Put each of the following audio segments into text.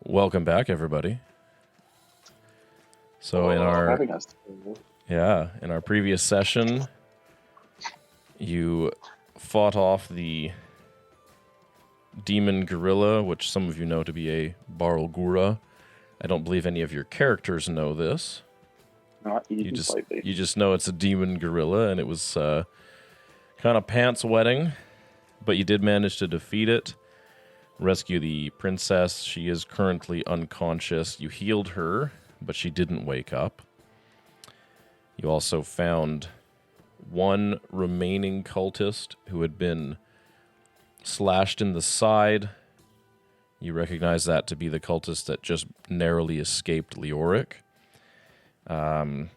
Welcome back, everybody. So in our previous session, you fought off the demon gorilla, which some of you know to be a Barlgura. I don't believe any of your characters know this. Not even slightly. You just know it's a demon gorilla, and it was kind of pants wetting, but you did manage to defeat it. Rescue the princess. She is currently unconscious. You healed her, but she didn't wake up. You also found one remaining cultist who had been slashed in the side. You recognize that to be the cultist that just narrowly escaped Leoric. Airic,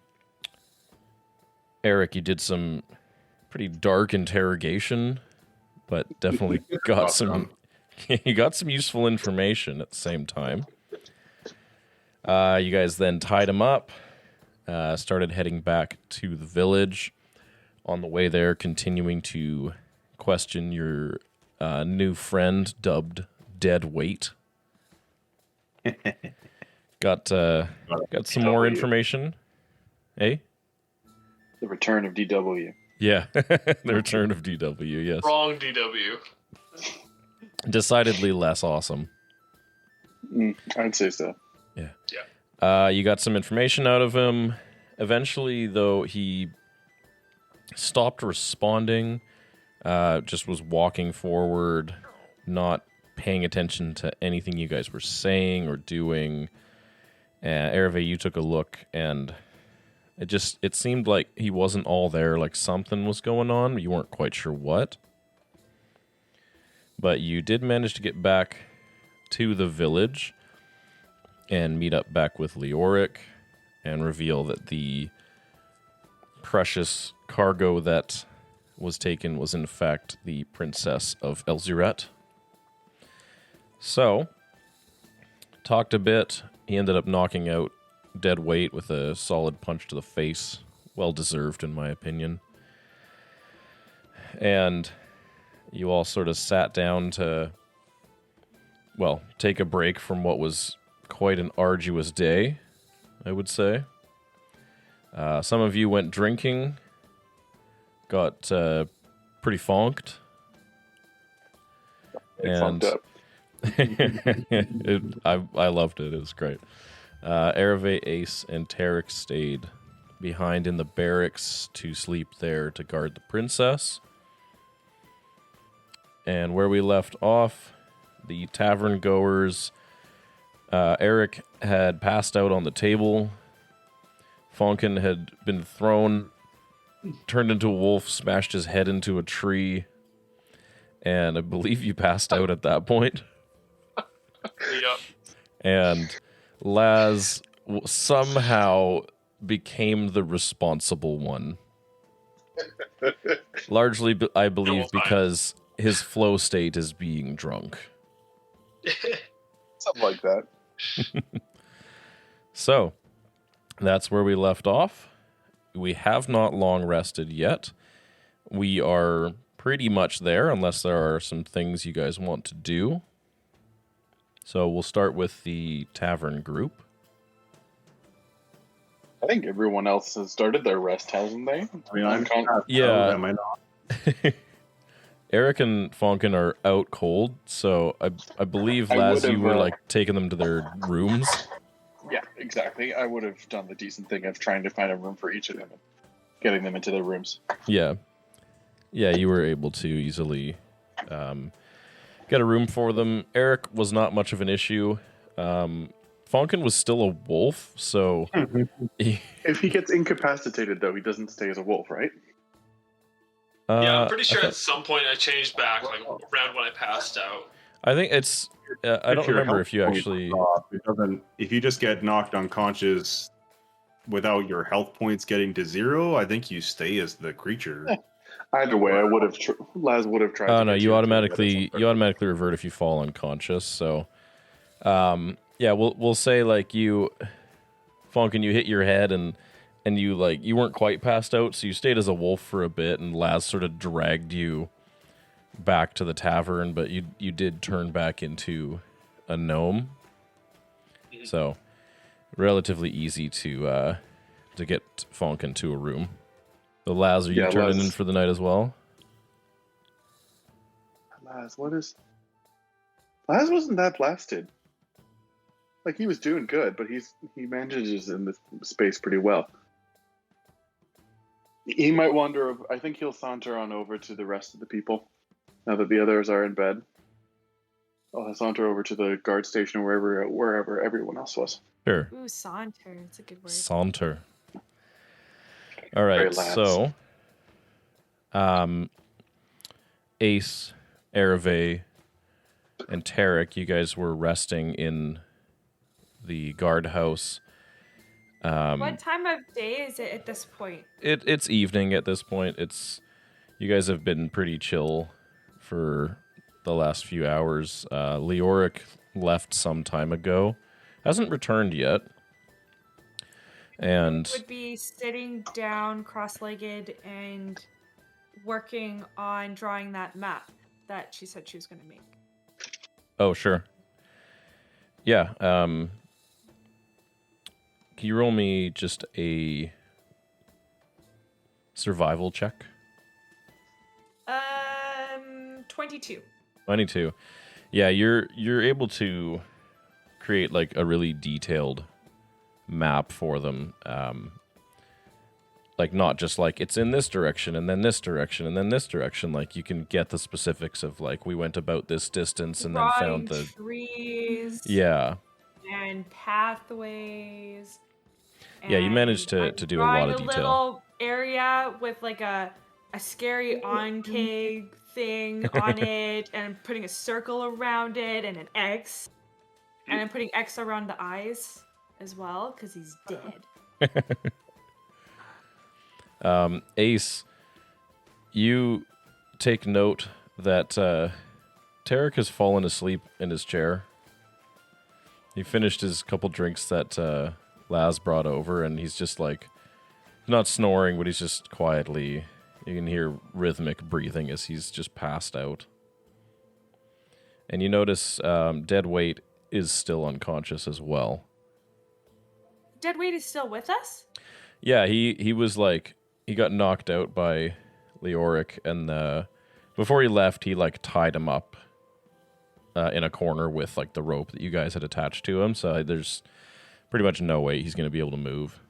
you did some pretty dark interrogation, but definitely got some... You got some useful information at the same time. You guys then tied him up, started heading back to the village. On the way there, continuing to question your new friend, dubbed Dead Weight. Got some more information. Eh? The return of DW. Yeah, the return of DW, yes. Wrong DW. Decidedly less awesome. I'd say so. Yeah. You got some information out of him. Eventually, though, he stopped responding. Just was walking forward, not paying attention to anything you guys were saying or doing. Aravae, you took a look, and it seemed like he wasn't all there. Like something was going on. You weren't quite sure what. But you did manage to get back to the village and meet up back with Leoric and reveal that the precious cargo that was taken was in fact the Princess of Elziret. So, talked a bit. He ended up knocking out Dead Weight with a solid punch to the face. Well deserved, in my opinion. And you all sort of sat down to, well, take a break from what was quite an arduous day, I would say. Some of you went drinking, got pretty fonked. Funked up. I loved it. It was great. Aravae, Ace, and Taric stayed behind in the barracks to sleep there to guard the princess. And where we left off, the tavern goers, Airic had passed out on the table. Fonkin had been thrown, turned into a wolf, smashed his head into a tree, and I believe you passed out at that point. Yep. And Laz somehow became the responsible one. Largely, I believe, because his flow state is being drunk. Something like that. So, that's where we left off. We have not long rested yet. We are pretty much there, unless there are some things you guys want to do. So, we'll start with the tavern group. I think everyone else has started their rest, hasn't they? I mean, I'm Yeah. am I not? Airic and Fonkin are out cold, so I believe, Laz, you were like taking them to their rooms. Yeah, exactly. I would have done the decent thing of trying to find a room for each of them and getting them into their rooms. Yeah. Yeah, you were able to easily get a room for them. Airic was not much of an issue. Fonkin was still a wolf, so... If he gets incapacitated, though, he doesn't stay as a wolf, right? Yeah, I'm pretty sure at some point I changed back, like around when I passed out. I think it's... I don't remember if you actually... If you just get knocked unconscious without your health points getting to 0, I think you stay as the creature. Either way, I would have... Laz would have tried Oh, to no, get you automatically revert if you fall unconscious, so... yeah, we'll say, like, you... Fonkin, you hit your head and you weren't quite passed out, so you stayed as a wolf for a bit, and Laz sort of dragged you back to the tavern, but you did turn back into a gnome. So, relatively easy to get Fonkin to a room. The Laz, are you turning in for the night as well? Laz, what is... Laz wasn't that blasted. Like, he was doing good, but he manages in this space pretty well. He might wander... I think he'll saunter on over to the rest of the people, now that the others are in bed. I'll saunter over to the guard station wherever everyone else was. Sure. Ooh, saunter. It's a good word. Saunter. All right, so... Ace, Aravae, and Taric, you guys were resting in the guardhouse. What time of day is it at this point? It's evening at this point. You guys have been pretty chill for the last few hours. Leoric left some time ago. Hasn't returned yet. And would be sitting down cross-legged and working on drawing that map that she said she was going to make. Oh, sure. Yeah. Can you roll me just a survival check? 22. 22. Yeah, you're able to create like a really detailed map for them. Like not just like it's in this direction and then this direction and then this direction. Like you can get the specifics of like we went about this distance and then found the trees. Yeah. And pathways. Yeah, you managed to do a lot of detail. A little area with like a scary on-keg thing on it, and I'm putting a circle around it and an X. And I'm putting X around the eyes as well, because he's dead. Ace, you take note that Taric has fallen asleep in his chair. He finished his couple drinks that Laz brought over, and he's just like, not snoring, but he's just quietly, you can hear rhythmic breathing as he's just passed out. And you notice Deadweight is still unconscious as well. Deadweight is still with us? Yeah, he was like, he got knocked out by Leoric, and before he left, he like tied him up in a corner with like the rope that you guys had attached to him. So there's pretty much no way he's going to be able to move.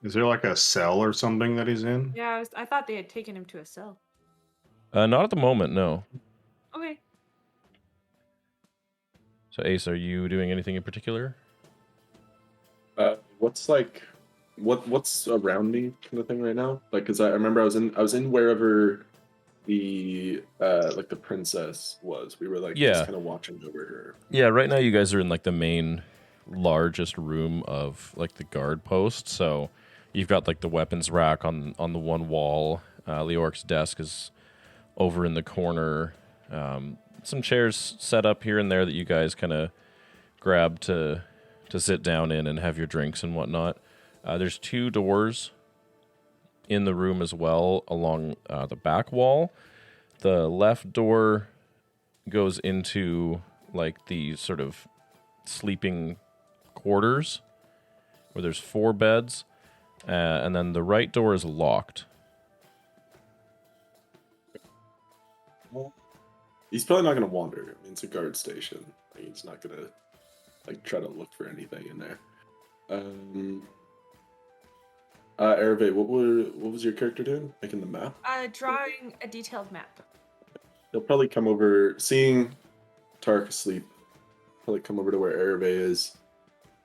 Is there like a cell or something that he's in? Yeah, I thought they had taken him to a cell. Not at the moment, no. Okay. So Ace, are you doing anything in particular? What's around me kind of thing right now? Like, cause I remember I was in wherever the like the princess was. We were like just kind of watching over her. Yeah, right now you guys are in like the main largest room of like the guard post. So you've got like the weapons rack on the one wall. Leoric's desk is over in the corner. Some chairs set up here and there that you guys kind of grab to sit down in and have your drinks and whatnot. There's two doors in the room as well along the back wall. The left door goes into like the sort of sleeping quarters where there's 4 beds, and then the right door is locked. Well, he's probably not going to wander. I mean, it's a guard station. Like, he's not going to like try to look for anything in there. Aravae, what was your character doing? Making the map? Drawing a detailed map. He'll probably come over, seeing Taric asleep, probably come over to where Aravae is,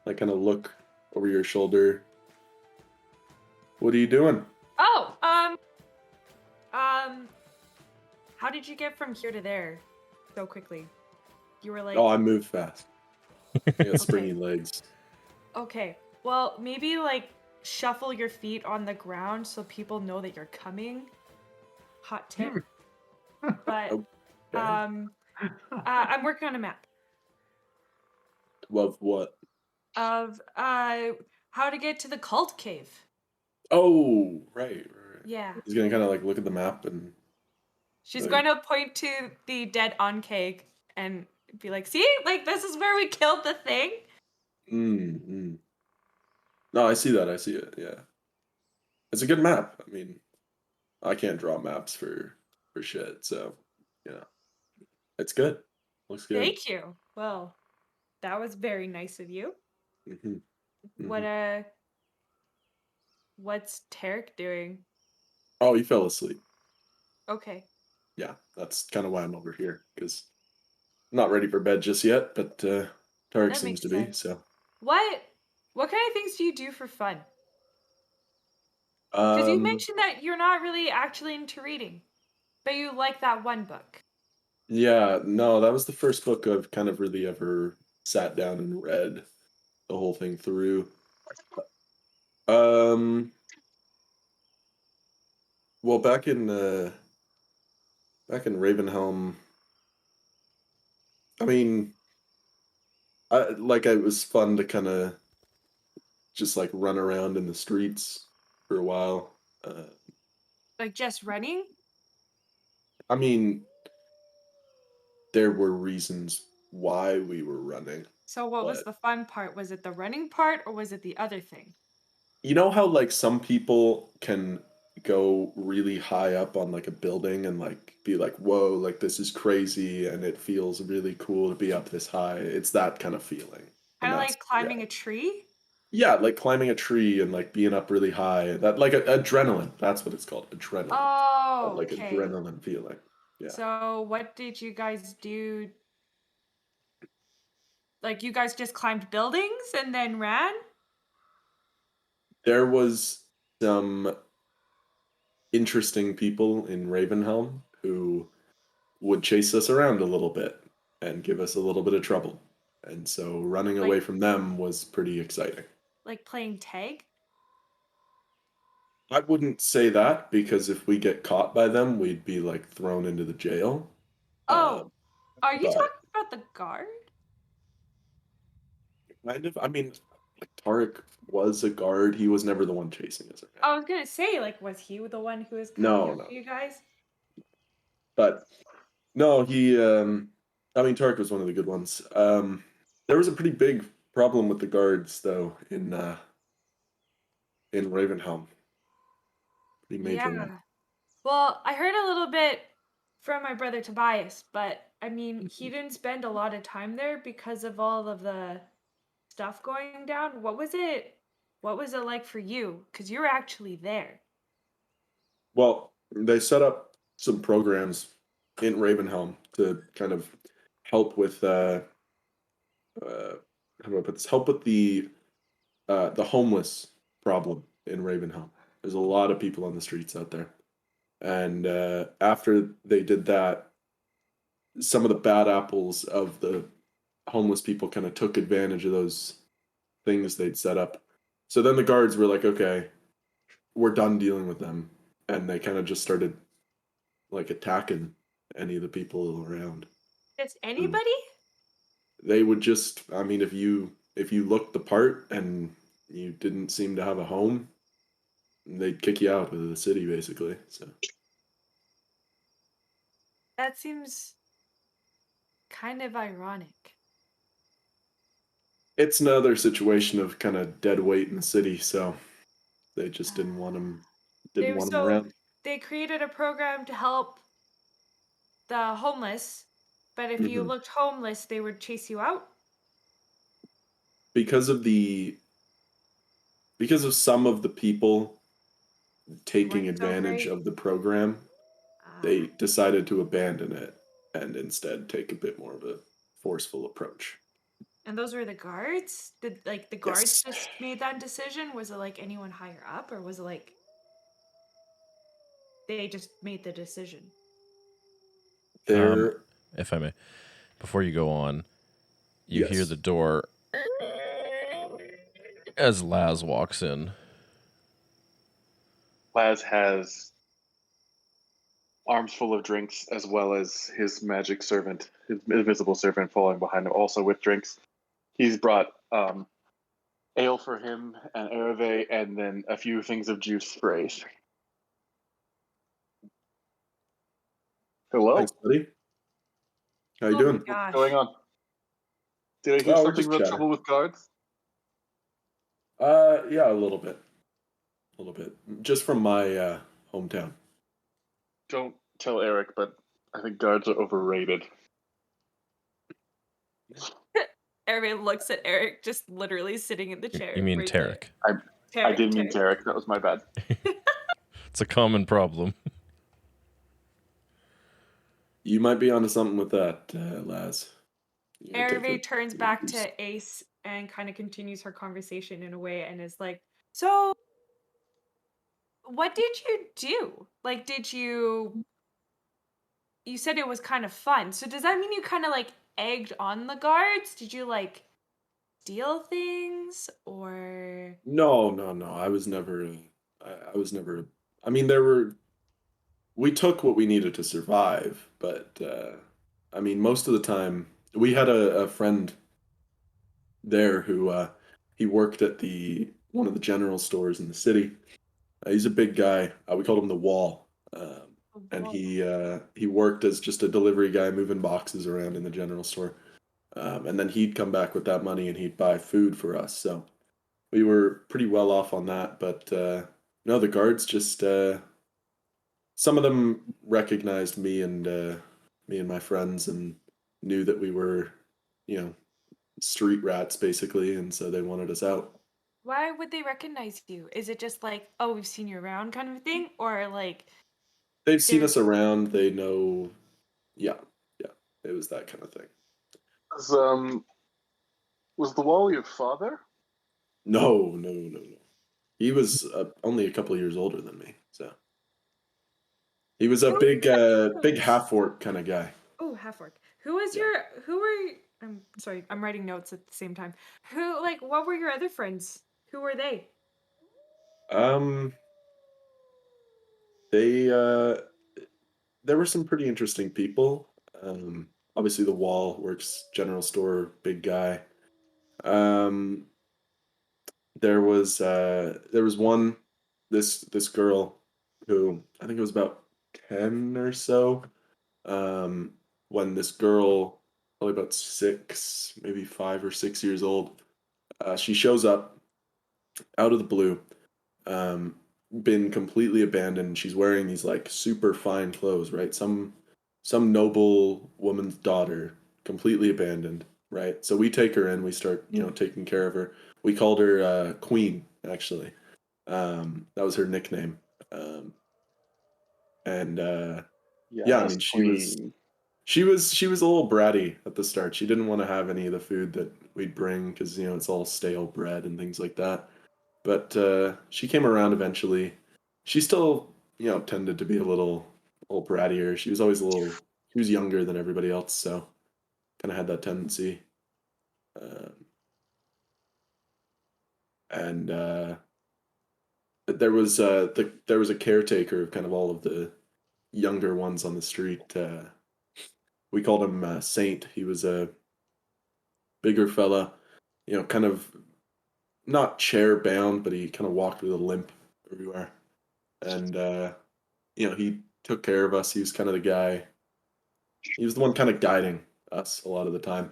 like kind of look over your shoulder. What are you doing? Oh, how did you get from here to there so quickly? You were like... Oh, I move fast. I got springy legs. Okay, well, maybe like shuffle your feet on the ground so people know that you're coming. Hot tip. But Okay. I'm working on a map Of what? of how to get to the cult cave. Oh, right. Yeah. He's gonna kind of like look at the map and... She's going to point to the dead on cake and be like, see, like this is where we killed the thing. Mm-hmm. No, I see that. I see it. Yeah, it's a good map. I mean, I can't draw maps for shit, so yeah, it's good. Looks good. Thank you. Well, that was very nice of you. Hmm. What what's Taric doing? Oh, he fell asleep. Okay. Yeah, that's kind of why I'm over here because I'm not ready for bed just yet, but Taric That seems makes to be. sense. So, What kind of things do you do for fun? Because you um, mentioned that you're not really actually into reading, but you like that one book. yeah, no, that was the first book I've kind of really ever sat down and read the whole thing through. Um, well, back in Ravenhelm, I mean, it was fun to kind of just like run around in the streets for a while. Like just running? I mean, there were reasons why we were running, So what was but the fun part? Was it the running part or was it the other thing? you know how like some people can go really high up on like a building and like be like, whoa, like this is crazy and it feels really cool to be up this high. It's that kind of feeling. And Kind of that's like yeah. climbing a tree? Yeah, like climbing a tree and like being up really high. That like adrenaline. That's what it's called. Adrenaline. That, Oh, like okay. adrenaline feeling. Yeah. So what did you guys do? Like you guys just climbed buildings and then ran? There was some interesting people in Ravenhelm who would chase us around a little bit and give us a little bit of trouble. And so running away Like from them was pretty exciting. playing tag? I wouldn't say that because if we get caught by them, we'd be like thrown into the jail. Uh, Oh, are you but talking about the guard? kind of, I mean, like Taric was a guard. He was never the one chasing us around. I was gonna say, like, was he the one who was coming No, after no. you guys? But no, I mean Taric was one of the good ones. There was a pretty big problem with the guards though in Ravenhelm. Pretty major one. Yeah. Well, I heard a little bit from my brother Tobias, but I mean, he didn't spend a lot of time there because of all of the stuff going down. What was it? What was it like for you? Because you were actually there. Well, they set up some programs in Ravenhelm to kind of help with how do I put this? Help with the homeless problem in Ravenhelm. There's a lot of people on the streets out there, and after they did that, some of the bad apples of the homeless people kind of took advantage of those things they'd set up. So then the guards were like, "Okay, we're done dealing with them," and they kind of just started like attacking any of the people around. Just So anybody? they would just, I mean, if you looked the part and you didn't seem to have a home, they'd kick you out of the city basically. So That seems kind of ironic. it's another situation of kind of dead weight in the city. So they just didn't want Uh, them, didn't want them so around they created a program to help the homeless, but if you hmm looked homeless, they would chase you out. because of the because of some of the people They taking weren't so advantage great. of the program. They Ah. decided to abandon it and instead take a bit more of a forceful approach. And those were the guards? Did like the guards Yes. just made that decision? Was it like anyone higher up or was it like they just made the decision? There If I may, before you go on, you hear the yes. door as Laz walks in. Laz has arms full of drinks as well as his magic servant, his invisible servant following behind him, also with drinks. He's brought ale for him and Aravae, and then a few things of juice for Ace. Hello. Thanks, buddy. How you Oh my doing? What's going gosh. on? Did I hear Oh, we're something just about chatting. trouble with guards? Yeah, a little bit. A little bit. Just from my hometown. Don't tell Airic, but I think guards are overrated. Aravae looks at Airic, just literally sitting in the chair. You mean right there. Taric. I didn't mean Taric. That was my bad. It's a common problem. You might be onto something with that, Laz. Aravae turns back to Ace and kind of continues her conversation in a way and is like, so what did you do? Like, you said it was kind of fun. So does that mean you kind of like egged on the guards? Did you like steal things or? No. I was never. I was never. I mean, we took what we needed to survive, but I mean, most of the time we had a friend there who he worked at one of the general stores in the city. He's a big guy. We called him the Wall, and he worked as just a delivery guy moving boxes around in the general store. And then he'd come back with that money and he'd buy food for us. So we were pretty well off on that. But no, the guards just some of them recognized me and my friends and knew that we were, street rats basically, and so they wanted us out. Why would they recognize you? Is it just like, oh, we've seen you around kind of a thing? Or like They've seen they're us around. They know. Yeah, yeah. It was that kind of thing. Was the Wall your father? No. He was only a couple of years older than me, so he was a big half orc kind of guy. Oh, half orc. Who I'm sorry, I'm writing notes at the same time. What were your other friends? Who were they? Um, they there were some pretty interesting people. Obviously the Wall works general store, big guy. Um, there was one this girl who I think it was about 10 or so. Um, when this girl, probably about 6, maybe 5 or 6 years old, she shows up out of the blue, um, been completely abandoned. She's wearing these like super fine clothes, right? Some noble woman's daughter, completely abandoned, right? So we take her in, we start, taking care of her. We called her Queen, actually. That was her nickname. And yeah, I mean, Queen. she was a little bratty at the start. She didn't want to have any of the food that we'd bring because it's all stale bread and things like that. But she came around eventually. She still tended to be a little brattier. She was always she was younger than everybody else, so kind of had that tendency. And there was there was a caretaker of kind of all of the younger ones on the street. We called him Saint. He was a bigger fella, kind of not chair bound, but he kind of walked with a limp everywhere. And he took care of us. He was kind of the guy. He was the one kind of guiding us a lot of the time.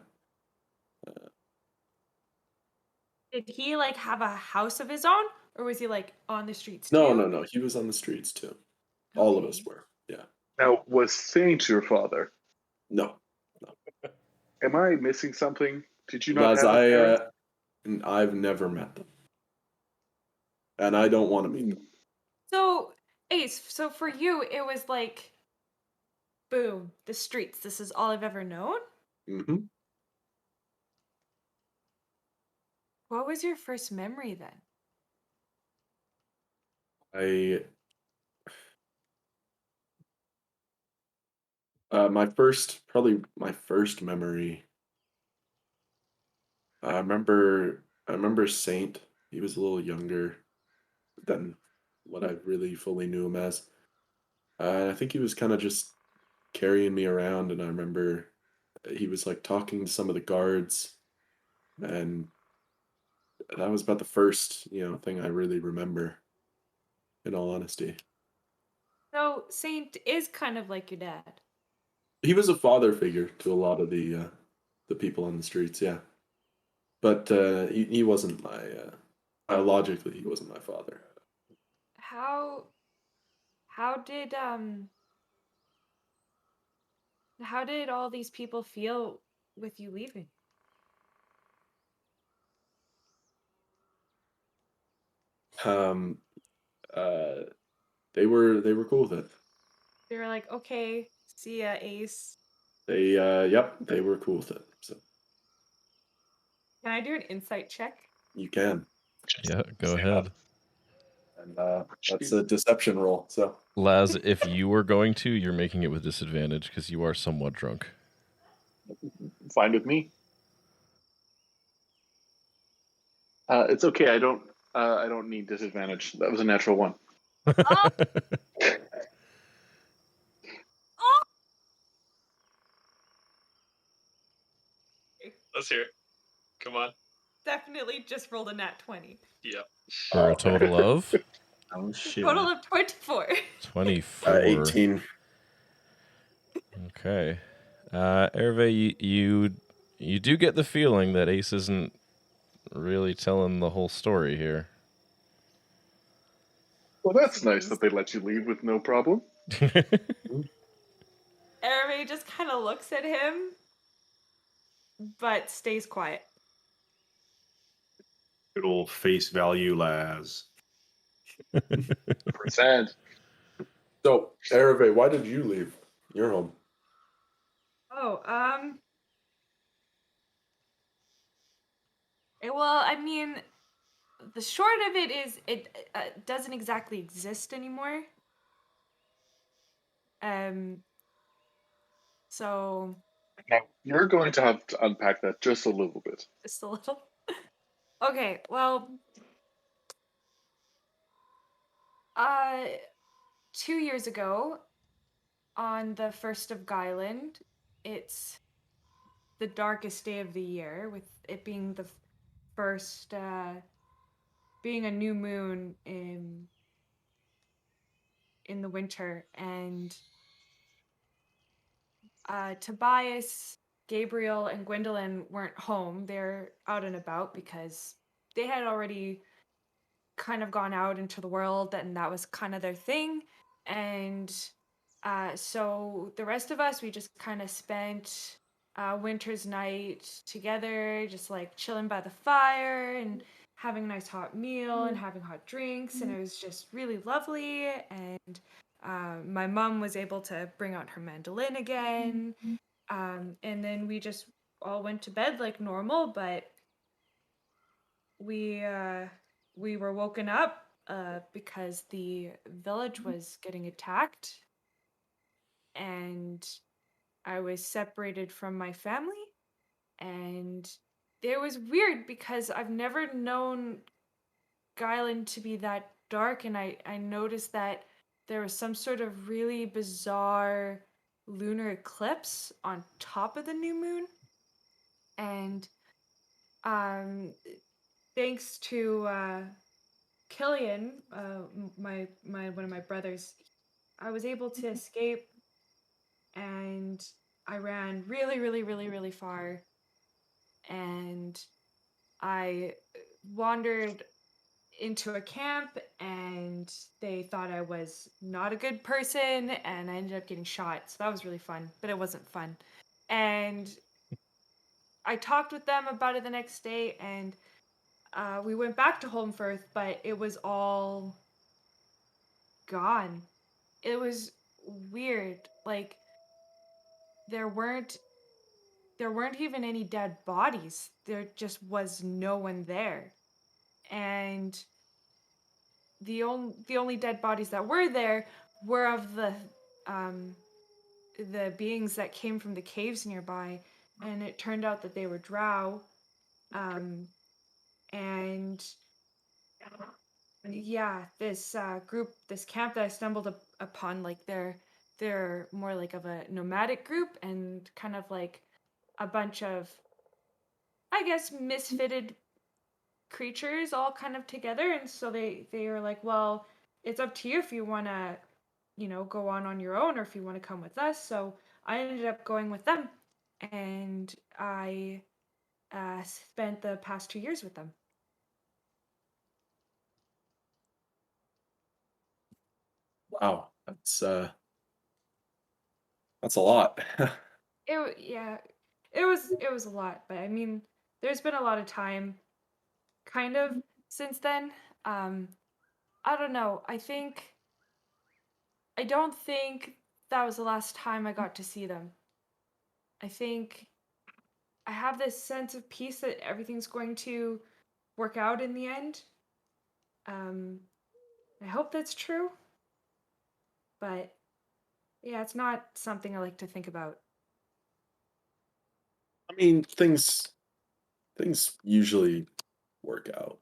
Did he like have a house of his own, or was he like on the streets too? No. He was on the streets too. All of us were. Yeah. Now, was Saint your father? No. Am I missing something? Did you not Guys, have a parent? I've never met them, and I don't want to meet them. So Ace, so for you it was like, boom, the streets. This is all I've ever known. Mm-hmm. What was your first memory then? Probably my first memory. I remember Saint. He was a little younger than what I really fully knew him as. I think he was kind of just carrying me around, and I remember he was like talking to some of the guards, and that was about the first thing I really remember. In all honesty, So Saint is kind of like your dad. he was a father figure to a lot of the people on the streets, yeah. But he wasn't Biologically, he wasn't my father. How did how did all these people feel with you leaving? Um, uh, they were cool with it. They were like, okay, see ya, Ace. They were cool with it. So Can I do an insight check? you can, Yeah, go ahead. and that's a deception roll. So Laz, if you were going to, you're making it with disadvantage because you are somewhat drunk. Fine with me. It's okay. I don't need disadvantage. That was a natural one. Oh! Let's hear it. Come on. Definitely just rolled a nat 20. Yep. For a total of Oh shit. Total of 24. 24. 18. Okay. Aravae, you do get the feeling that Ace isn't really telling the whole story here. Well, that's nice that they let you leave with no problem. Aravae just kind of looks at him, but stays quiet. Good old face value, Laz. Percent. So, Aravae, why did you leave your home? Oh, well, I mean, the short of it is it doesn't exactly exist anymore. So Now, you're going to have to unpack that just a little bit. just a little. Okay, well, 2 years ago, on the 1st of Guyland, it's the darkest day of the year, with it being the first, being a new moon in the winter, and Tobias, Gabriel, and Gwendolyn weren't home. They're out and about because they had already kind of gone out into the world, and that was kind of their thing. And so the rest of us, we just kind of spent winter's night together, just like chilling by the fire and having a nice hot meal and having hot drinks, and it was just really lovely. And my mom was able to bring out her mandolin again, and then we just all went to bed like normal. But we were woken up because the village was getting attacked, and I was separated from my family. And it was weird because I've never known Guyland to be that dark, and I noticed that there was some sort of really bizarre lunar eclipse on top of the new moon. And thanks to Killian, my one of my brothers, I was able to escape, and I ran really, really, really, really far, and I wandered into a camp, and they thought I was not a good person, and I ended up getting shot. So that was really fun, but it wasn't fun. And I talked with them about it the next day, and we went back to Holmfirth, but it was all gone. It was weird. Like there weren't even any dead bodies. There just was no one there. And the only dead bodies that were there were of the beings that came from the caves nearby, and it turned out that they were drow. And yeah, this group, this camp that I stumbled upon, like they're more like of a nomadic group, and kind of like a bunch of, I guess, misfitted creatures all kind of together. And so they are like, well, it's up to you if you want to, go on your own, or if you want to come with us. So I ended up going with them, and I spent the past 2 years with them. Wow, that's a lot. Yeah, it was a lot, but I mean, there's been a lot of time kind of since then. Um, I don't know. I don't think that was the last time I got to see them. I think I have this sense of peace that everything's going to work out in the end. Um, I hope that's true, but yeah, it's not something I like to think about. I mean, things usually work out,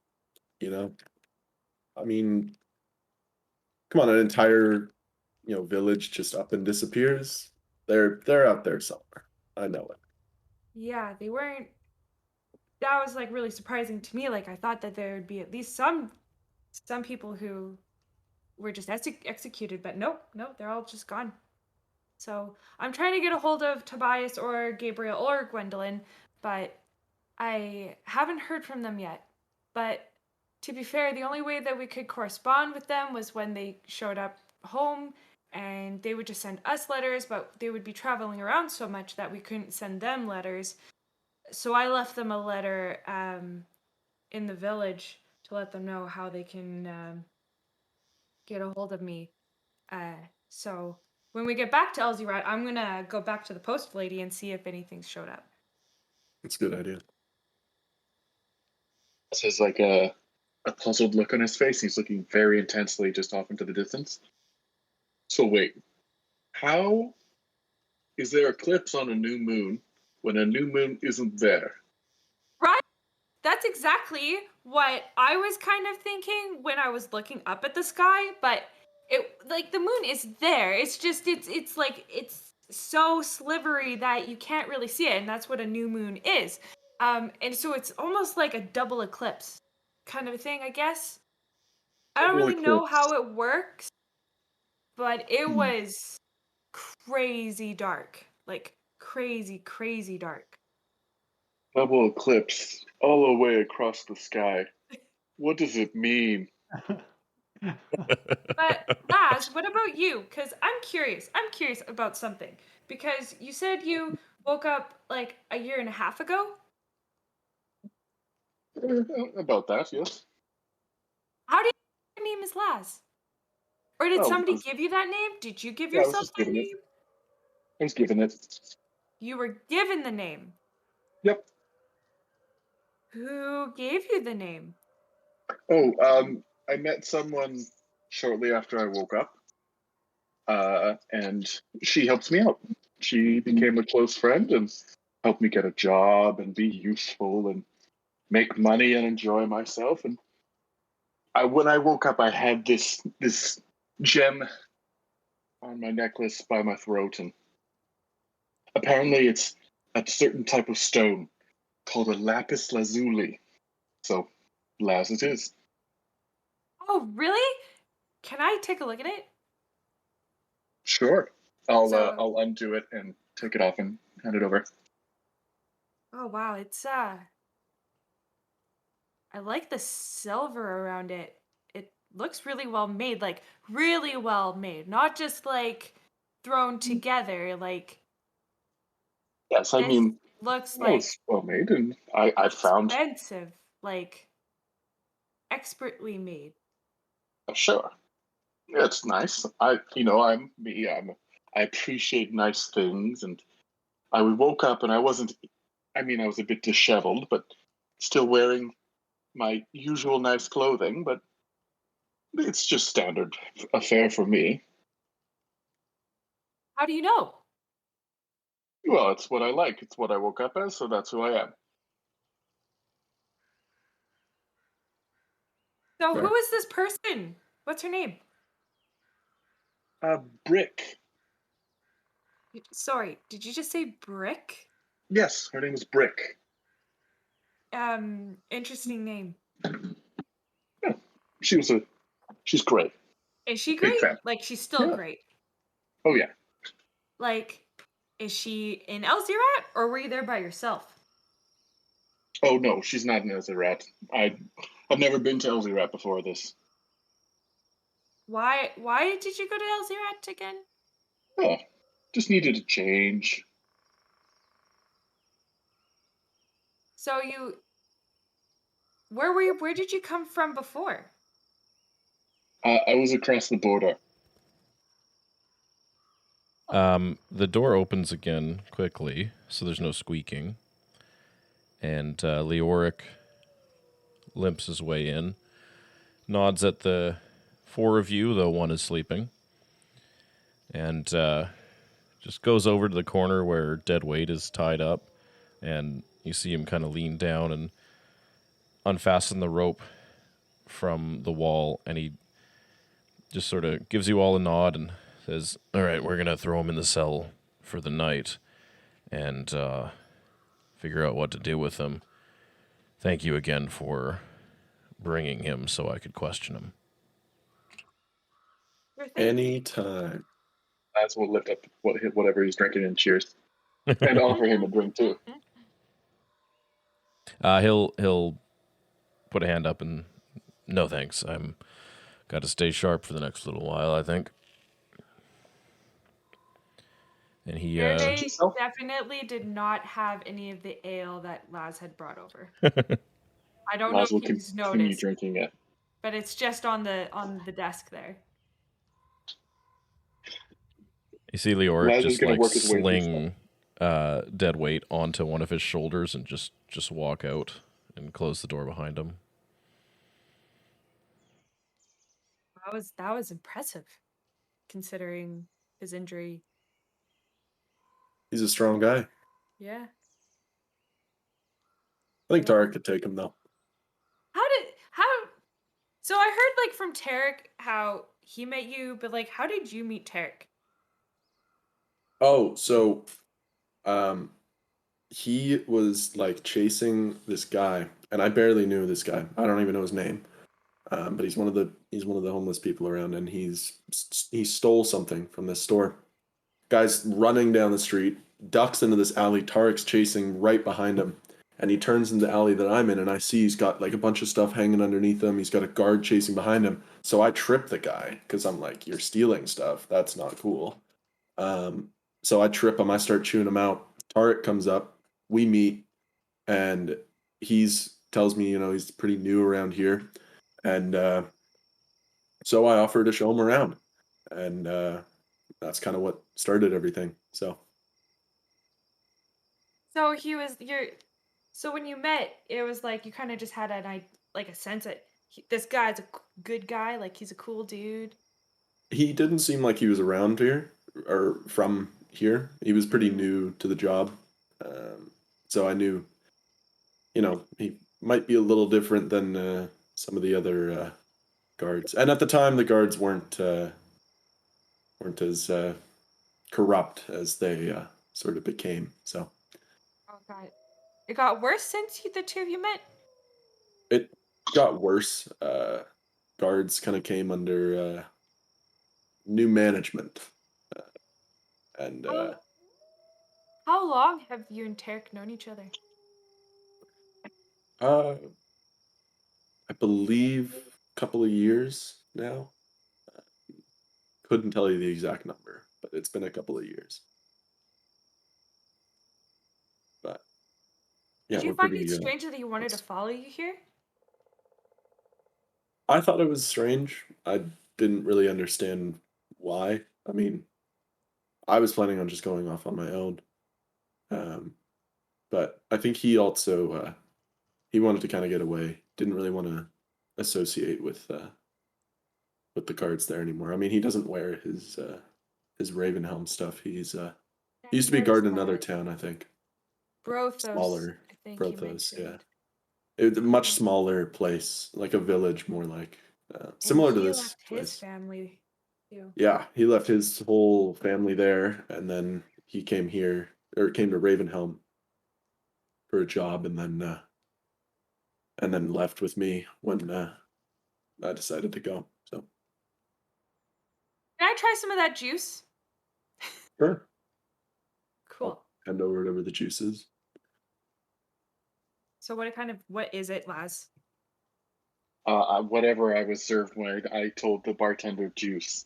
you know? I mean, come on, an entire, village just up and disappears. They're out there somewhere. I know it. Yeah, they weren't. That was like really surprising to me. Like I thought that there would be at least some people who were just executed, but nope, nope, they're all just gone. So I'm trying to get a hold of Tobias or Gabriel or Gwendolyn, but I haven't heard from them yet. But to be fair, the only way that we could correspond with them was when they showed up home and they would just send us letters, but they would be traveling around so much that we couldn't send them letters. So I left them a letter in the village to let them know how they can get a hold of me. Uh, so when we get back to Elzierat, I'm gonna go back to the post lady and see if anything's showed up. It's a good idea. There's like a puzzled look on his face. He's looking very intensely just off into the distance. So wait, how is there eclipse on a new moon when a new moon isn't there? Right? That's exactly what I was kind of thinking when I was looking up at the sky, but it like the moon is there. It's just it's like it's so slivery that you can't really see it, and that's what a new moon is. And so it's almost like a double eclipse kind of a thing, I guess. I don't Double really know eclipse. how it works, but it Hmm. was crazy dark. Like crazy dark. Double eclipse all the way across the sky. What does it mean? But Laz, what about you? Because I'm curious. I'm curious about something. Because you said you woke up like a year and a half ago. About that, yes. How do you know your name is Laz? Or did Oh, somebody give you that name? Did you give yeah, I was yourself just that giving it. name? I was giving it. You were given the name. Yep. Who gave you the name? Oh, I met someone shortly after I woke up, and she helped me out. She became a close friend and helped me get a job and be useful and make money and enjoy myself. And when I woke up, I had this gem on my necklace by my throat, and apparently it's a certain type of stone called a lapis lazuli. So, Laz it is. Oh, really? Can I take a look at it? Sure. So, I'll undo it and take it off and hand it over. oh wow, it's I like the silver around it. It looks really well made, like really well made, not just like thrown together. Like Yes, I this mean, looks well, like it's well made, and I found expensive, like expertly made. sure. Yeah, it's nice. I'm me. I appreciate nice things, and I woke up and I wasn't. I mean, I was a bit disheveled, but still wearing my usual nice clothing. But it's just standard affair for me. How do you know? Well, it's what I like. It's what I woke up as, so that's who I am. So Fair. who is this person? What's her name? Brick. Sorry, did you just say Brick? Yes, her name is Brick. Interesting name. Yeah, she's great. Is she Big great? fan. Like she's still Yeah. great. Oh yeah. Like, is she in Elzierat or were you there by yourself? Oh no, she's not an Elzerat. I've never been to Elzerat before this. Why did you go to Elzerat again? Oh, just needed a change. So where did you come from before? I was across the border. The door opens again quickly, so there's no squeaking. And Leoric limps his way in, nods at the four of you, though one is sleeping, and just goes over to the corner where Deadweight is tied up, and you see him kind of lean down and unfasten the rope from the wall, and he just sort of gives you all a nod and says, "All right, we're going to throw him in the cell for the night and figure out what to do with him. Thank you again for bringing him so I could question him." Anytime. As we'll lift up whatever he's drinking and cheers, and offer him a drink too. He'll put a hand up and no thanks. I'm got to stay sharp for the next little while, I think. And he They definitely did not have any of the ale that Laz had brought over. I don't know if he's noticed, drinking it, but it's just on the desk there. You see Leoric just like work his way through sling Deadweight onto one of his shoulders and just walk out and close the door behind him. That was impressive, considering his injury. He's a strong guy. Yeah. I think Taric could take him though. So I heard like from Taric how he met you, but like how did you meet Taric? Oh, so he was like chasing this guy, and I barely knew this guy. I don't even know his name. But he's one of the homeless people around, and he stole something from this store. Guy's running down the street, ducks into this alley. Taric's chasing right behind him, and he turns into the alley that I'm in, and I see he's got like a bunch of stuff hanging underneath him. He's got a guard chasing behind him. So I trip the guy because I'm like, "You're stealing stuff. That's not cool." So I trip him. I start chewing him out. Taric comes up. We meet, and tells me, he's pretty new around here. And so I offered to show him around, and that's kind of what started everything. So he was So when you met, it was like you kind of just had a sense that this guy's a good guy, like he's a cool dude. He didn't seem like he was around here or from here. He was pretty new to the job, so I knew, he might be a little different than some of the other guards. And at the time, the guards weren't as corrupt as they sort of became. So. Oh god, it got worse since the two of you met. It got worse. Guards kind of came under new management, and how long have you and Taric known each other? I believe a couple of years now. Couldn't tell you the exact number, but it's been a couple of years. But yeah, did you find it strange that he wanted to follow you here? I thought it was strange. I didn't really understand why. I mean, I was planning on just going off on my own. But I think he also he wanted to kind of get away. Didn't really want to associate with the guards there anymore. I mean, he doesn't wear his Ravenhelm stuff. He used to be guarding another town, I think. Brothos. Smaller. I think Brothos, yeah. It was a much smaller place, like a village, more like similar to this left place. His family. Too. Yeah, he left his whole family there, and then he came here, or came to Ravenhelm for a job, and then left with me when I decided to go. So, can I try some of that juice? sure. Cool. I'll hand over whatever the juice is. So what is it, Laz? Whatever I was served when I told the bartender juice.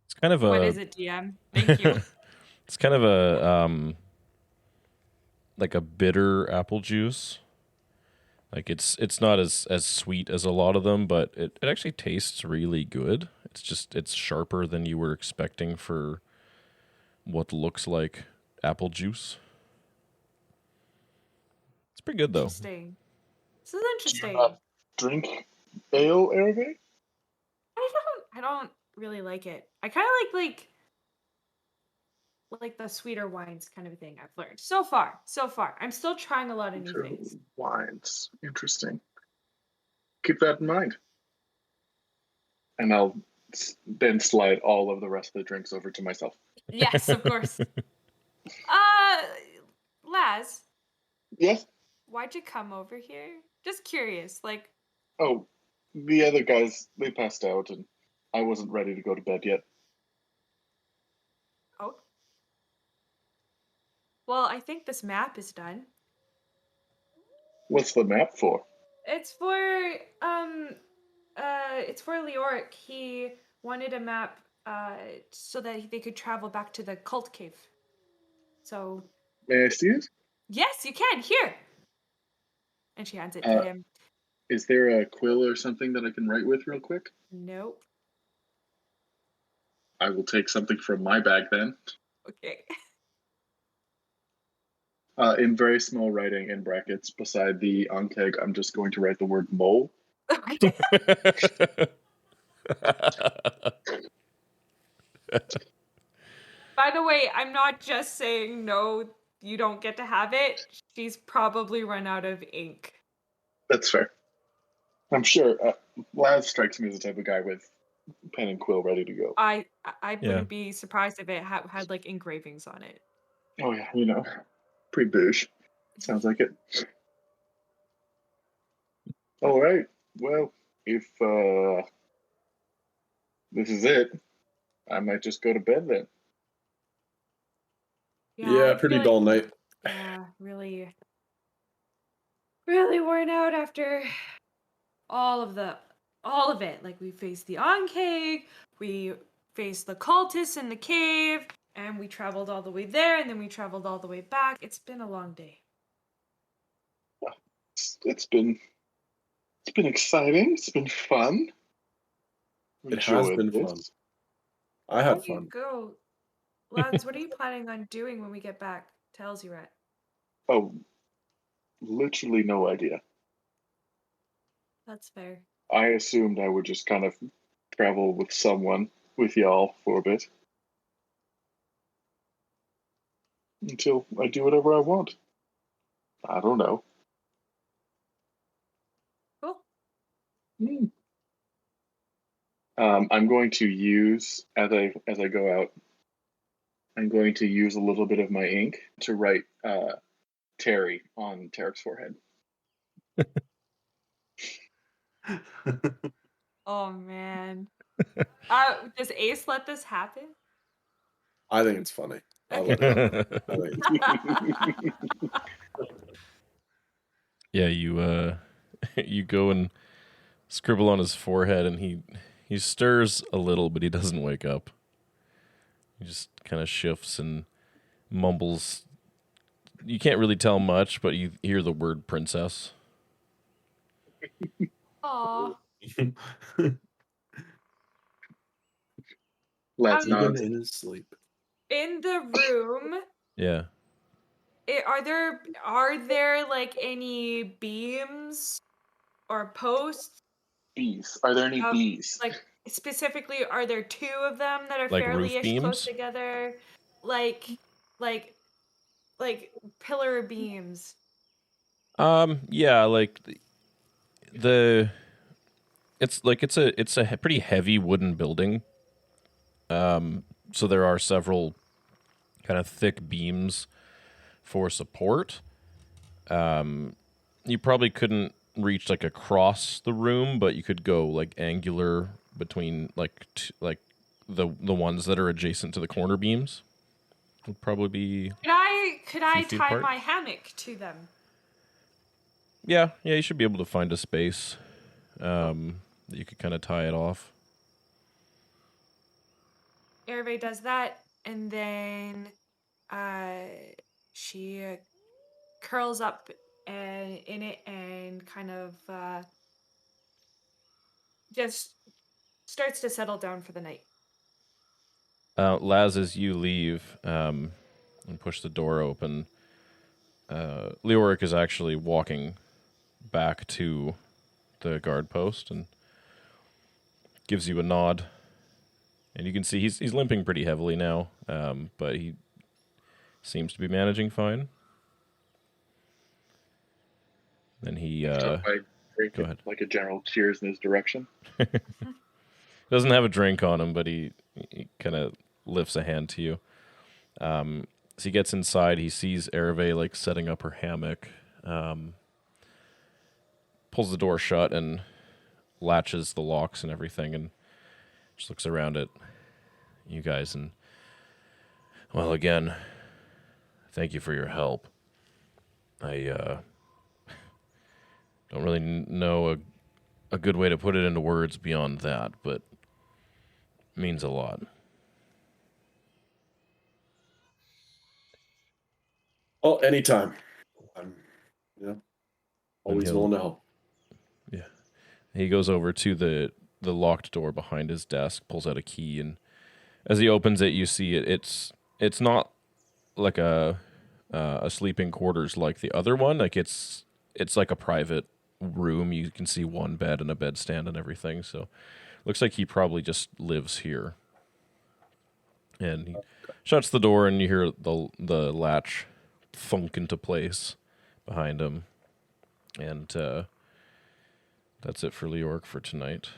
It's kind of What a. is it, DM? Thank you. It's kind of a like a bitter apple juice. Like it's not as sweet as a lot of them, but it actually tastes really good. It's sharper than you were expecting for what looks like apple juice. It's pretty good though. Interesting. This is Do you interesting. not drink ale, Aravae? I don't really like it. I kind of like the sweeter wines kind of thing. I've learned so far. I'm still trying a lot of new things. Wines. Interesting. Keep that in mind. And I'll then slide all of the rest of the drinks over to myself. Yes, of course. Laz, Yes? why'd you come over here? Just curious. Like, Oh, the other guys, they passed out, and I wasn't ready to go to bed yet. oh. Well, I think this map is done. What's the map for? It's for Leoric. He wanted a map so that they could travel back to the cult cave. So May I see it? yes, you can. Here. And she hands it to him. Is there a quill or something that I can write with real quick? Nope. I will take something from my bag then. Okay. In very small writing in brackets beside the onkeg, I'm just going to write the word mole. Okay. By the way, I'm not just saying no, you don't get to have it. She's probably run out of ink. That's fair. I'm sure Laz strikes me as the type of guy with pen and quill ready to go. I wouldn't be surprised if it had like engravings on it. Oh yeah, pretty bouge. Sounds like it. All right. Well, if this is it, I might just go to bed then. Yeah, I pretty feel dull night. Yeah, really worn out after all of it. Like, we faced the Oncave, we faced the cultists in the cave, and we traveled all the way there, and then we traveled all the way back. It's been a long day. It's been exciting. It's been fun. It has Enjoyed been this. fun. I had There you fun. go. Lads, what are you planning on doing when we get back to Elzierat? Oh, literally no idea. That's fair. I assumed I would just kind of travel with y'all for a bit. Until I do whatever I want. I don't know. Cool. I'm going to use, as I go out, I'm going to use a little bit of my ink to write Terry on Taric's forehead. Oh man. Does Ace let this happen? I think it's funny. I'll let it happen. I think it's funny. Yeah, you go and scribble on his forehead, and he stirs a little, but he doesn't wake up. He just kind of shifts and mumbles. You can't really tell much, but you hear the word princess. Aw. Let's not. Even in his sleep. In the room, Yeah. are there like any beams or posts? Bees. Are there any bees? Like, specifically, are there two of them that are Like fairly roof beams? close together? Like pillar beams. Yeah, like it's a pretty heavy wooden building. So there are several kind of thick beams for support. You probably couldn't reach like across the room, but you could go like angular between like the ones that are adjacent to the corner beams. Would probably be. Could I feet tie apart? my hammock to them? Yeah, you should be able to find a space that you could kind of tie it off. Aravae does that, and then she curls up in it and kind of just starts to settle down for the night. Laz, as you leave and push the door open, Leoric is actually walking back to the guard post and gives you a nod. And you can see he's limping pretty heavily now, but he seems to be managing fine. Then he go ahead. Like a general cheers in his direction. Doesn't have a drink on him, but he kind of lifts a hand to you. As he gets inside, he sees Aravae like setting up her hammock, pulls the door shut and latches the locks and everything, and just looks around at you guys and, well, again, thank you for your help. I don't really know a good way to put it into words beyond that, but it means a lot. Oh, anytime. Always willing to help. Yeah. He goes over to the locked door behind his desk, pulls out a key, and as he opens it, you see it's not like a sleeping quarters like the other one. Like it's like a private room. You can see one bed and a bedstand and everything. So looks like he probably just lives here. And he shuts the door, and you hear the latch thunk into place behind him. And that's it for Leoric for tonight.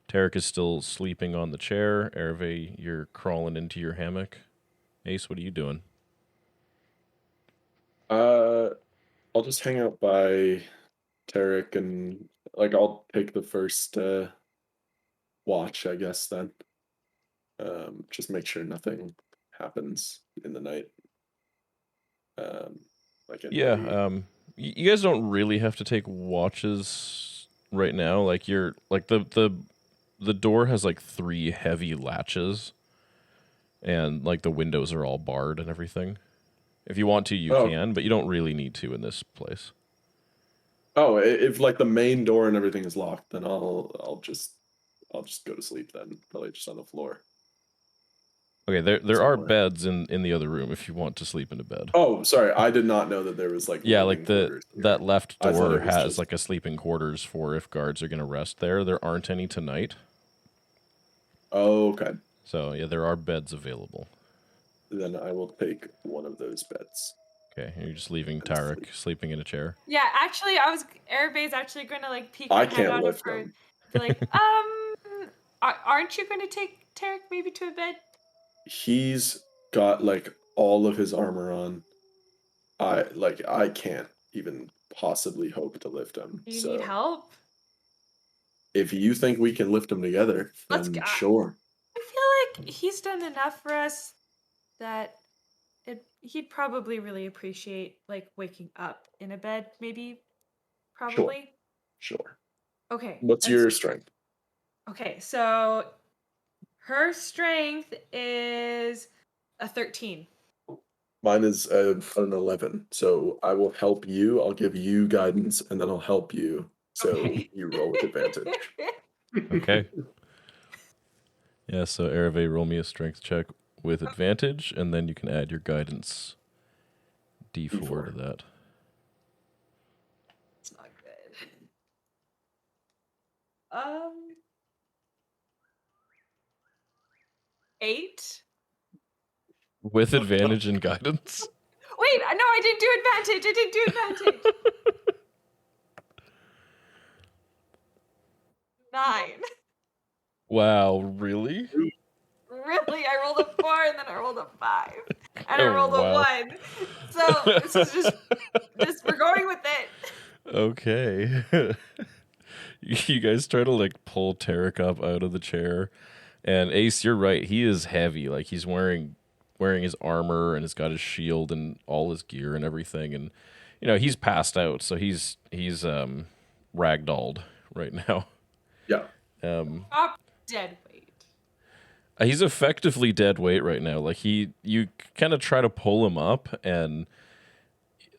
Taric is still sleeping on the chair. Aravae, you're crawling into your hammock. Ace, what are you doing? I'll just hang out by Taric and I'll take the first watch, I guess, then. Just make sure nothing happens in the night. You guys don't really have to take watches right now. Like you're like the door has like 3 heavy latches, and like the windows are all barred and everything. If you want to, you can, but you don't really need to in this place. Oh, if like the main door and everything is locked, then I'll just go to sleep then, probably just on the floor. Okay, there are beds in the other room if you want to sleep in a bed. Oh, sorry, I did not know that there was like that left door has just like a sleeping quarters for if guards are going to rest there. There aren't any tonight. Oh, okay. So yeah, there are beds available. Then I will take one of those beds. Okay, you're just leaving Taric sleeping in a chair. Yeah, actually, Arabe's actually going to like peek her head out of her. Be like, aren't you going to take Taric maybe to a bed? He's got like all of his armor on. I can't even possibly hope to lift him. Do you need help? If you think we can lift him together, then sure. I feel like he's done enough for us that he'd probably really appreciate like waking up in a bed, maybe. Probably. Sure. Okay. What's your strength? Okay, so her strength is a 13. Mine is an 11. So I will help you. I'll give you guidance, and then I'll help you. So you roll with advantage. Okay. Yeah, so Aravae, roll me a strength check with advantage, and then you can add your guidance D4 to that. It's not good. 8. With advantage and guidance? Wait, no, I didn't do advantage. 9. Wow, really? Really? I rolled a 4 and then I rolled a 5. And I rolled a 1. So this is just we're going with it. Okay. You guys try to like pull Taric up out of the chair. And Ace, you're right. He is heavy. Like he's wearing his armor and he's got his shield and all his gear and everything. And he's passed out, so he's ragdolled right now. Yeah. Up dead weight. He's effectively dead weight right now. Like you kind of try to pull him up, and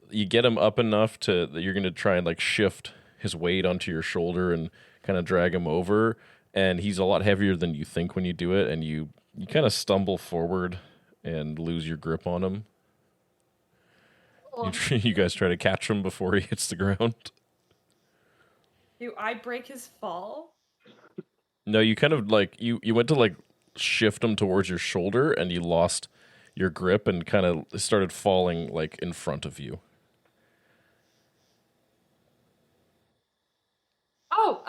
you get him up enough that you're going to try and like shift his weight onto your shoulder and kind of drag him over. And he's a lot heavier than you think when you do it, and you kind of stumble forward and lose your grip on him. You guys try to catch him before he hits the ground. Do I break his fall? No, you kind of like you went to like shift him towards your shoulder, and you lost your grip and kind of started falling like in front of you. Oh,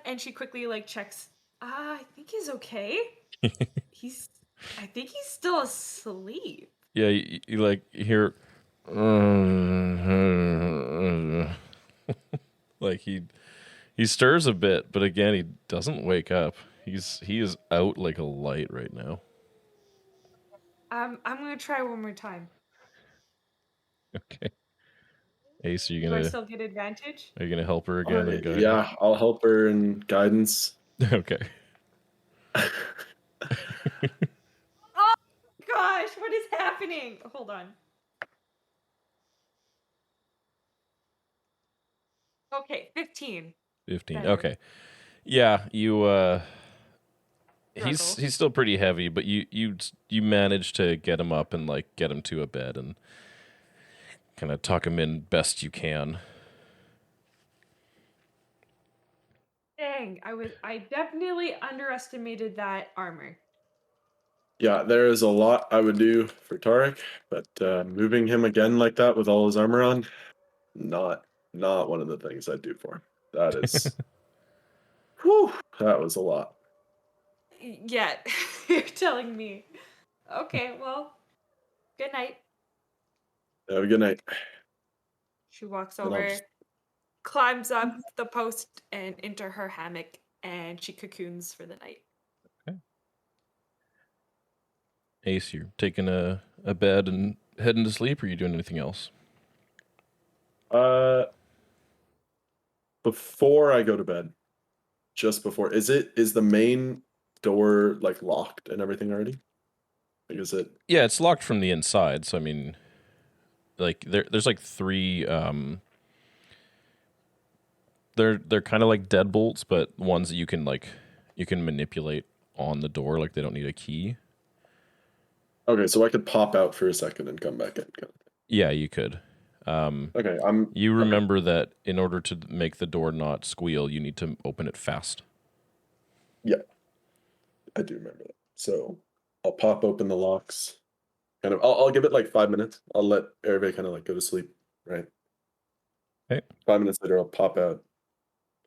and she quickly like checks. I think he's okay. I think he's still asleep. Yeah, you like hear, like he stirs a bit, but again he doesn't wake up. He is out like a light right now. I'm gonna try one more time. Okay. Ace, Do I still get advantage? are you gonna help her again and guide Yeah, I'll help her in guidance. her? Okay. Oh gosh, what is happening? Hold on. Okay, 15. 15. Better. Okay. Yeah, you he's Struggle. still pretty heavy, but you manage to get him up and like get him to a bed and kind of tuck him in best you can. Dang, I definitely underestimated that armor. Yeah, there is a lot I would do for Taric, but moving him again like that with all his armor on, not one of the things I'd do for him. That is, whew, that was a lot. Yeah, you're telling me. Okay, well, good night. Have a good night. She walks And I'll over, just- climbs up the post and into her hammock, and she cocoons for the night. Ace, you're taking a bed and heading to sleep, or are you doing anything else? Before I go to bed, just before, is the main door like locked and everything already? Like, is it? Yeah, it's locked from the inside, so I mean, like there's like three they're kind of like deadbolts, but ones that you can manipulate on the door, like they don't need a key. Okay, so I could pop out for a second and come back in. Yeah, you could. Okay, You remember that in order to make the door not squeal, you need to open it fast. Yeah, I do remember that. So I'll pop open the locks. Kind of, I'll give it like 5 minutes. I'll let Aravae kind of like go to sleep, right? Okay. 5 minutes later, I'll pop out,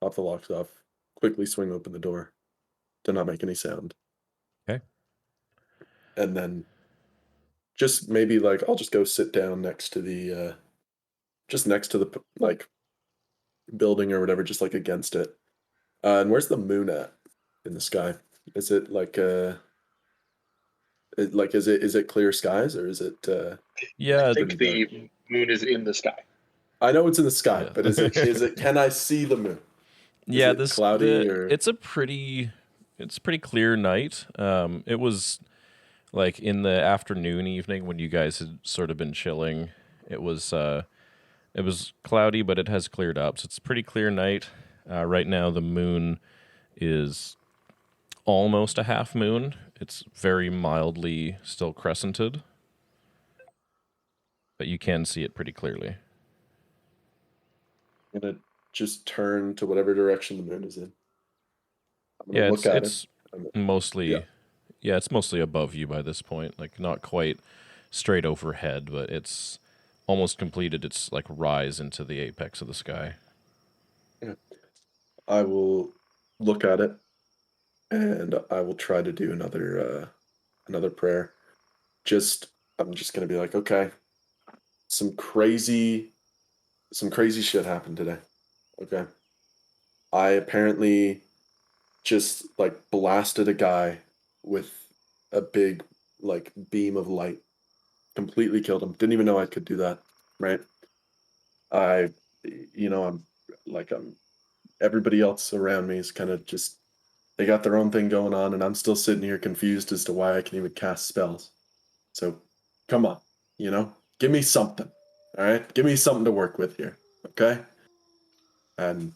pop the locks off, quickly swing open the door, to not make any sound. Okay. And then just maybe like I'll just go sit down next to the like building or whatever, just like against it. And where's the moon at in the sky? Is it like is it clear skies, or is it Yeah, I think the moon is in the sky. I know it's in the sky, Yeah. but is it can I see the moon? yeah, it this cloudy or it's a pretty clear night. It was like in the afternoon, evening when you guys had sort of been chilling. It was cloudy, but it has cleared up, so it's a pretty clear night. Right now, the moon is almost a half moon. It's very mildly still crescented, but you can see it pretty clearly. I'm gonna just turn to whatever direction the moon is in. I'm gonna Yeah, look at it's it. mostly it's mostly above you by this point, like not quite straight overhead, but it's almost completed its like rise into the apex of the sky. I will look at it, and I will try to do another prayer. I'm just gonna be like, okay, some crazy shit happened today. Okay, I apparently just like blasted a guy with a big like beam of light, completely killed him. Didn't even know I could do that, right? I'm everybody else around me is kind of just, they got their own thing going on, and I'm still sitting here confused as to why I can even cast spells. So, come on, give me something. All right, give me something to work with here. Okay. And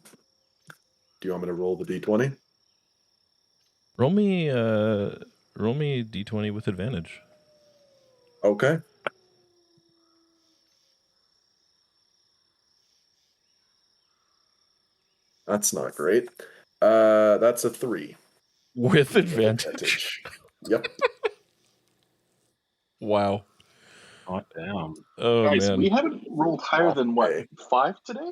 do you want me to roll the d20? Roll me d20 with advantage. Okay. That's not great. That's a 3. With advantage. Yep. Wow. Oh, damn. Oh, Guys, man. we haven't rolled higher than what, Okay. 5 today?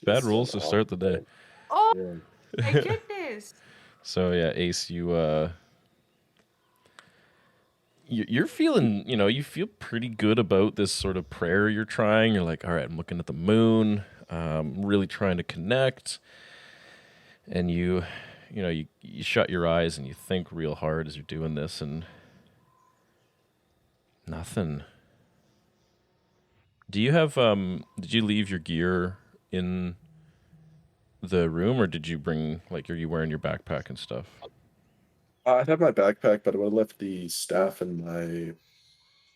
Bad rolls to start the day. Oh Yeah. my goodness! So, yeah, Ace, you're feeling, you feel pretty good about this sort of prayer you're trying. You're like, all right, I'm looking at the moon, really trying to connect. And you shut your eyes and you think real hard as you're doing this, and nothing. Do you have, did you leave your gear in the room, or did you bring, are you wearing your backpack and stuff? I'd have my backpack, but I would have left the staff and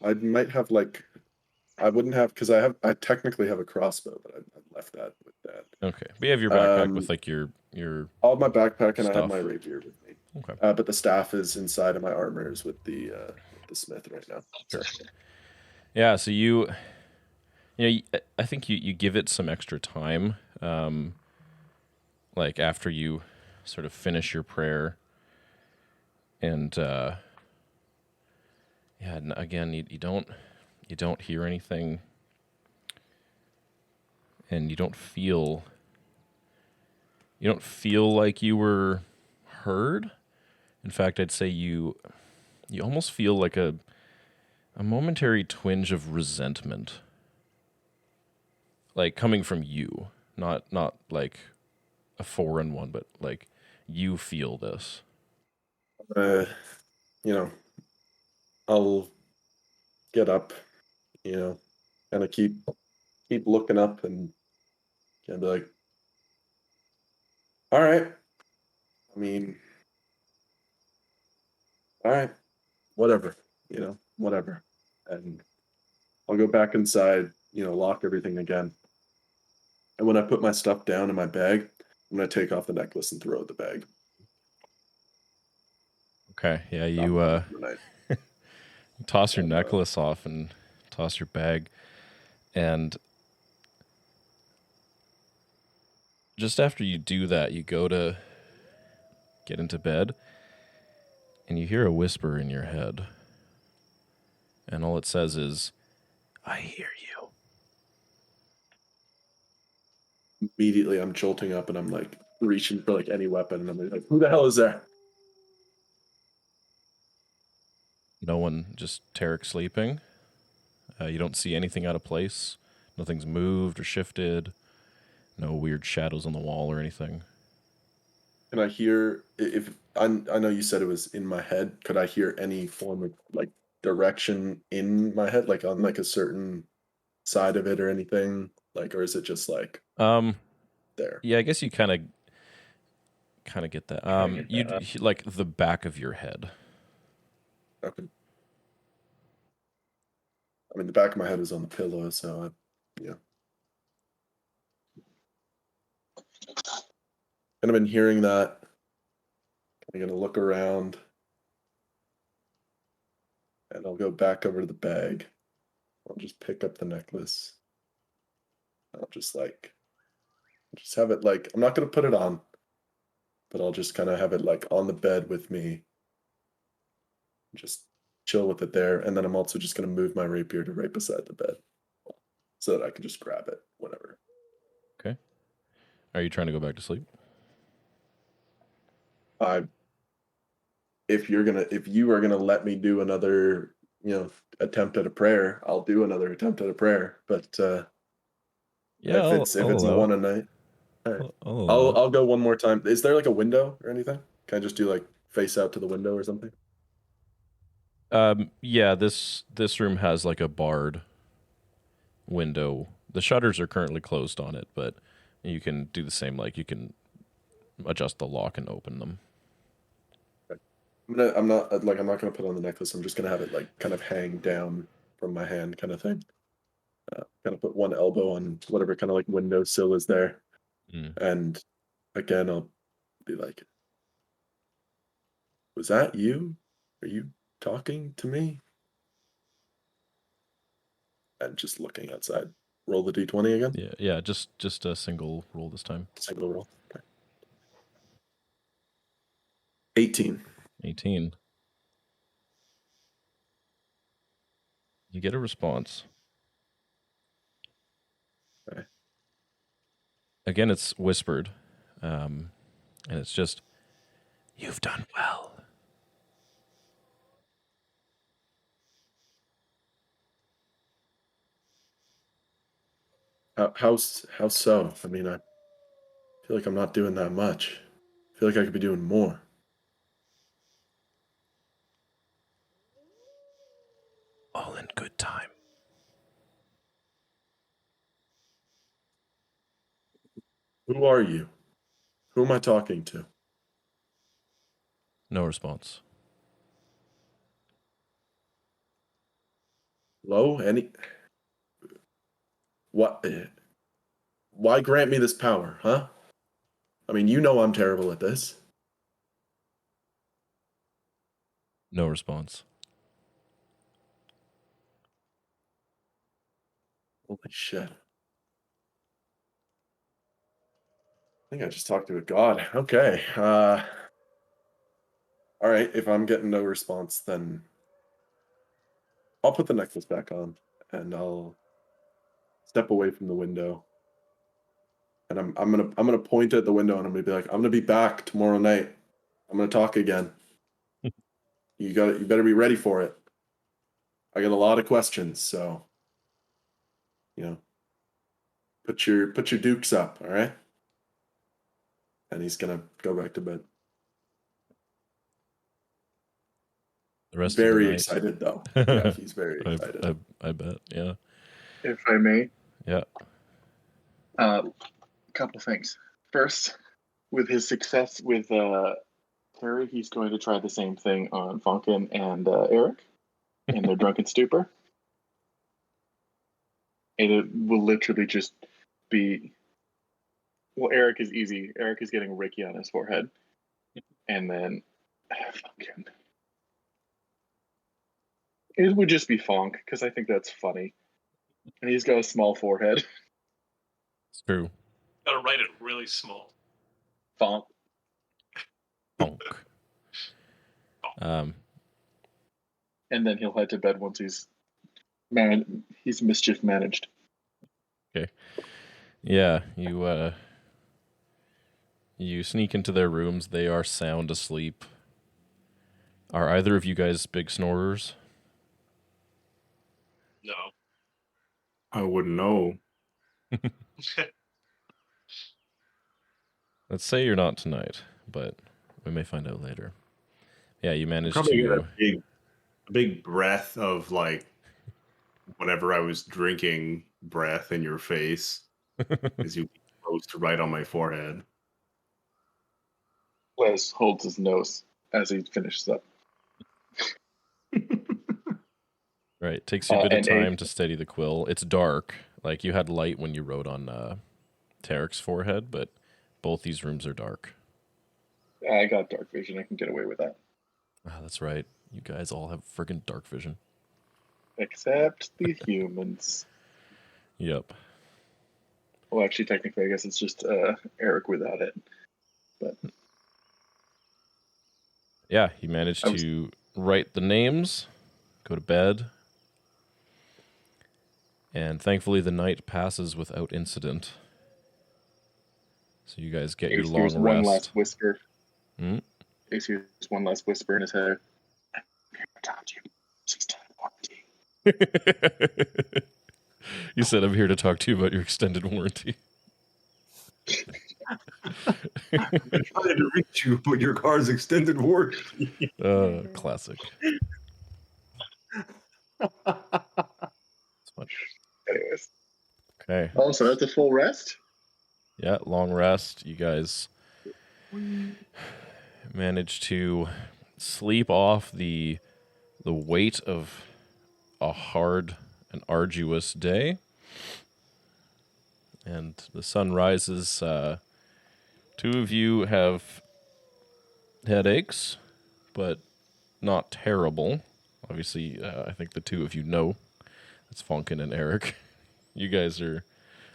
I might have I wouldn't have, because I technically have a crossbow, but I left that with that. Okay, but you have your backpack with your. All of my backpack, and I have stuff. my rapier with me. Okay. But the staff is inside of my armors with the smith right now. Sure. Yeah, so I think you give it some extra time, after you sort of finish your prayer, and again, you don't hear anything, and you don't feel like you were heard. In fact, I'd say you almost feel like a momentary twinge of resentment, coming from you, not like a foreign one, but you feel this. I'll get up, kind of keep looking up, and kind of be like, all right. I mean, all right, whatever, whatever. And I'll go back inside, lock everything again. And when I put my stuff down in my bag, I'm going to take off the necklace and throw it in the bag. Okay, yeah, you toss your necklace off and toss your bag, and just after you do that, you go to get into bed, and you hear a whisper in your head, and all it says is, "I hear you." Immediately, I'm jolting up, and I'm reaching for any weapon, and I'm like, "Who the hell is there?" No one, just Taric sleeping. You don't see anything out of place. Nothing's moved or shifted. No weird shadows on the wall or anything. Can I hear, if I know you said it was in my head, could I hear any form of direction in my head, on a certain side of it or anything, or is it just there? Yeah, I guess you kind of get that. You the back of your head. Okay. I mean, the back of my head is on the pillow, so yeah. And I've been hearing that. I'm gonna look around, and I'll go back over to the bag. I'll just pick up the necklace. I'll just have it I'm not gonna put it on, but I'll just kind of have it on the bed with me. Just chill with it there, and then I'm also just gonna move my rapier to right beside the bed, so that I can just grab it whenever. Okay. Are you trying to go back to sleep? If you are gonna let me do another, attempt at a prayer, I'll do another attempt at a prayer. But yeah, if it's the one a night, all right. I'll go one more time. Is there a window or anything? Can I just do face out to the window or something? Yeah, this room has a barred window The shutters are currently closed on it, but you can do the same. Like you can adjust the lock and open them. I'm not gonna put on the necklace. I'm just gonna have it like kind of hang down from my hand, kind of thing. Kind of put one elbow on whatever kind of like windowsill is there, and again I'll be like, "Was that you? Are you talking to me?" And just looking outside. Roll the d20 again. Yeah. Just a single roll this time. Single roll. Okay. 18. 18. You get a response. Okay. Again, it's whispered, and it's just, "You've done well." How so? I mean, I feel like I'm not doing that much. I feel like I could be doing more. All in good time. Who are you? Who am I talking to? No response. Hello? What? Why grant me this power, huh? I mean, you know I'm terrible at this. No response. Holy shit. I think I just talked to a god. Okay. All right. If I'm getting no response, then I'll put the necklace back on and I'll step away from the window. And I'm gonna point at the window and I'm gonna be like, I'm gonna be back tomorrow night. I'm gonna talk again. You better be ready for it. I got a lot of questions, so put your dukes up, all right? And he's gonna go back to bed. The rest Very of the night. excited though. Yeah, he's very excited. I bet. Yeah. If I may. Yeah. Couple things. First, with his success with Terry, he's going to try the same thing on Fonkin and Airic in their drunken stupor. And it will literally just be... Well, Airic is easy. Airic is getting Ricky on his forehead. And then... Fonkin. It would just be Fonk, because I think that's funny. And he's got a small forehead. It's true. Gotta write it really small. Fonk. Bonk. And then he'll head to bed once he's mischief managed. Okay. Yeah, you sneak into their rooms. They are sound asleep. Are either of you guys big snorers? No. I wouldn't know. Let's say you're not tonight, but we may find out later. Yeah, you managed Probably get to... a big breath of like whenever I was drinking breath in your face as you close to right on my forehead. Les holds his nose as he finishes up. Right, takes you a bit of and time to steady the quill. It's dark. Like, you had light when you wrote on Taric's forehead, but both these rooms are dark. I got dark vision. I can get away with that. Ah, that's right. You guys all have friggin' dark vision. Except the humans. Yep. Well, actually, technically, I guess it's just Airic without it. But yeah, he managed to write the names, go to bed, and thankfully the night passes without incident. So you guys get your long rest. One last whisper. Hmm? Ace hears one last whisper in his head. I'm here to talk to you. Extended warranty. You said, I'm here to talk to you about your extended warranty. I'm trying to reach you, but your car's extended warranty. Classic. It's fun. Anyways. Okay. Oh, so that's a full rest? Yeah, long rest. You guys managed to sleep off the weight of a hard and arduous day. And the sun rises. Two of you have headaches, but not terrible. Obviously, I think the two of you know. It's Fonkin and Airic. You guys are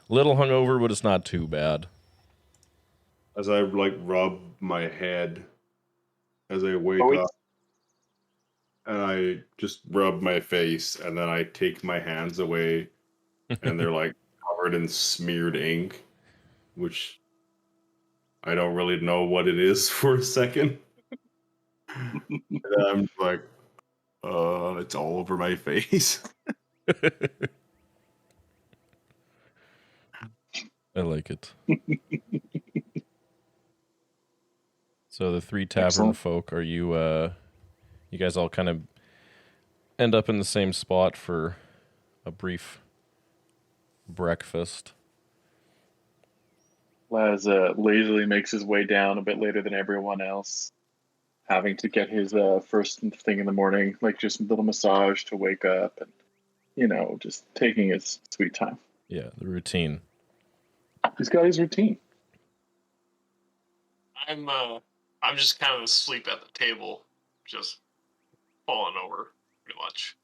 a little hungover, but it's not too bad. As I rub my head as I wake Oh, up, and I just rub my face, and then I take my hands away, and they're covered in smeared ink, which I don't really know what it is for a second. And I'm like, it's all over my face. I like it. So the three tavern Excellent. folk, are you you guys all kind of end up in the same spot for a brief breakfast? Laz lazily makes his way down a bit later than everyone else, having to get his first thing in the morning, just a little massage to wake up and, just taking his sweet time. Yeah, the routine. He's got his routine. I'm just kind of asleep at the table, just falling over pretty much.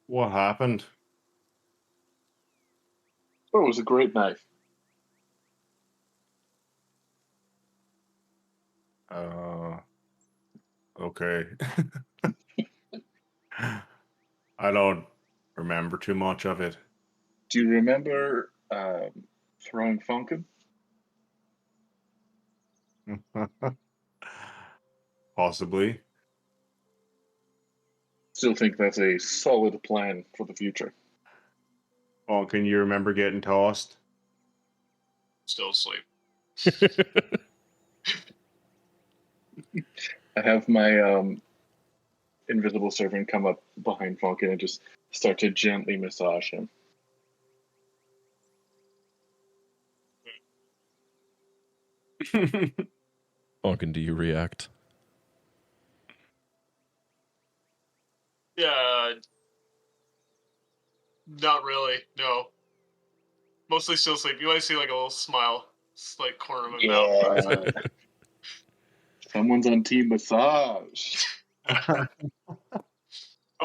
What happened? Oh, it was a great night. Okay. I don't remember too much of it. Do you remember throwing Fonkin? Possibly. Still think that's a solid plan for the future. Oh, can you remember getting tossed? Still asleep. I have my invisible servant come up behind Fonkin and just start to gently massage him. Fonkin, do you react? Yeah. Not really, no. Mostly still asleep. You might see a little smile. It's corner of my mouth. Someone's on team massage. I'm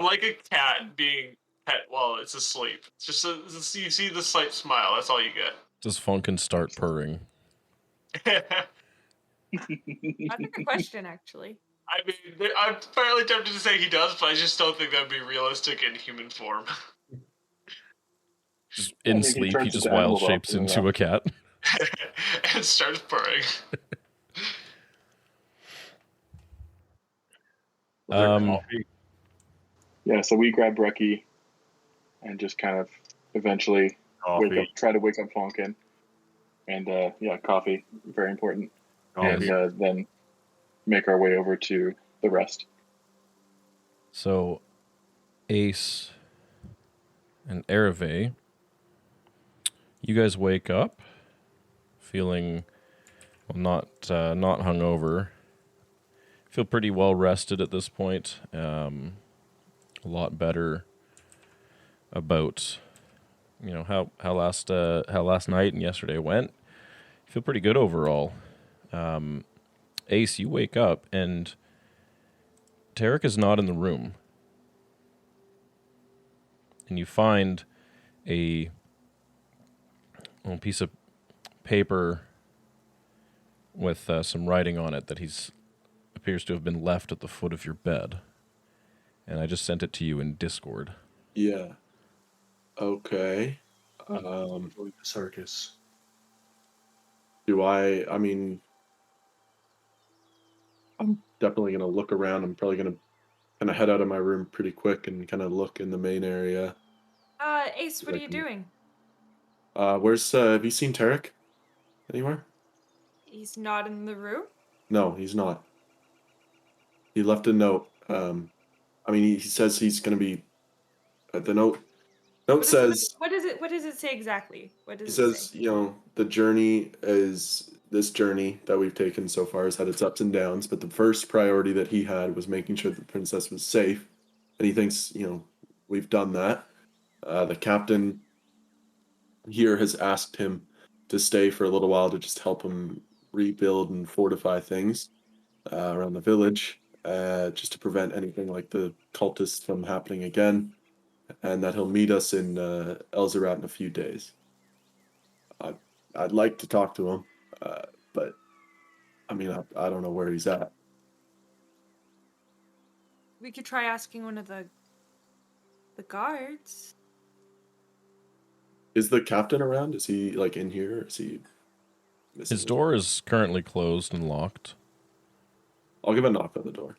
like a cat being pet while it's asleep. It's just you see the slight smile. That's all you Does Fonkin start purring? get. That's a good question, actually. I mean, I'm fairly tempted to say he does, but I just don't think that would be realistic in human form. Just in sleep, he just wild shapes into a cat. And starts purring. Yeah, so we grab Brekkie and just kind of eventually try to wake up Fonkin. And coffee, very important. And then make our way over to the rest. So, Ace and Aravae, you guys wake up feeling not hungover. Feel pretty well rested at this point. A lot better about how last night and yesterday went. Feel pretty good overall. Ace, you wake up and Taric is not in the room. And you find a little piece of paper with some writing on it that appears to have been left at the foot of your bed. And I just sent it to you in Discord. Yeah. Okay. Circus. I mean, I'm definitely going to look around. I'm probably going to kind of head out of my room pretty quick and kind of look in the main area. Ace, what are you doing? Have you seen Taric anywhere? He's not in the room? No, he's not. He left a note. He says he's going to be. The note Note says, what does it say exactly? What does he it says, say? you know, the journey is this journey that we've taken so far has had its ups and downs, but the first priority that he had was making sure the princess was safe, and he thinks, you know, we've done that. The captain here has asked him to stay for a little while to just help him rebuild and fortify things around the village, just to prevent anything like the cultists from happening again, and that he'll meet us in Elzerat in a few days. I'd like to talk to him, but I mean, I don't know where he's at. We could try asking one of the guards. Is the captain around? Is he like in here? Or is he missing? His door is currently closed and locked. I'll give a knock on the door.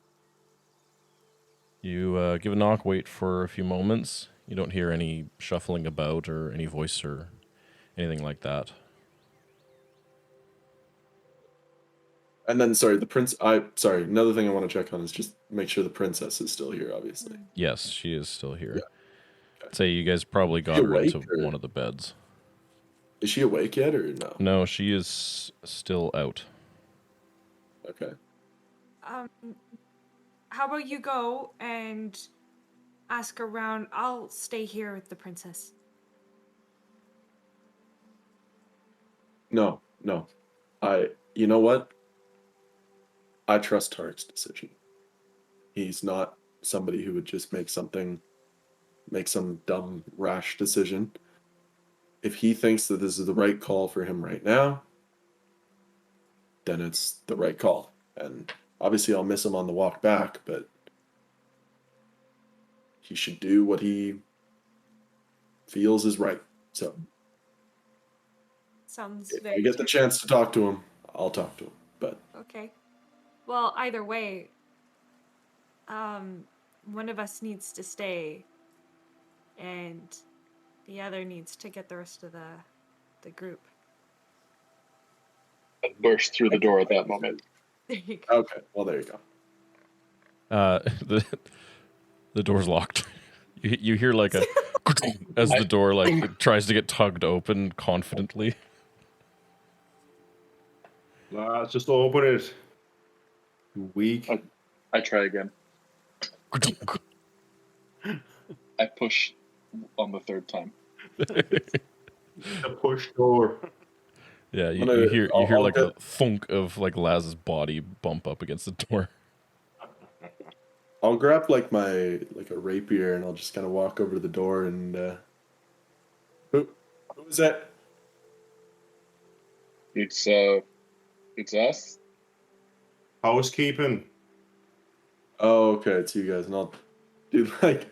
You give a knock, wait for a few moments. You don't hear any shuffling about or any voice or anything like that. And then, sorry, another thing I want to check on is just make sure the princess is still here, obviously. Yes, she is still here. Yeah. Okay. I'd say you guys probably got her awake, into or- one of the beds. Is she awake yet, or no? No, she is still out. Okay. How about you go and ask around? I'll stay here with the princess. No. You know what? I trust Taric's decision. He's not somebody who would just make some dumb, rash decision. If he thinks that this is the right call for him right now, then it's the right call. And obviously I'll miss him on the walk back, but he should do what he feels is right. So Sounds if very I get the chance to talk to him, I'll talk to him. But okay. Well, either way, one of us needs to stay, and the other needs to get the rest of the group. I burst through the door at that moment. There you go. okay, well there you go. The door's locked. You hear like a as the door like it tries to get tugged open confidently. Let's just open it. You weak. I try again. I push on the third time. The push door. Yeah, you gonna- hear I'll like get- a thunk of like Laz's body bump up against the door. I'll grab like a rapier and I'll just kind of walk over to the door and who is that? It's us. Housekeeping. Oh, okay, it's you guys, and I'll do like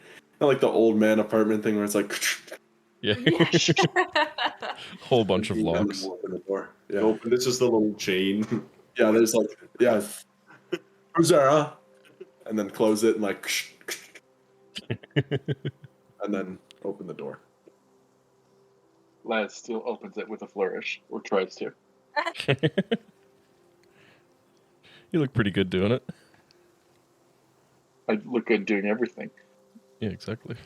the old man apartment thing where it's like Yeah, whole bunch of locks. Open the door. Yeah, Open. This is the little chain. yeah. There's like who's there? Huh? And then close it and like and then open the door. Laz still opens it with a flourish, or tries to. You look pretty good doing it. I look good doing everything. Yeah, exactly.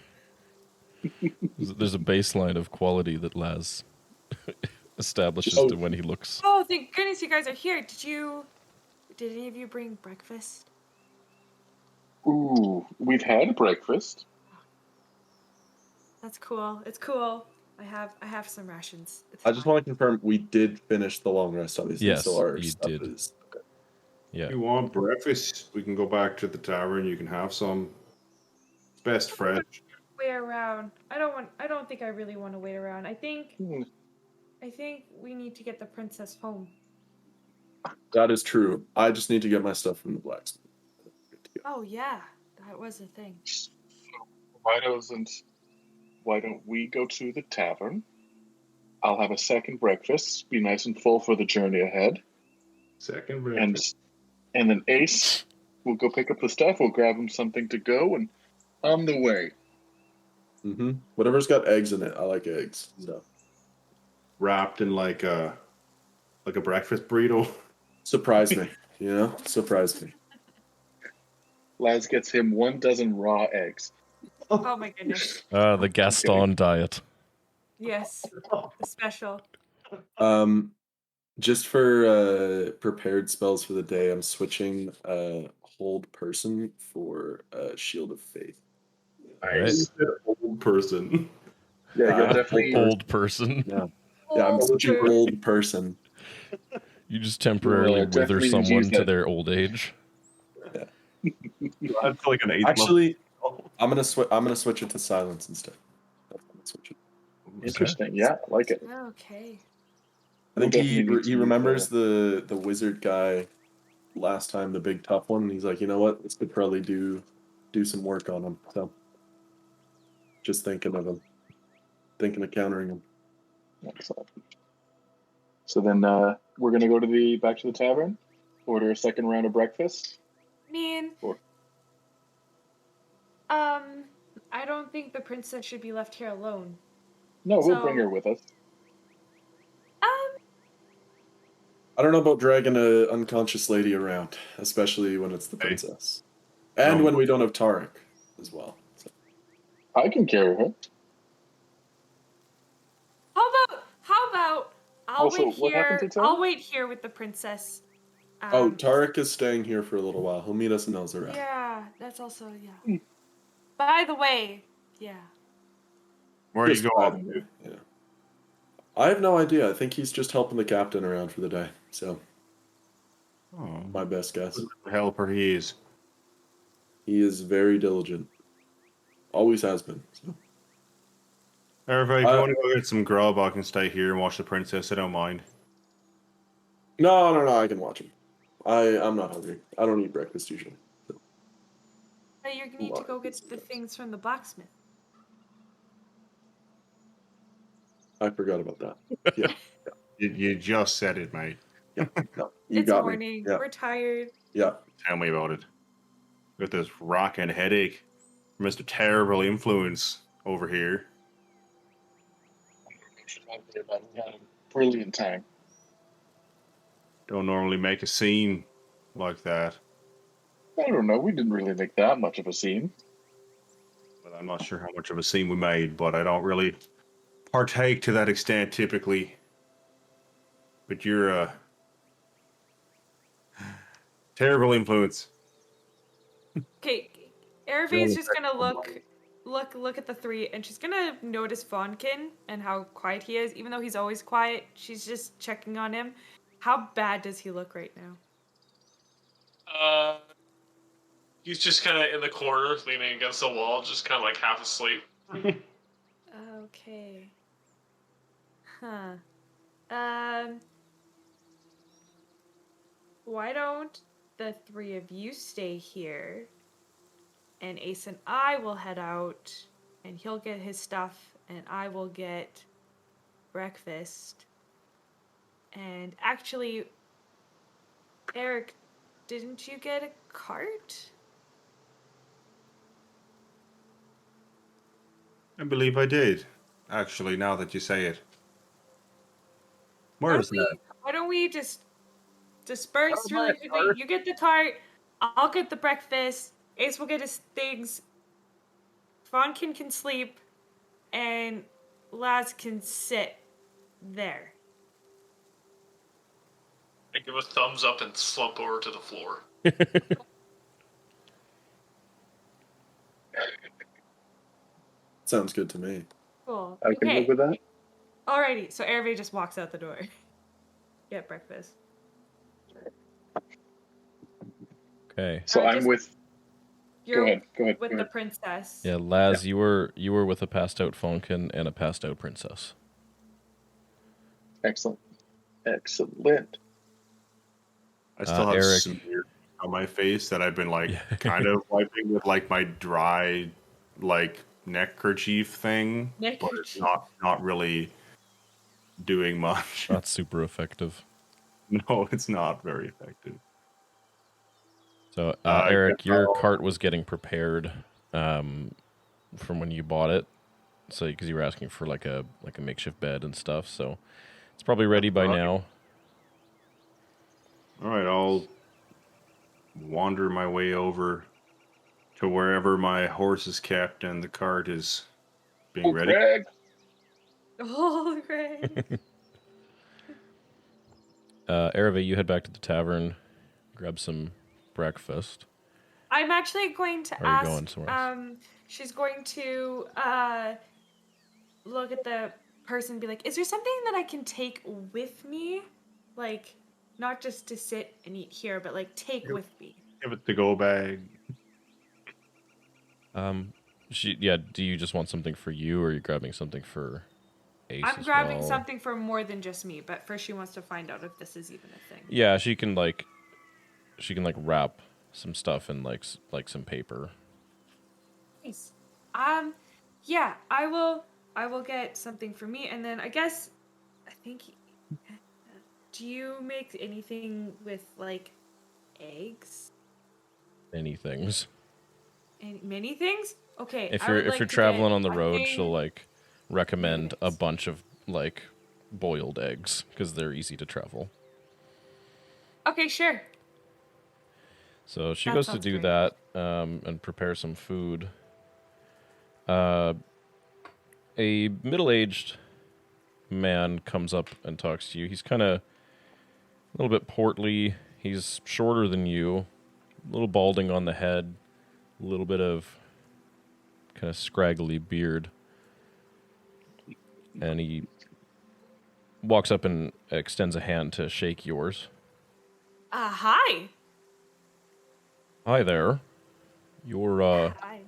There's a baseline of quality that Laz establishes to when he looks. Oh, thank goodness you guys are here. Did any of you bring breakfast? Ooh, we've had breakfast. That's cool. It's cool. I have some rations. It's I just fine. want to confirm we did finish the long rest, obviously. Yes, so our you stuff did. is okay. Yeah. If you want breakfast, we can go back to the tavern. You can have some. It's best fresh. Wait around. I don't think I really want to wait around. I think we need to get the princess home. That is true. I just need to get my stuff from the blacksmith. Oh yeah, that was a thing. So why don't we go to the tavern? I'll have a second breakfast, be nice and full for the journey ahead, Second and breakfast. and then Ace will go pick up the stuff. We'll grab him something to go, and on the way. Mm-hmm. Whatever's got eggs in it, I like eggs. So Wrapped in like a breakfast burrito. surprise me, surprise me. Laz gets him 1 dozen raw eggs. Oh my goodness. The Gaston diet. Yes. The special. Just for prepared spells for the day, I'm switching hold person for shield of faith. Nice. Old person. Yeah, you'll definitely. Old person. Yeah, I'm switching old person. You just temporarily wither definitely need to someone use to that. their old age. That's like an 8th Actually, I'm gonna switch it to silence instead. I'm gonna switch it. Interesting. Yeah, I like it. Okay. I think We'll he definitely need to use remembers the wizard guy last time, the big tough one, and he's like, you know what, this could probably do some work on him. So just thinking of him, thinking of countering him. Excellent. So then we're gonna go back to the tavern, order a second round of breakfast. I mean, Or- I don't think the princess should be left here alone. No, we'll So- bring her with us. I don't know about dragging a unconscious lady around, especially when it's the princess, and when we don't have Taric as well. So. I can carry her. How about I'll Also, wait what happened here. to Taric? I'll wait here with the princess. Taric is staying here for a little while. He'll meet us in Elzareth. Yeah, that's also By the way, yeah. Where are you Just by the going? way, yeah. I have no idea. I think he's just helping the captain around for the day. So, my best guess. Helper he is. He is very diligent. Always has been. So. Aravae, if you want to go get some grub, I can stay here and watch the princess. I don't mind. No, I can watch him. I'm not hungry. I don't eat breakfast usually. So. But you need to go get the things from the blacksmith. I forgot about that. Yeah. You just said it, mate. Yeah. No, you It's got morning. me. Yeah. We're tired. Yeah. Tell me about it. Got this rocking headache. Mr. Terrible Influence over here. We had a brilliant time. Don't normally make a scene like that. I don't know. We didn't really make that much of a scene. But I'm not sure how much of a scene we made, but I don't really partake to that extent typically. But you're a terrible influence. Okay, Aravae's just gonna look at the three, and she's gonna notice Fonkin and how quiet he is. Even though he's always quiet, she's just checking on him. How bad does he look right now? He's just kind of in the corner, leaning against the wall, just kind of like half asleep. Okay. Huh. Why don't the three of you stay here, and Ace and I will head out, and he'll get his stuff, and I will get breakfast. And actually, Airic, didn't you get a cart? I believe I did. Actually, now that you say it. Where is that? Why don't we just disperse really quickly? You get the cart, I'll get the breakfast, Ace will get his things, Fonkin can sleep, and Laz can sit there. I give a thumbs up and slump over to the floor. Sounds good to me. Cool. I can live with that. Alrighty, so Aravae just walks out the door. Get breakfast. Okay. So I'm with. You're Go ahead. with the princess. Yeah, Laz, you were with a passed out Fonkin and a passed out princess. Excellent. I still have Airic. smear on my face that I've been like kind of wiping with like my dry like neckerchief thing. But it's not really doing much. Not super effective. No, it's not very effective. So, Airic, your cart was getting prepared from when you bought it. So, because you were asking for like a makeshift bed and stuff, so it's probably ready by now. All right, I'll wander my way over to wherever my horse is kept and the cart is being ready. Greg. Oh, great. Aravae, you head back to the tavern, grab some breakfast. I'm actually going to Or are you ask. going somewhere else? She's going to look at the person and be like, "Is there something that I can take with me, like not just to sit and eat here, but like take with me?" Give it the go bag. Do you just want something for you, or are you grabbing something for Ace I'm as grabbing well? something for more than just me, but first she wants to find out if this is even a thing. Yeah, she can wrap some stuff in like some paper. Nice. Yeah, I will get something for me, and then I think. Do you make anything with like eggs? Many things. And many things? Okay. If I you're would like to traveling get on the a road, thing- she'll like recommend a Eggs. bunch of like boiled eggs because they're easy to travel. Okay, sure. So she That goes to sounds do great. that and prepare some food. A middle-aged man comes up and talks to you. He's kind of a little bit portly. He's shorter than you, a little balding on the head, a little bit of kind of scraggly beard. And he walks up and extends a hand to shake yours. Hi. Hi there. You're Hi.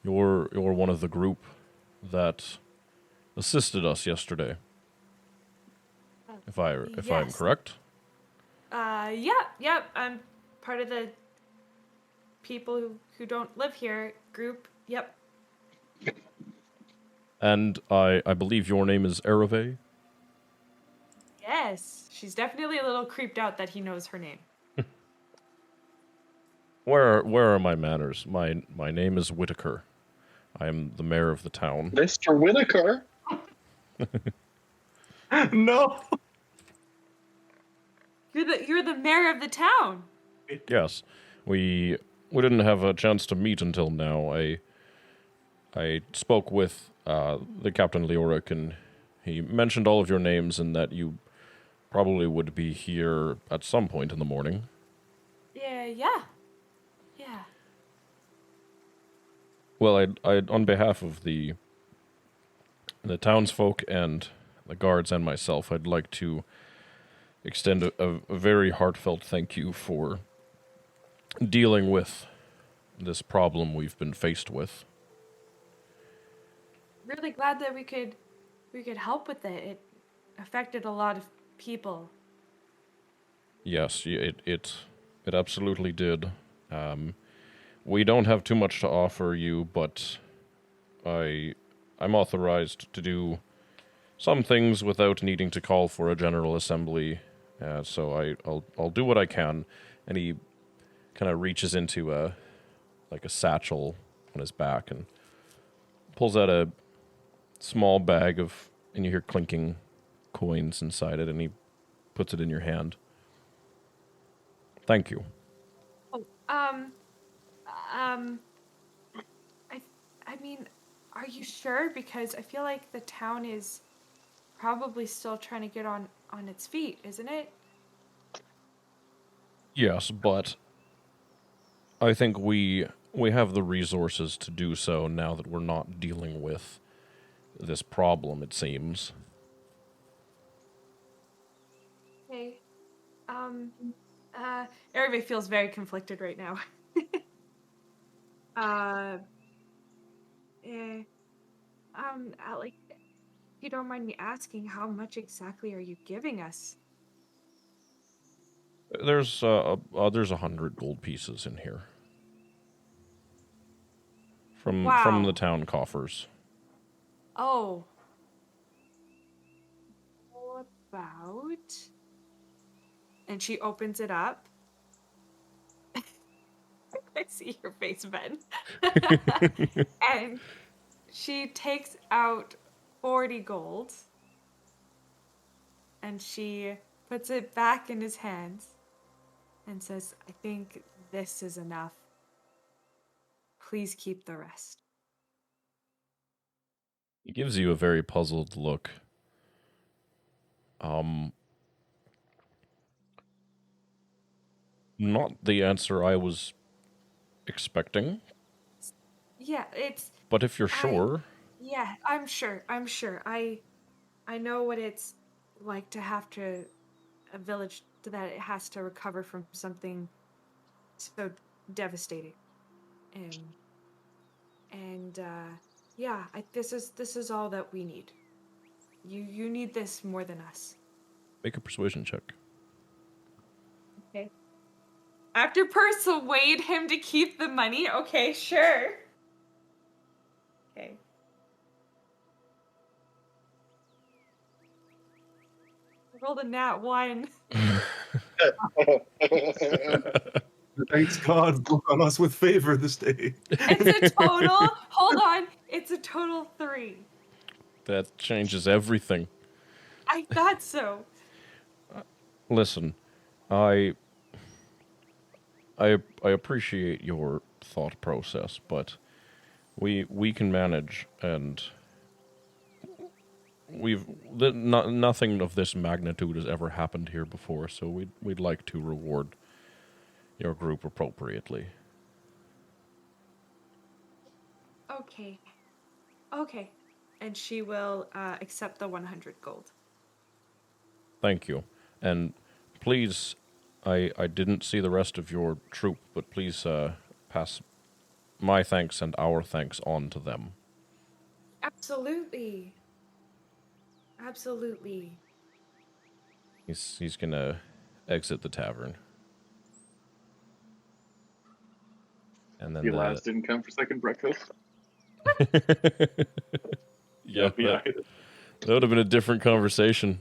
you're one of the group that assisted us yesterday. If I'm Yes. correct. Yep. I'm part of the people who don't live here group. Yep. And I believe your name is Aravae. Yes. She's definitely a little creeped out that he knows her name. Where are my manners? My name is Whitaker. I am the mayor of the town. Mr. Whitaker. No. You're the mayor of the town. Yes, we didn't have a chance to meet until now. I spoke with the Captain Leoric, and he mentioned all of your names and that you probably would be here at some point in the morning. Yeah. Well, I on behalf of the townsfolk and the guards and myself, I'd like to extend a very heartfelt thank you for dealing with this problem we've been faced with. Really glad that we could help with it. It affected a lot of people. Yes, it absolutely did. We don't have too much to offer you, but I'm authorized to do some things without needing to call for a general assembly. So I'll do what I can. And he kind of reaches into a satchel on his back and pulls out a small bag and you hear clinking coins inside it, and he puts it in your hand. Thank you. I mean, are you sure? Because I feel like the town is probably still trying to get on its feet, isn't it? Yes, but I think we have the resources to do so now that we're not dealing with this problem, it seems. Okay. Everybody feels very conflicted right now. Like, if you don't mind me asking, how much exactly are you giving us? There's 100 gold pieces in here from Wow. the town coffers. Oh. How about? And she opens it up. I see your face, Ben. And she takes out 40 gold. And she puts it back in his hands and says, I think this is enough. Please keep the rest. He gives you a very puzzled look. Not the answer I was expecting, Yeah, it's but if you're sure, yeah, I'm sure. I know what it's like to have to a village that it has to recover from something so devastating. And yeah, this is all that we need. You need this more than us. make a persuasion check. Okay. After persuade him to keep the money, okay, sure. Okay. I rolled a nat 1. Thanks God, look on us with favor this day. It's a total. Hold on. It's a total 3. That changes everything. I thought so. Listen, I appreciate your thought process, but we can manage, and nothing of this magnitude has ever happened here before, so we'd like to reward your group appropriately. Okay. Okay. And she will accept the 100 gold. Thank you. And please, I didn't see the rest of your troop, but please pass my thanks and our thanks on to them. Absolutely. Absolutely. He's gonna exit the tavern. And then Your lads didn't come for second breakfast. Yeah, that would have been a different conversation.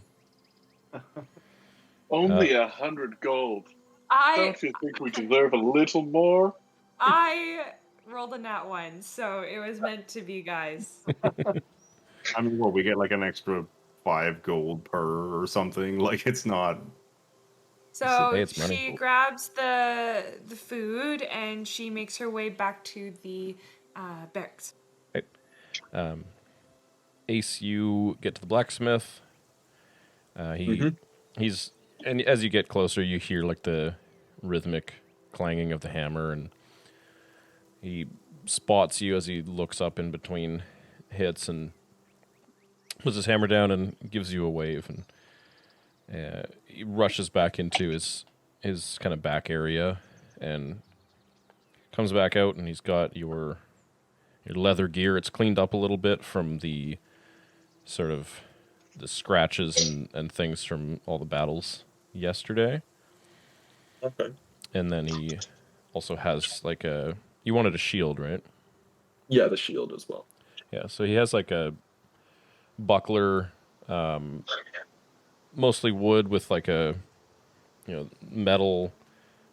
Only 100 gold. I Don't you think we deserve a little more? I rolled a nat 1, so it was meant to be, guys. I mean, what, we get like an extra 5 gold per or something? Like, it's not. So Hey, it's money. she grabs the food and she makes her way back to the barracks. Ace, you get to the blacksmith. He's and as you get closer, you hear like the rhythmic clanging of the hammer, and he spots you as he looks up in between hits and puts his hammer down and gives you a wave, and he rushes back into his kind of back area and comes back out, and he's got your leather gear. It's cleaned up a little bit from the sort of the scratches and things from all the battles yesterday. Okay. And then he also has like you wanted a shield, right? Yeah, the shield as well. Yeah, so he has like a buckler, mostly wood with like a metal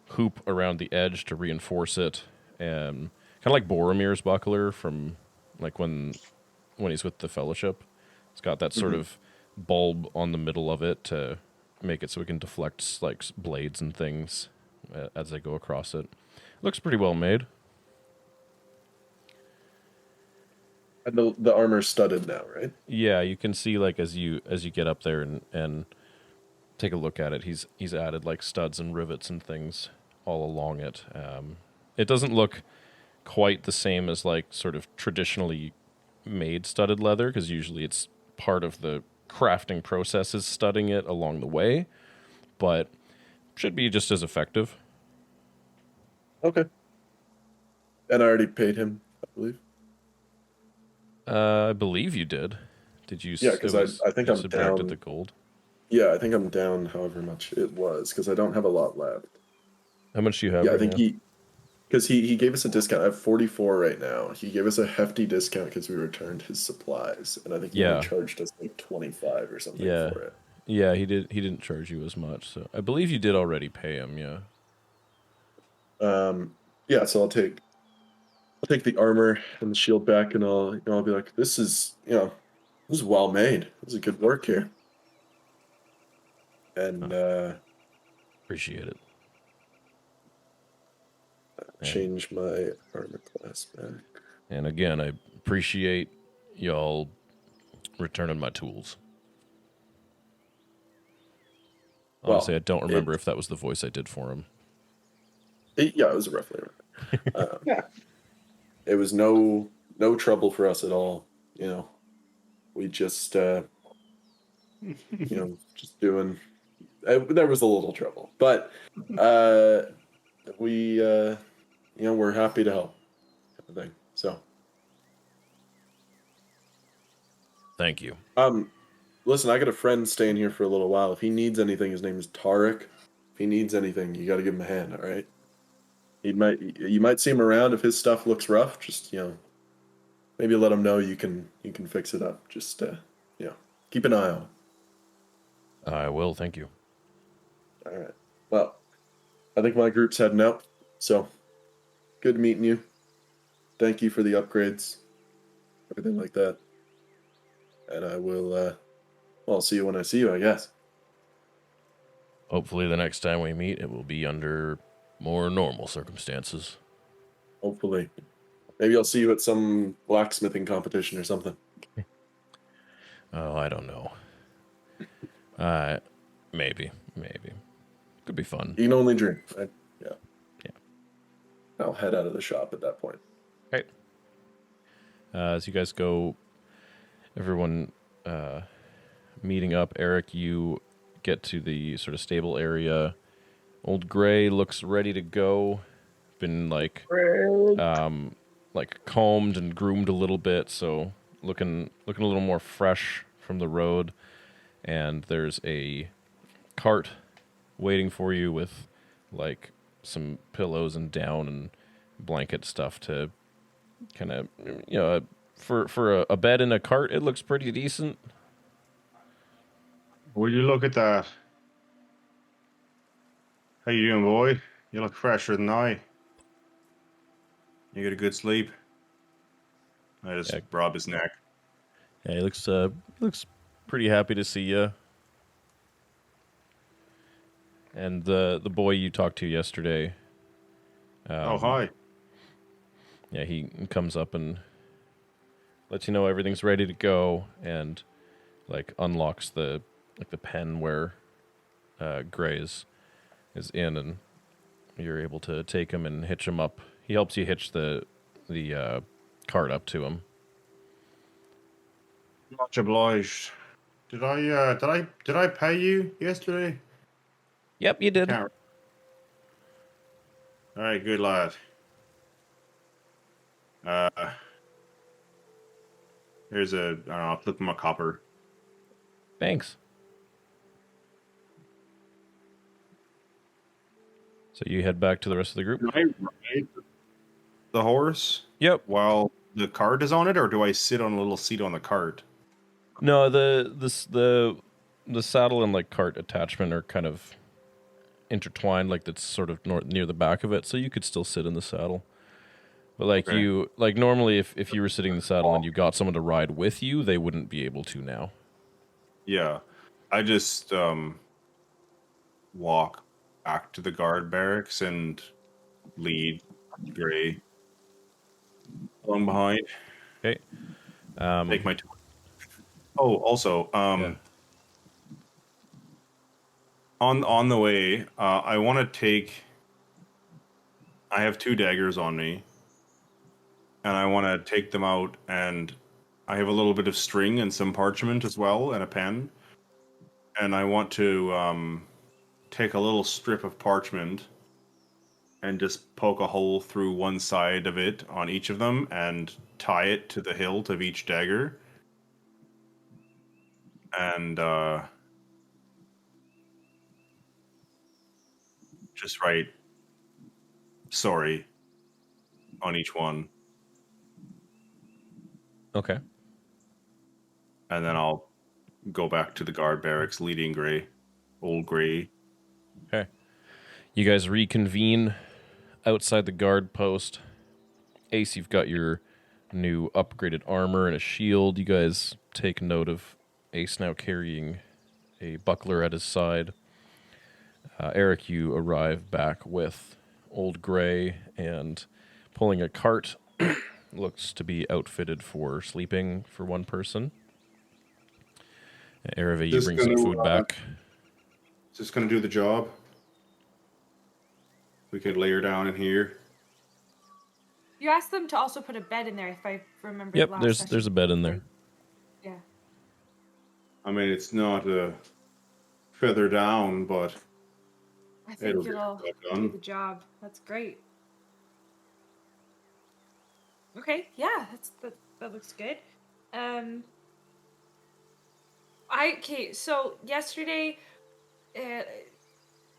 hoop around the edge to reinforce it, and kind of like Boromir's buckler from like when he's with the Fellowship. It's got that sort of bulb on the middle of it to make it so it can deflect like blades and things as they go across it. Looks pretty well made. And the armor's studded now, right? Yeah, you can see like as you get up there and take a look at it, he's added like studs and rivets and things all along it. It doesn't look quite the same as like sort of traditionally made studded leather, because usually it's part of the crafting process is studding it along the way, but should be just as effective. Okay. And I already paid him, I believe. I believe you did. Did you? Yeah, because I think you I'm subtracted down. the gold. Yeah, I think I'm down however much it was, because I don't have a lot left. How much do you have? Yeah, right I think now? because he gave us a discount. I have 44 right now. He gave us a hefty discount because we returned his supplies, and I think he only charged us like 25 or something for it. Yeah, he did. He didn't charge you as much, so I believe you did already pay him. Yeah. Yeah. So I'll take the armor and the shield back, and I'll be like, this is well made. This is good work here. And appreciate it. change my armor class back. And again, I appreciate y'all returning my tools. Honestly, Well, I don't remember if that was the voice I did for him. Yeah, it was roughly right. Yeah. It was no trouble for us at all. We just just doing. There was a little trouble, but we we're happy to help, kind of thing. So, Thank you. listen, I got a friend staying here for a little while. If he needs anything, his name is Taric. If he needs anything, you got to give him a hand. All right. You might see him around if his stuff looks rough. Just maybe let him know you can fix it up. Just keep an eye on him. I will, thank you. All right. Well, I think my group's heading out. So, good meeting you. Thank you for the upgrades, everything like that. And I will. I'll see you when I see you, I guess. Hopefully the next time we meet, it will be under more normal circumstances. Hopefully. Maybe I'll see you at some blacksmithing competition or something. Oh, I don't know. Maybe. Could be fun. You can only dream, right? Yeah. Yeah. I'll head out of the shop at that point. Okay. As you guys go, everyone meeting up. Airic, you get to the sort of stable area. Old Gray looks ready to go. Been like combed and groomed a little bit, so looking a little more fresh from the road. And there's a cart waiting for you with like some pillows and down and blanket stuff to kind of for a bed in a cart. It looks pretty decent. Will you look at that? How you doing, boy? You look fresher than I. You get a good sleep? I just rub his neck. Yeah, he looks pretty happy to see you. And the boy you talked to yesterday. Oh, hi. Yeah, he comes up and lets you know everything's ready to go, and like unlocks the pen where Gray is in, and you're able to take him and hitch him up. He helps you hitch the cart up to him. Much obliged. Did I pay you yesterday? Yep, you did. All right, good lad. Here's I'll flip him a copper. Thanks. So you head back to the rest of the group? Can I ride the horse? Yep. While the cart is on it, or do I sit on a little seat on the cart? No, the saddle and like cart attachment are kind of intertwined, like that's sort of near the back of it, so you could still sit in the saddle. But like okay. Normally if you were sitting in the saddle and you got someone to ride with you, they wouldn't be able to now. Yeah. I just walk back to the guard barracks and lead Gray along behind. Okay. Take my time. Oh, also, yeah. on the way, I want to take. I have 2 daggers on me, and I want to take them out, and I have a little bit of string and some parchment as well, and a pen, and I want to take a little strip of parchment and just poke a hole through one side of it on each of them and tie it to the hilt of each dagger. And just write sorry on each one. Okay. And then I'll go back to the guard barracks leading Gray. Old Gray. Okay. You guys reconvene outside the guard post. Ace, you've got your new upgraded armor and a shield. You guys take note of Ace now carrying a buckler at his side. Airic, you arrive back with old gray and pulling a cart. Looks to be outfitted for sleeping for one person. Aravae, you Just bring some gonna, food back. Is this going to do the job? We could lay her down in here. You asked them to also put a bed in there, if I remember. Yep, last there's session. a bed in there. Yeah. I mean, it's not a feather down, but I think It'll get it'll the job do done. the job. That's great. Okay, yeah, that looks good. So yesterday,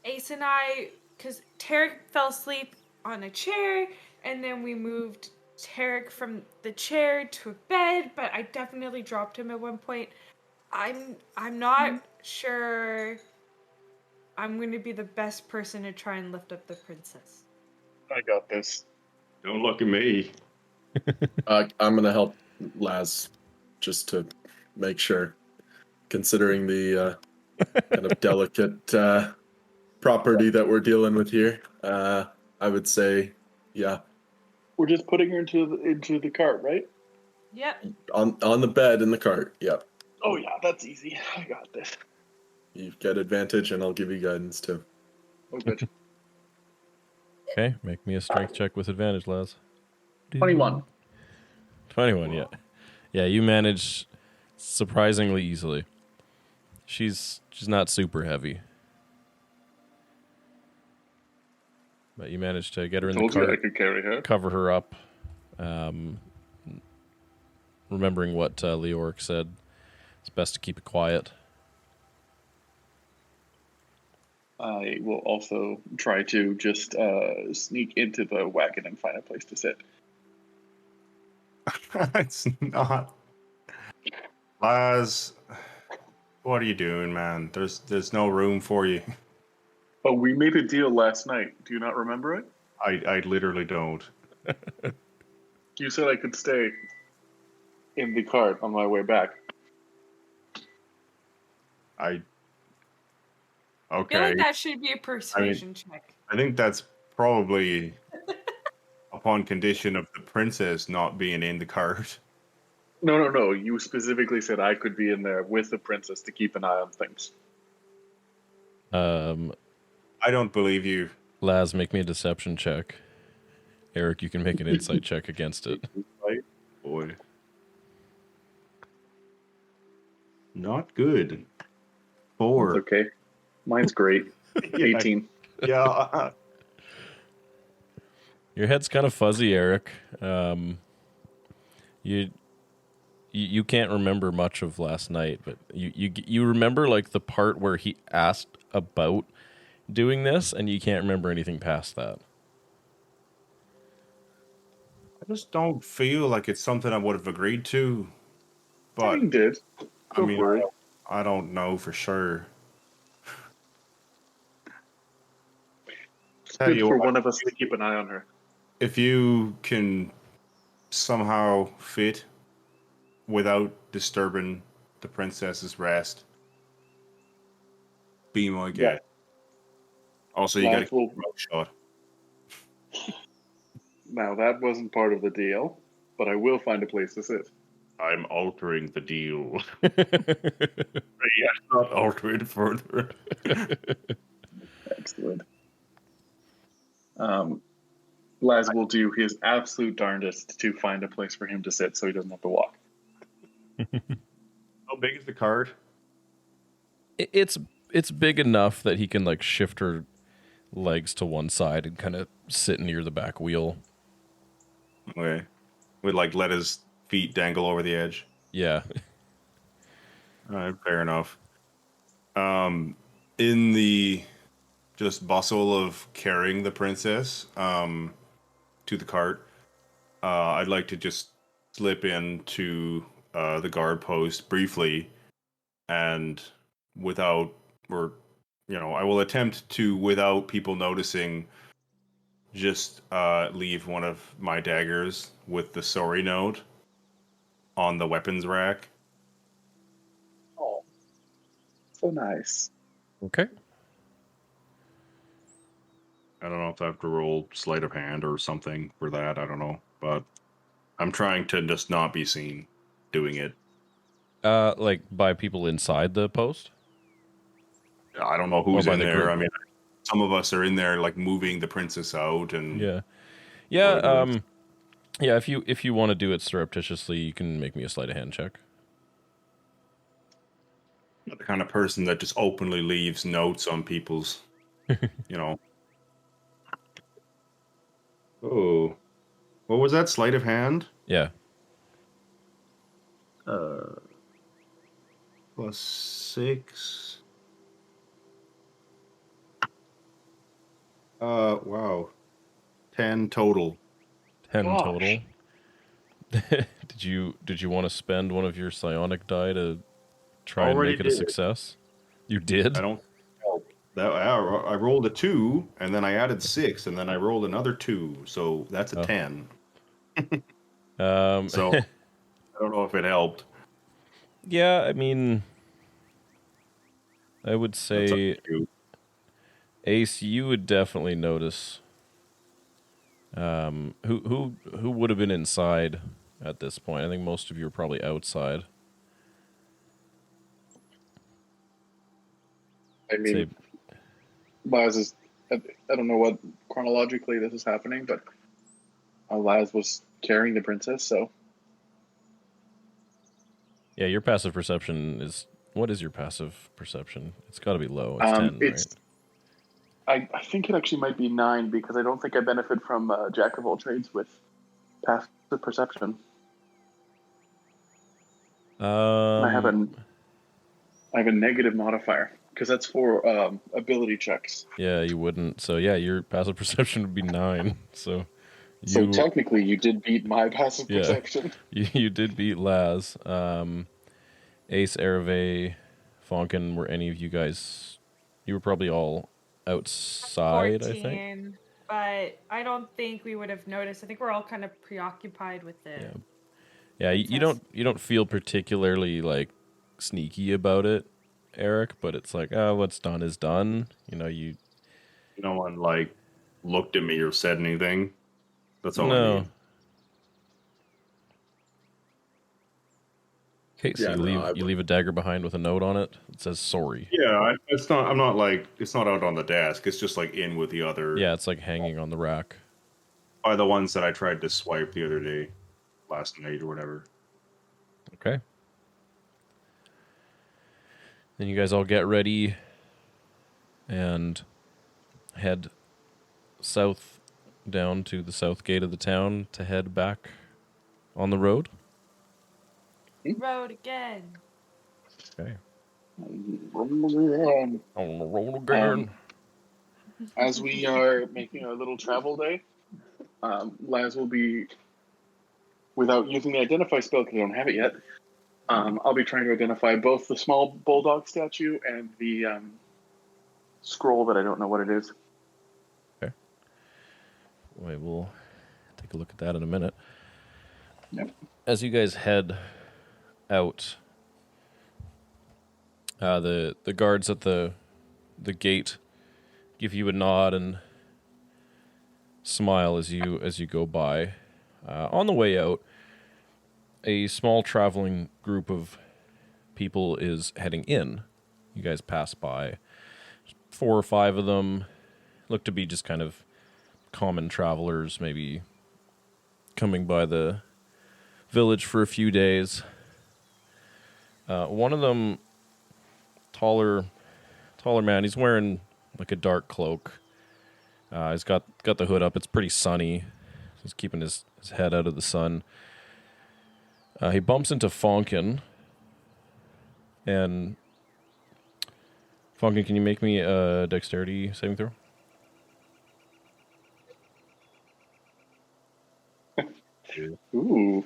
Ace and I, because Taric fell asleep on a chair, and then we moved Taric from the chair to a bed, but I definitely dropped him at one point. I'm not sure I'm going to be the best person to try and lift up the princess. I got this. don't look at me. I'm gonna help Laz just to make sure, considering the kind of delicate property that we're dealing with here. I would say, yeah, We're just putting her into the cart, right? Yep. on the bed in the cart. Yep, Oh yeah, that's easy. I got this. you get advantage, and I'll give you guidance too. Oh good. Okay, make me a strength check with advantage, Laz. 21. 21, yeah. Yeah, you manage surprisingly easily. She's not super heavy. But you managed to get her in the Told you I cart, could carry her. cover her up. Remembering what Leoric said, it's best to keep it quiet. I will also try to just sneak into the wagon and find a place to sit. It's not. Laz, what are you doing, man? There's no room for you. Oh, we made a deal last night. Do you not remember it? I literally don't. You said I could stay in the cart on my way back. I feel Okay. like that should be a persuasion check. I think that's probably upon condition of the princess not being in the cart. No. You specifically said I could be in there with the princess to keep an eye on things. I don't believe you. Laz, make me a deception check. Eric, you can make an insight check against it. Right? Boy. Not good. 4. It's okay. Mine's great. Yeah, 18. Yeah. Your head's kind of fuzzy, Eric. You can't remember much of last night, but you remember like the part where he asked about doing this, and you can't remember anything past that. I just don't feel like it's something I would have agreed to. But You did. I Don't mean, worry. I don't know for sure. It's Tell good you for what, one of us to keep an eye on her. if you can somehow fit without disturbing the princess's rest, be my guest. Also, you got to Laz keep will- your mouth shut. Now, that wasn't part of the deal, but I will find a place to sit. I'm altering the deal. Yeah, not alter it further. Excellent. Laz will do his absolute darndest to find a place for him to sit so he doesn't have to walk. How big is the card? It's big enough that he can like shift her legs to one side and kind of sit near the back wheel. Okay. Would like let his feet dangle over the edge. Yeah. All right, fair enough. In the just bustle of carrying the princess to the cart, I'd like to just slip into the guard post briefly, and I will attempt to, without people noticing, just leave one of my daggers with the sorry note on the weapons rack. Oh, so nice. Okay. I don't know if I have to roll sleight of hand or something for that. I don't know, but I'm trying to just not be seen doing it. Like by people inside the post? I don't know Or who's by in the there. group? I mean, some of us are in there like moving the princess out and Yeah. whatever. Yeah, if you want to do it surreptitiously, you can make me a sleight of hand check. Not the kind of person that just openly leaves notes on people's, you know. Oh, what was that? Sleight of hand? Yeah. +6. Wow. 10 total. 10 Gosh. total. Did you want to spend one of your psionic die to try and Already make it a did. success? You did? I don't help. I rolled a 2, and then I added 6, and then I rolled another 2, so that's a Oh. 10. So I don't know if it helped. yeah, I mean, I would That's up say to you. Ace, you would definitely notice. Who would have been inside at this point? I think most of you are probably outside. I mean, Laz is. I don't know what chronologically this is happening, but Laz was carrying the princess, so Yeah, your passive perception is... What is your passive perception? It's got to be low. It's 10, it's. right? I think it actually might be 9 because I don't think I benefit from Jack of all trades with passive perception. I have a negative modifier because that's for ability checks. Yeah, you wouldn't. So yeah, your passive perception would be 9. So So technically, you did beat my passive Yeah. perception. you did beat Laz. Ace, Aravae, Fonkin, were any of you guys... You were probably all outside, 14, I think. but I don't think we would have noticed. I think we're all kind of preoccupied with it. Yeah. Yeah, you don't feel particularly like sneaky about it, Airic, but it's like, oh, what's done is done. You know, No one like looked at me or said anything. That's all I no. need. Okay, so Yeah, no, you leave a dagger behind with a note on it. It says sorry. Yeah, it's not. I'm not like it's not out on the desk. It's just like in with the other. Yeah, it's like hanging on the rack. By the ones that I tried to swipe the other day, last night or whatever. Okay. Then you guys all get ready and head south down to the south gate of the town to head back on the road. Road again. Okay. Um, On the road again. as we are making our little travel day, Laz will be, without using the identify spell because I don't have it yet, I'll be trying to identify both the small bulldog statue and the scroll that I don't know what it is. Okay. Wait, we'll take a look at that in a minute. Yep. As you guys head out, the guards at the gate give you a nod and smile as you go by. On the way out, a small traveling group of people is heading in. You guys pass by. 4 or 5 of them look to be just kind of common travelers, maybe coming by the village for a few days. One of them, taller man, he's wearing like a dark cloak. He's got the hood up. It's pretty sunny. He's keeping his head out of the sun. He bumps into Fonkin. And Fonkin, can you make me a dexterity saving throw? Ooh.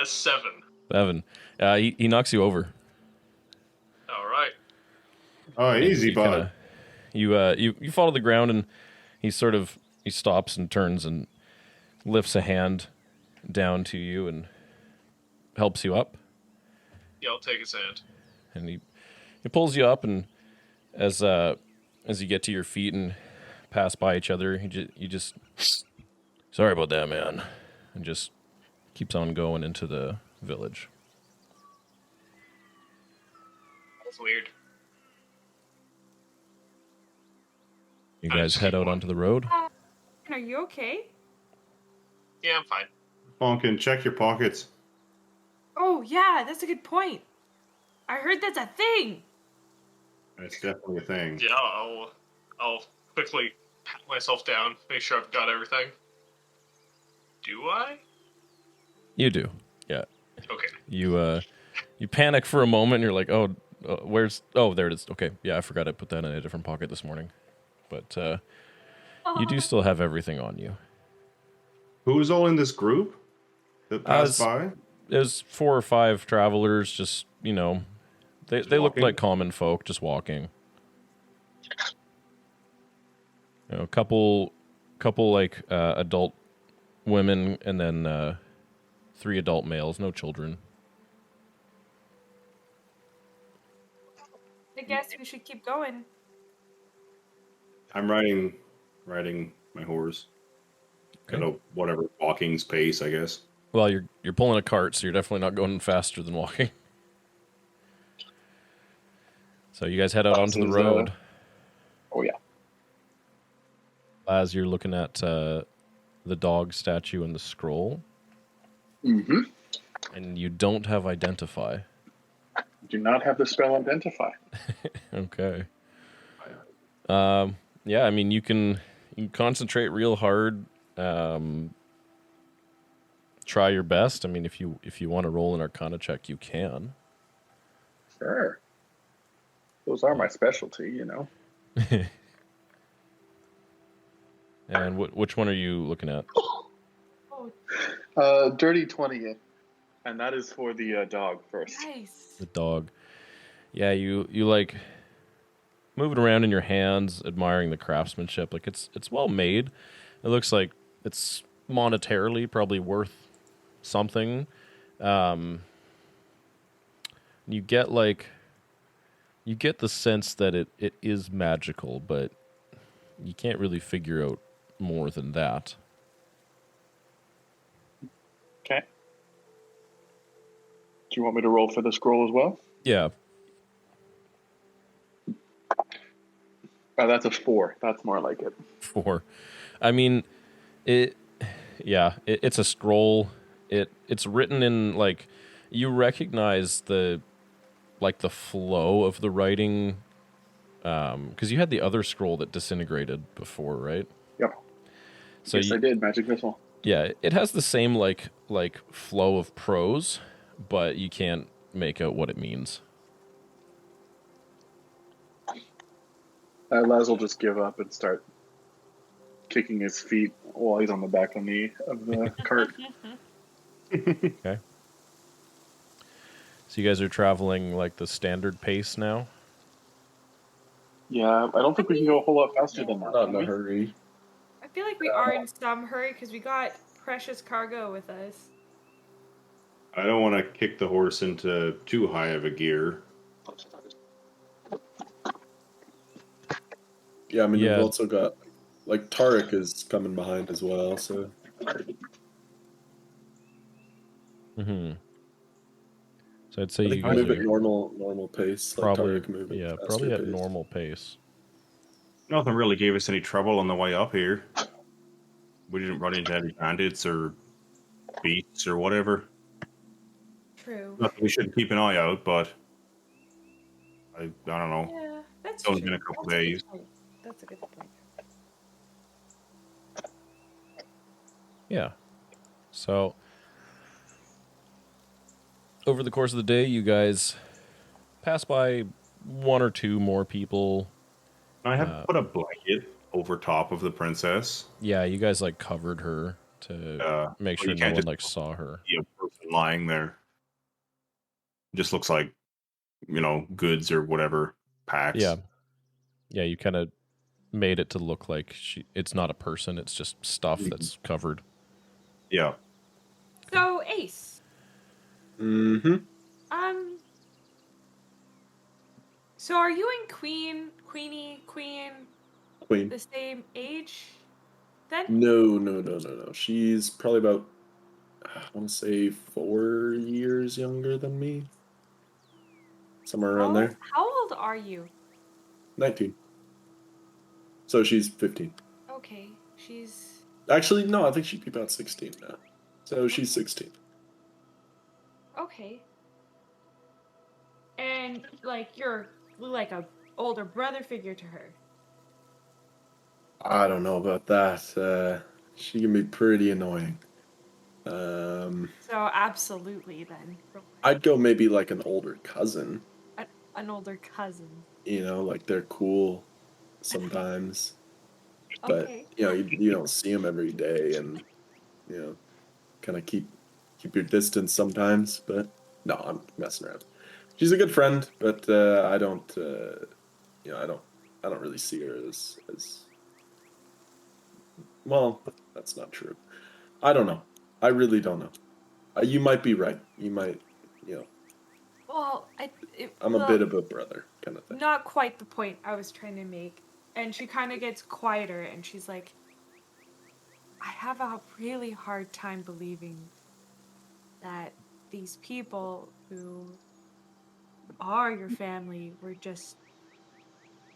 7. 7. He knocks you over. All right. Oh, easy, You bud. you fall to the ground, and he stops and turns and lifts a hand down to you and helps you up. Yeah, I'll take his hand. And he pulls you up, and as as you get to your feet and pass by each other, you just sorry about that, man, and just keeps on going into the village. That's weird. You guys head out onto the road. Are you okay? Yeah, I'm fine. Fonkin, check your pockets. Oh, yeah, that's a good point. I heard that's a thing. It's definitely a thing. Yeah, I'll quickly pat myself down, make sure I've got everything. Do I? You do, yeah. Okay. You panic for a moment. And you're like, oh, where's? Oh, there it is. Okay, yeah, I forgot I put that in a different pocket this morning, but you do still have everything on you. Who's all in this group that passed by? There's 4 or 5 travelers. Just they look walking? like common folk, just walking. A couple like adult women, and then 3 adult males, no children. I guess we should keep going. I'm riding my horse. Okay. At a whatever walking pace, I guess. Well, you're pulling a cart, so you're definitely not going faster than walking. So you guys head out onto the road. Oh yeah. As you're looking at the dog statue and the scroll. Mm-hmm. And you don't have identify. Do not have the spell identify. Okay. Yeah, I mean you can concentrate real hard. Try your best. I mean, if you want to roll an Arcana check, you can. Sure. Those are my specialty, And which one are you looking at? Dirty 20, and that is for the dog first. Nice. The dog. Yeah, you like moving around in your hands, admiring the craftsmanship. Like it's well made. It looks like it's monetarily probably worth something. You get the sense that it is magical, but you can't really figure out more than that. Okay. Do you want me to roll for the scroll as well? Yeah. That's a 4. That's more like it. 4. I mean, it's a scroll. It's written in like you recognize the flow of the writing, because you had the other scroll that disintegrated before, right? Yep. So yes, I did. Magic missile. Yeah, it has the same like flow of prose, but you can't make out what it means. Laz will just give up and start kicking his feet while he's on the back of the cart. Okay. So you guys are traveling like the standard pace now? Yeah, I don't think we can go a whole lot faster than that. Not in can a we? hurry. I feel like we are in some hurry because we got precious cargo with us. I don't want to kick the horse into too high of a gear. Yeah, I mean, Yeah. we've also got, like, Taric is coming behind as well, so... Mm-hmm. So I'd say I you think guys move at are normal pace. Like probably, Taric moving faster probably at pace. normal pace. Nothing really gave us any trouble on the way up here. We didn't run into any bandits or beasts or whatever. True. Nothing we shouldn't keep an eye out, but I don't know. Yeah, that's It's only true. been a couple That's a good days. point. That's a good point. Yeah. So over the course of the day, you guys pass by 1 or 2 more people. I have put a blanket over top of the princess. Yeah, you guys like covered her to make well, sure you no can't one just like saw her. See a person lying there. Just looks like, goods or whatever packs. Yeah. Yeah, you kind of made it to look like it's not a person, it's just stuff that's covered. Yeah. So, Ace. Mm-hmm. So are you and Queen Queen. the same age then? No. She's probably about, I want to say 4 years younger than me. Somewhere around there. How old are you? 19. So she's 15. Okay, she's... Actually, no, I think she'd be about 16 now. So she's 16. Okay. And, like, you're like a older brother figure to her. I don't know about that. She can be pretty annoying. So absolutely then. I'd go maybe like an older cousin. An older cousin. You know, like they're cool sometimes. But, Okay. you know, you don't see them every day and, you know, kind of keep your distance sometimes. But no, I'm messing around. She's a good friend, but I don't, you know, I don't really see her as well, that's not true. I don't know. I really don't know. You might be right. You might, you know. Well, I'm a bit of a brother kind of thing. Not quite the point I was trying to make. And she kind of gets quieter and she's like, I have a really hard time believing that these people who are your family were just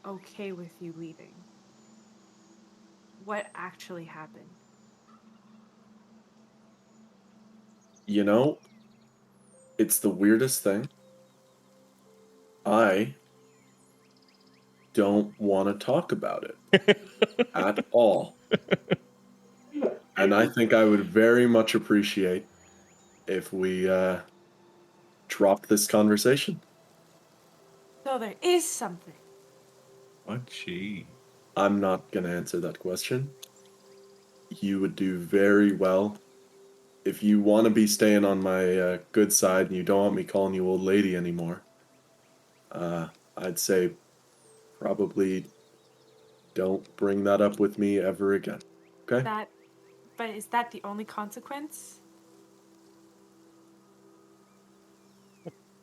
okay with you leaving. What actually happened? You know, it's the weirdest thing. I don't want to talk about it at all. And I think I would very much appreciate if we dropped this conversation. So there is something. What she? I'm not going to answer that question. You would do very well. If you want to be staying on my good side and you don't want me calling you old lady anymore, I'd say probably don't bring that up with me ever again. Okay? But is that the only consequence?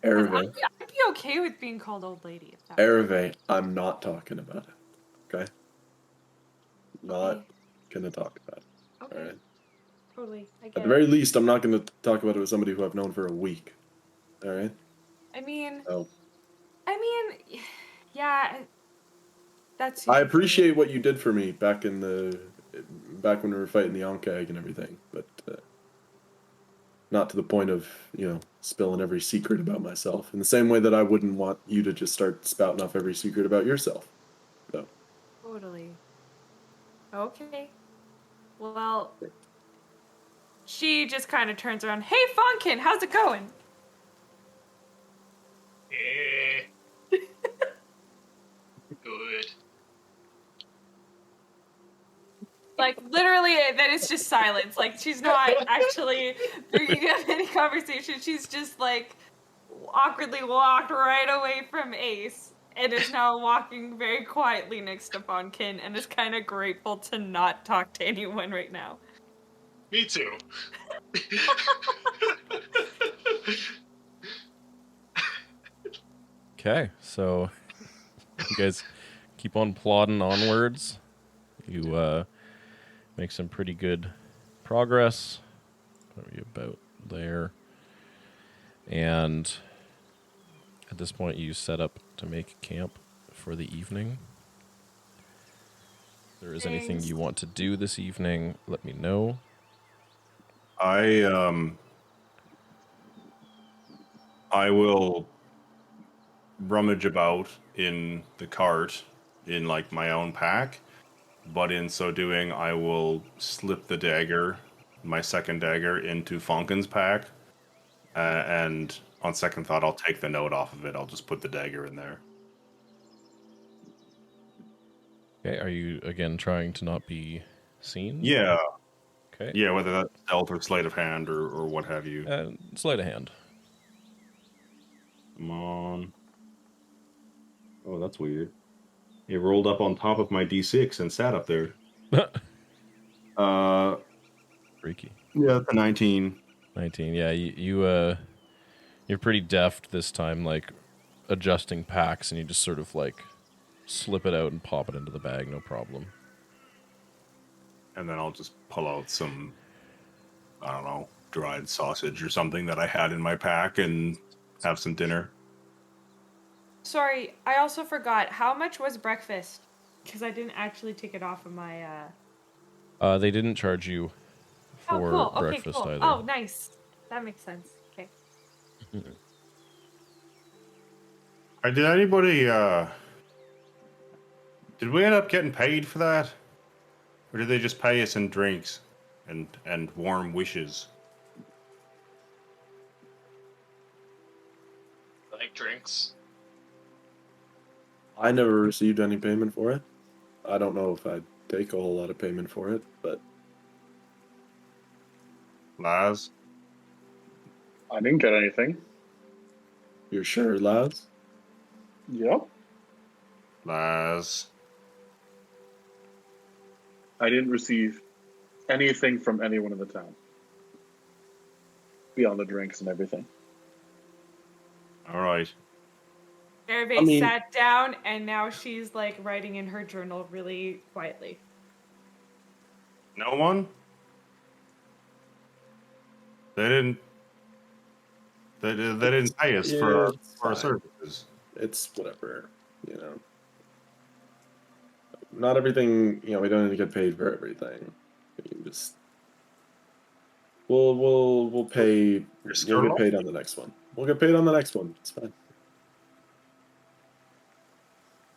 Aravae. I'd be okay with being called old lady if that. Aravae, I'm not talking about it. Okay? Not gonna talk about it. Okay. Alright? Totally. I get At the very least, I'm not gonna talk about it with somebody who I've known for a week. Alright? I mean, So, yeah, that's. I appreciate what you did for me back when we were fighting the Onkag and everything, but not to the point of, you know, spilling every secret about myself. In the same way that I wouldn't want you to just start spouting off every secret about yourself. So. Totally. Okay. Well, she just kind of turns around. Hey, Fonkin, how's it going? Good. Like, literally, then it's just silence. Like, she's not actually bringing up any conversation. She's just, like, awkwardly walked right away from Ace and is now walking very quietly next to Fonkin and is kind of grateful to not talk to anyone right now. Me too. Okay, so you guys keep on plodding onwards. You make some pretty good progress. What are we about there? And at this point, you set up to make camp for the evening. If there is anything you want to do this evening, let me know. I will rummage about in the cart in like my own pack, but in so doing, I will slip the dagger, my second dagger, into Fonkin's pack, and on second thought, I'll take the note off of it. I'll just put the dagger in there. Okay, are you again trying to not be seen? Yeah. Okay. Yeah, whether that's stealth or sleight of hand or what have you. Sleight of hand. Come on. Oh, that's weird. It rolled up on top of my D6 and sat up there. Freaky. Yeah, that's a 19. 19. Yeah, you're pretty deft this time. Like, adjusting packs, and you just sort of like slip it out and pop it into the bag, no problem. And then I'll just pull out some, I don't know, dried sausage or something that I had in my pack and have some dinner. Sorry, I also forgot. How much was breakfast? Because I didn't actually take it off of my. They didn't charge you Oh, for cool. Okay, breakfast cool. either. Oh, nice. That makes sense. Okay. Did anybody, did we end up getting paid for that? Or did they just pay us in drinks and warm wishes? Like drinks. I never received any payment for it. I don't know if I'd take a whole lot of payment for it, but Laz? I didn't get anything. you're sure, Laz? Yep. Laz? I didn't receive anything from anyone in the town. Beyond the drinks and everything. All right. Aravae I mean- sat down, and now she's like writing in her journal really quietly. No one? They didn't pay us Yeah, for it's our fine. services. It's whatever, you know. Not everything, you know, we don't need to get paid for everything. We can just we'll pay we'll get paid on the next one. We'll get paid on the next one. It's fine.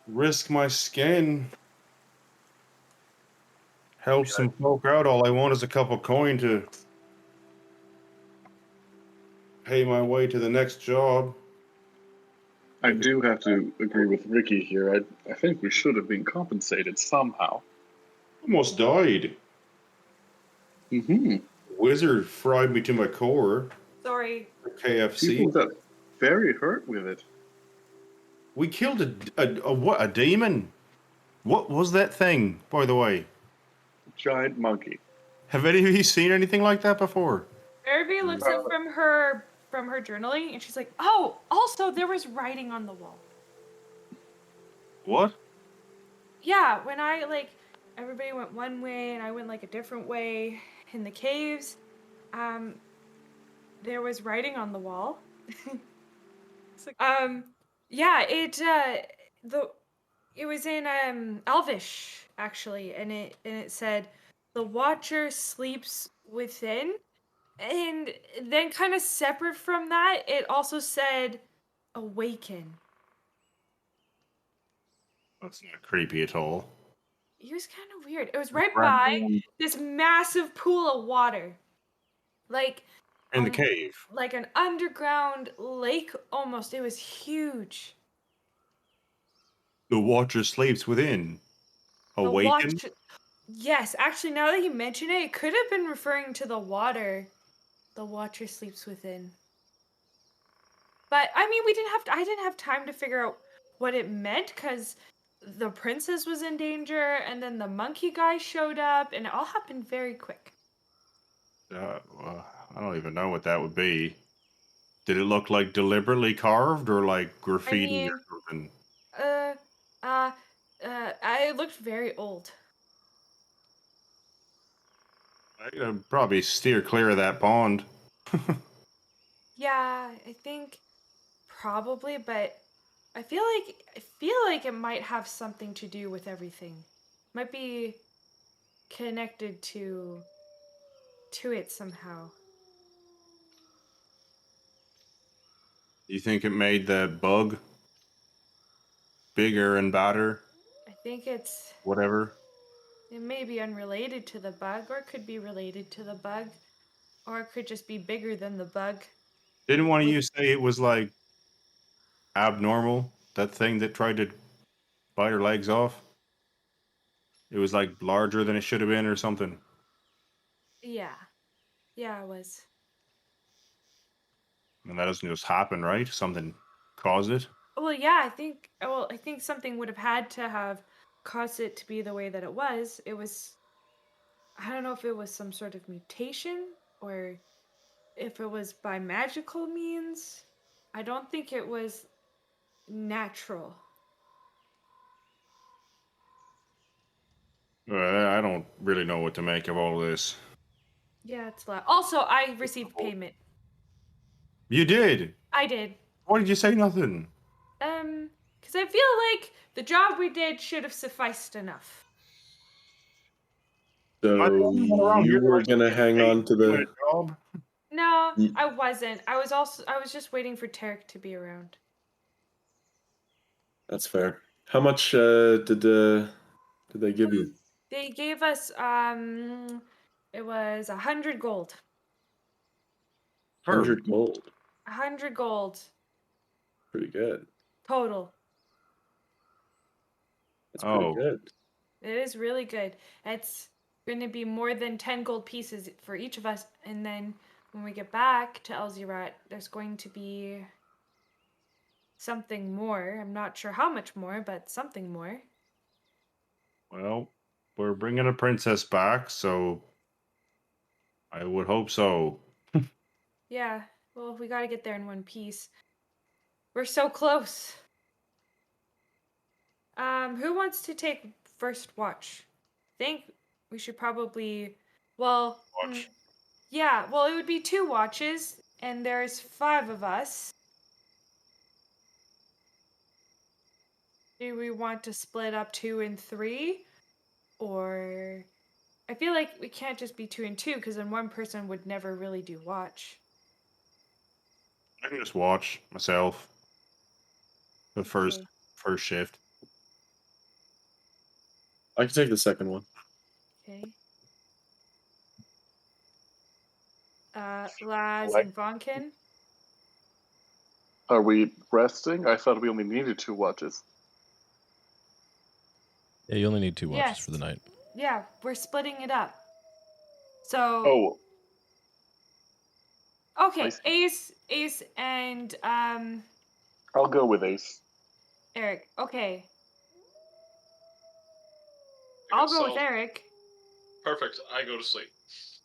Risk my skin. Help some folk out. All I want is a couple coin to pay my way to the next job. I do have to agree with Ricky here. I think we should have been compensated somehow. Almost died. Mm-hmm. Wizard fried me to my core. Sorry. KFC. People got very hurt with it. We killed a demon. What was that thing, by the way? Giant monkey. Have any of you seen anything like that before? Aravae looks up from her journaling, and she's like, "Oh, also there was writing on the wall." What? Yeah, when I everybody went one way and I went like a different way in the caves. There was writing on the wall. Yeah, it was in Elvish actually, and it said, "The Watcher sleeps within," and then kind of separate from that, it also said, "Awaken." That's not creepy at all. It was kind of weird. It was right by this massive pool of water, like In the cave. like an underground lake almost. It was huge. The Watcher sleeps within. The Awaken? Yes, actually, now that you mention it, it could have been referring to the water. The Watcher sleeps within. But I mean, I didn't have time to figure out what it meant because the princess was in danger, and then the monkey guy showed up, and it all happened very quick. I don't even know what that would be. Did it look like deliberately carved or like graffiti or something? I looked very old. I'd probably steer clear of that pond. Yeah, I think probably, but I feel like it might have something to do with everything. Might be connected to it somehow. You think it made the bug bigger and badder? I think Whatever. it may be unrelated to the bug, or it could be related to the bug, or it could just be bigger than the bug. Didn't one of you say it was like abnormal? That thing that tried to bite her legs off? It was like larger than it should have been or something. Yeah. Yeah, it was. And that doesn't just happen, right? Something caused it. Well, yeah, I think something would have had to have caused it to be the way that it was. I don't know if it was some sort of mutation or if it was by magical means. I don't think it was natural. I don't really know what to make of all this. Yeah, it's loud. Also, I received payment. You did? I did. Why did you say nothing? Because I feel like the job we did should have sufficed enough. So you were gonna hang on to the. job? No, Ye- I wasn't. I was just waiting for Taric to be around. That's fair. How much did they give you? They gave us it was 100 gold. 100 gold. 100 gold Pretty good. total. That's pretty good. It is really good. It's going to be more than 10 gold pieces for each of us, and then when we get back to Elzirat, there's going to be something more. I'm not sure how much more, but something more. Well, we're bringing a princess back, so I would hope so. Yeah, well, we got to get there in one piece. We're so close. Who wants to take first watch? I think we should probably, well, Watch. yeah, well, it would be 2 watches, and there's 5 of us. Do we want to split up 2 and 3? Or I feel like we can't just be 2 and 2 because then one person would never really do watch. I can just watch myself. The first Okay. shift. I can take the second one. Okay. Laz Like- and Fonkin. Are we resting? I thought we only needed 2 watches. Yeah, you only need 2 watches Yes. for the night. Yeah, we're splitting it up. So Oh, okay, I see. Ace, and I'll go with Ace. Eric. Okay, I'll go with So, Eric. Perfect. I go to sleep.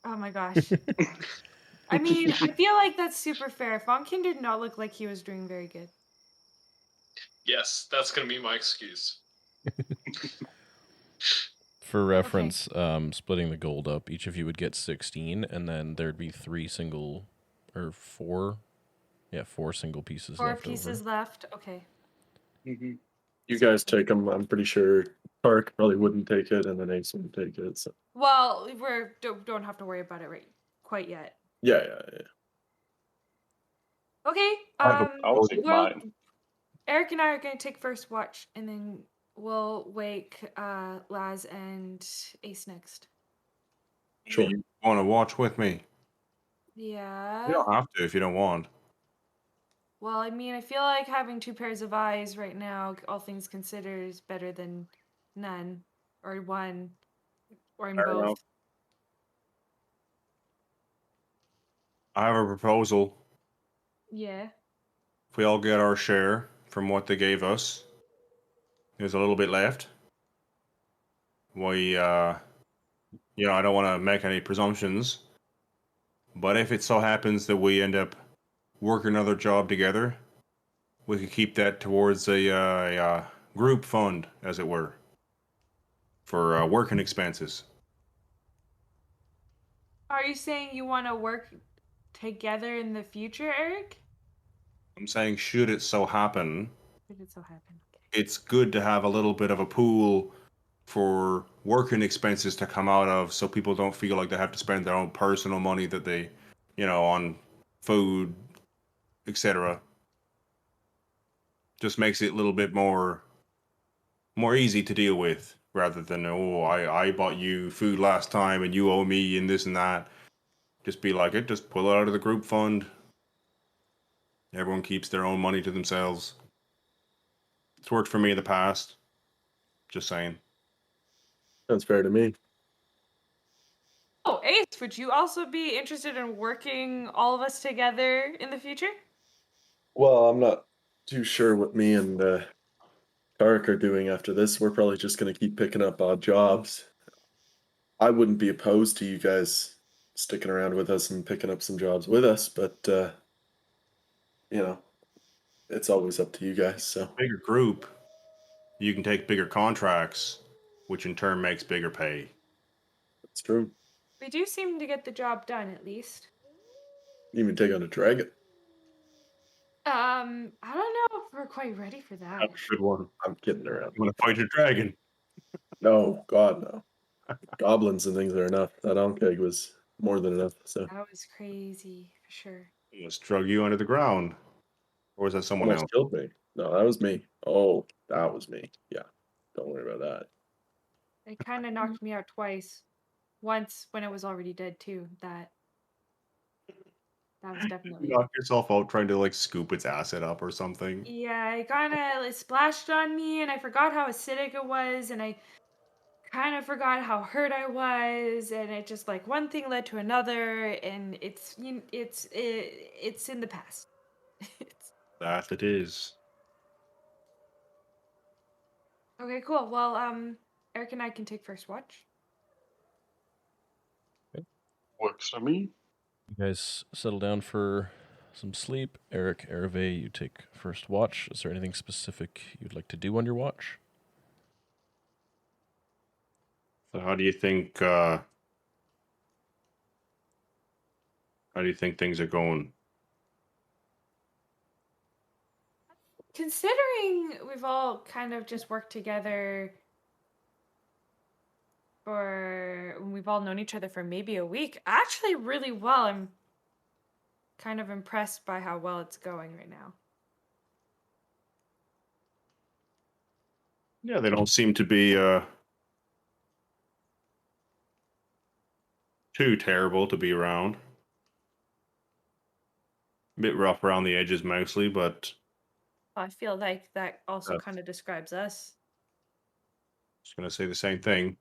Oh my gosh. I mean, I feel like that's super fair. Fonkin did not look like he was doing very good. Yes, that's gonna be my excuse. For reference, splitting the gold up, each of you would get 16, and then there'd be 4 single pieces 4 left pieces over. left. Okay. Mm-hmm. You guys take them. I'm pretty sure Park probably wouldn't take it, and then Ace wouldn't take it. So Well, don't have to worry about it quite yet. yeah. Okay. I'll take well, mine. Eric and I are gonna take first watch, and then we'll wake Laz and Ace next. Sure. You want to watch with me? Yeah. You don't have to if you don't want. Well, I mean, I feel like having 2 pairs of eyes right now, all things considered, is better than none or 1 or in Fair both. enough. I have a proposal. Yeah. If we all get our share from what they gave us, there's a little bit left. We, I don't want to make any presumptions, but if it so happens that we end up working another job together, we could keep that towards a group fund, as it were, for working expenses. Are you saying you want to work together in the future, Eric? I'm saying, should it so happen, Did it so happen? it's good to have a little bit of a pool for working expenses to come out of, so people don't feel like they have to spend their own personal money that they, on food, etc. Just makes it a little bit more easy to deal with, rather than, I bought you food last time and you owe me and this and that. Just be like it, just pull it out of the group fund. Everyone keeps their own money to themselves. It's worked for me in the past. Just saying. Sounds fair to me. Oh, Ace, would you also be interested in working all of us together in the future? Well, I'm not too sure what me and Taric are doing after this. We're probably just gonna keep picking up odd jobs. I wouldn't be opposed to you guys sticking around with us and picking up some jobs with us, but It's always up to you guys. So Bigger group, you can take bigger contracts, which in turn makes bigger pay. it's true. We do seem to get the job done, at least. You even take on a dragon. I don't know if we're quite ready for that. That's a good one. I'm kidding around. You want to fight a dragon? No, God, no. Goblins and things are enough. That Ankeg was more than enough. So That was crazy, for sure. Almost drug you under the ground. Or was that someone almost else? killed me. No, that was me. Oh, that was me. Yeah, don't worry about that. It kind of knocked me out twice. Once when it was already dead, too. That was definitely... Knock yourself out trying to like scoop its acid up or something. Yeah, it kind of splashed on me, and I forgot how acidic it was, and I kind of forgot how hurt I was, and it just like one thing led to another, and it's in the past. It's... That it is. Okay, cool. Well, Eric and I can take first watch. Works for me. You guys settle down for some sleep. Airic, Aravae, you take first watch. Is there anything specific you'd like to do on your watch? So how do you think things are going? Considering we've all kind of just worked together we've all known each other for maybe a week, actually really well. I'm kind of impressed by how well it's going right now. Yeah, they don't seem to be too terrible to be around. A bit rough around the edges mostly, but I feel like that also That's- kind of describes us. just gonna say the same thing.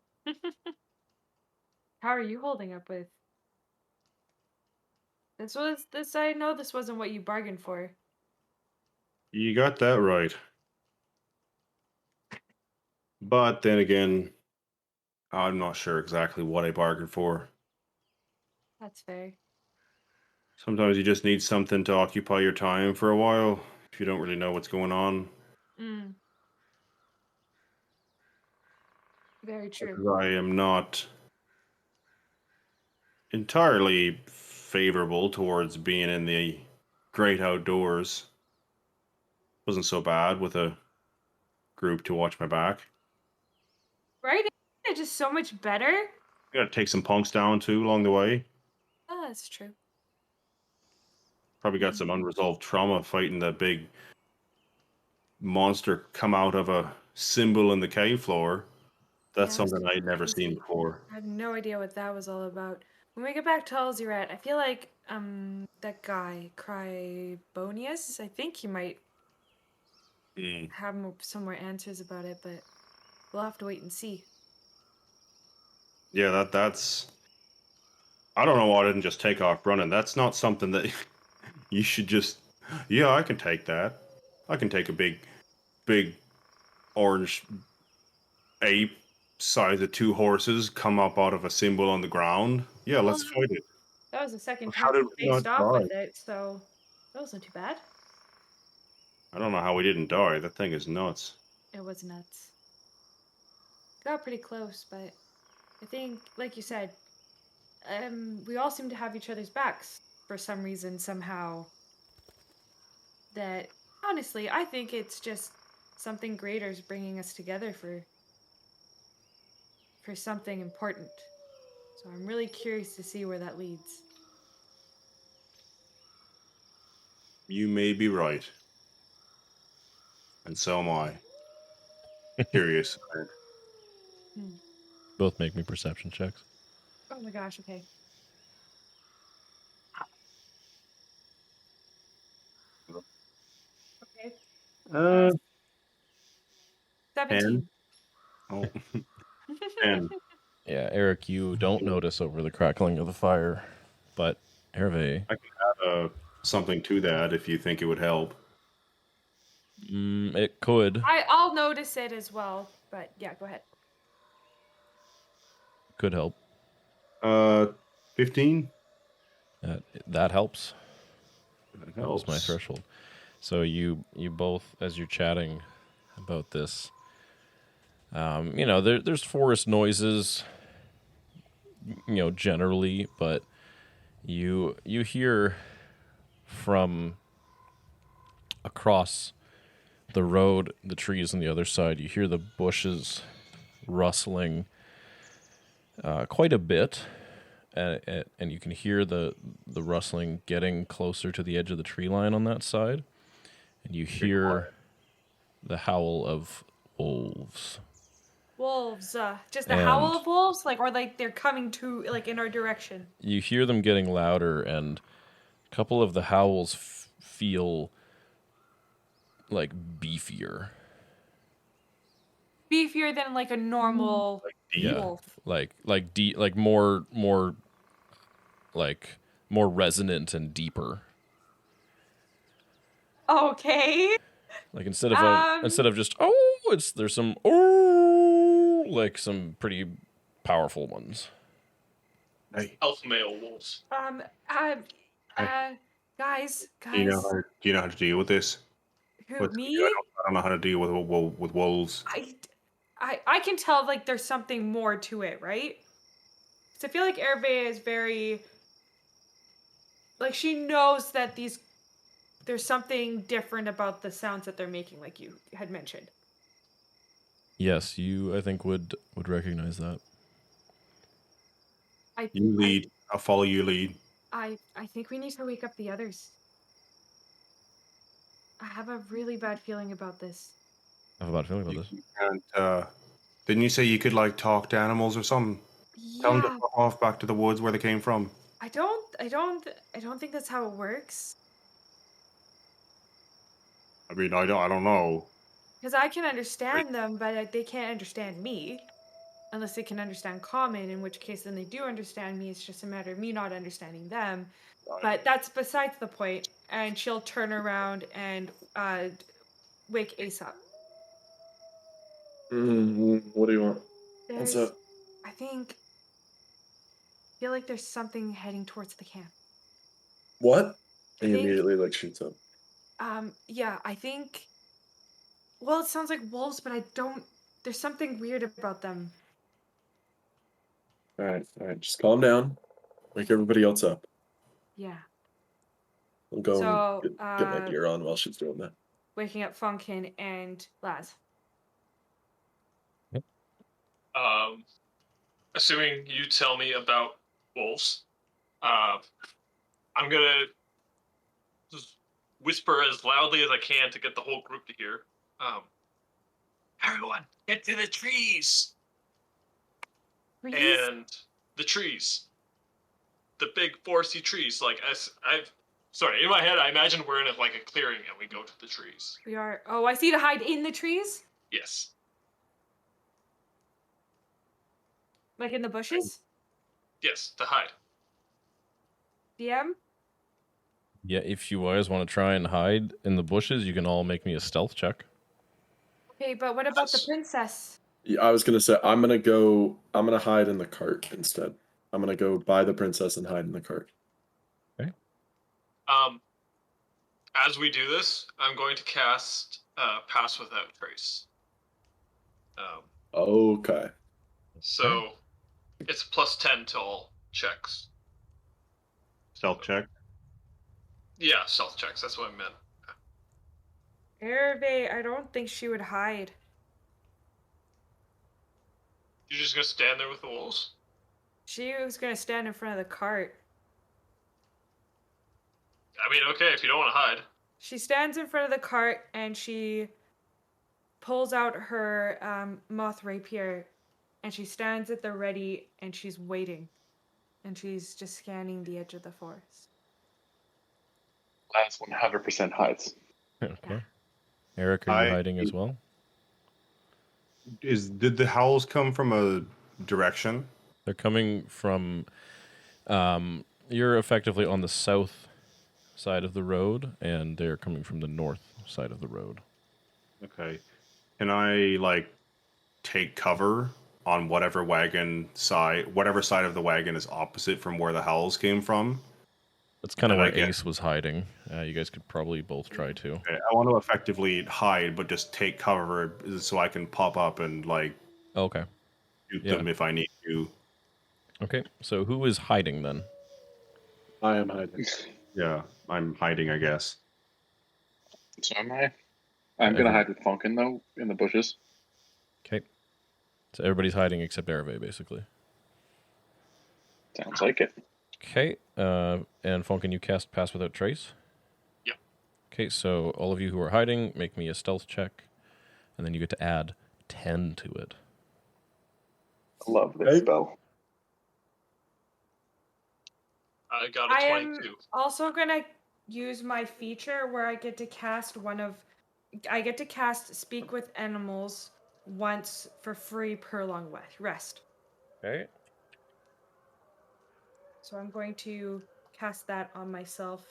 How are you holding up with? I know this wasn't what you bargained for. You got that right. But then again, I'm not sure exactly what I bargained for. That's fair. Sometimes you just need something to occupy your time for a while if you don't really know what's going on. Mm. Very true. Because I am not entirely favorable towards being in the great outdoors. Wasn't so bad with a group to watch my back. Right? It's just so much better. Gotta take some punks down too along the way. Oh, that's true. Probably got some unresolved trauma fighting that big monster come out of a symbol in the cave floor. That's Yeah, something I'd never seen crazy. before. I have no idea what that was all about. When we get back to Alzirat, I feel like that guy, Crybonius, I think he might have some more answers about it, but we'll have to wait and see. Yeah, that's. I don't know why I didn't just take off running. That's not something that you should just. Yeah, I can take that. I can take a big orange ape size of 2 horses come up out of a symbol on the ground. Yeah, let's fight it. That was the second How time did we we not faced off with die? it, so that wasn't too bad. I don't know how we didn't die. That thing is nuts. It was nuts. Got pretty close, but I think, like you said, we all seem to have each other's backs for some reason, somehow. That, honestly, I think it's just something greater is bringing us together for something important. So I'm really curious to see where that leads. You may be right. And so am I. Curious. Both make me perception checks. Oh my gosh, okay. Okay. 17. 10. Oh, 10. Yeah, Eric, you don't notice over the crackling of the fire, but Hervé, I can add something to that if you think it would help. it could. I'll notice it as well, but yeah, go ahead. Could help. 15? That helps. That That was my helps. threshold. So you both, as you're chatting about this, there's forest noises, generally, but you hear from across the road, the trees on the other side, you hear the bushes rustling quite a bit, and you can hear the rustling getting closer to the edge of the tree line on that side, and you hear the howl of wolves. Wolves, just the And- howl of wolves, or they're coming to in our direction. You hear them getting louder, and a couple of the howls feel like beefier. Beefier than a normal Yeah, wolf. more resonant and deeper. Okay. Like instead of just there's some some pretty powerful ones. Hey, Alpha male wolves. Guys. do you know how to deal with this? Who, me? I don't know how to deal with wolves. I can tell there's something more to it, right? Because I feel like Aravae is very she knows that there's something different about the sounds that they're making, like you had mentioned. Yes, you I think would recognize that. You lead. I'll follow your lead. I think we need to wake up the others. I have a really bad feeling about this. I have a bad feeling about this. And didn't you say you could talk to animals or something? Tell them to Yeah, fuck off back to the woods where they came from. I don't think that's how it works. I mean, I don't know. Because I can understand them, but they can't understand me. Unless they can understand common, in which case then they do understand me. It's just a matter of me not understanding them. But that's besides the point. And she'll turn around and wake Ace up. What do you want? What's There's, up? I feel like there's something heading towards the camp. What? I And he think- immediately shoots up. Yeah, I think. Well, it sounds like wolves, but I don't. There's something weird about them. All right, just calm down. Wake everybody else up. Yeah. I'll go So, and get my gear on while she's doing that. Waking up Fonkin and Laz. Assuming you tell me about wolves, I'm gonna just whisper as loudly as I can to get the whole group to hear. Everyone, get to the trees! Please? And the trees. The big foresty trees. Sorry, in my head I imagine we're in a clearing and we go to the trees. We are. Oh, I see to hide in the trees? Yes. Like in the bushes? Yes, to hide. DM? Yeah, if you guys want to try and hide in the bushes, you can all make me a stealth check. Okay, but what about the Yes. princess? Yeah, I was gonna say I'm gonna hide in the cart instead. I'm gonna go buy the princess and hide in the cart. As we do this, I'm going to cast Pass Without Trace. Okay. So it's +10 to all checks. Stealth check. Yeah, stealth checks. That's what I meant. Aravae, I don't think she would hide. You're just gonna stand there with the wolves? She was gonna stand in front of the cart. I mean, okay, if you don't want to hide. She stands in front of the cart and she pulls out her moth rapier and she stands at the ready and she's waiting. And she's just scanning the edge of the forest. Laz 100% hides. Okay. Eric, are you hiding as well? Did the howls come from a direction? They're coming from. You're effectively on the south side of the road, and they're coming from the north side of the road. Okay. Can I take cover on whatever side of the wagon is opposite from where the howls came from? That's kind of And I where get- Ace was hiding. You guys could probably both try to. Okay, I want to effectively hide, but just take cover so I can pop up and like Okay. shoot Yeah. them if I need to. Okay. So who is hiding then? I am hiding. Yeah, I'm hiding, I guess. So am I. I'm gonna hide with Fonkin though in the bushes. Okay. So everybody's hiding except Aravae, basically. Sounds like it. Okay. And Fonkin, you cast Pass Without Trace? Yeah. Okay, so all of you who are hiding, make me a stealth check, and then you get to add 10 to it. Love this Okay. spell. I got I a am 22. also gonna use my feature where I get to cast I get to cast Speak with Animals once for free per long rest. Okay. So I'm going to cast that on myself,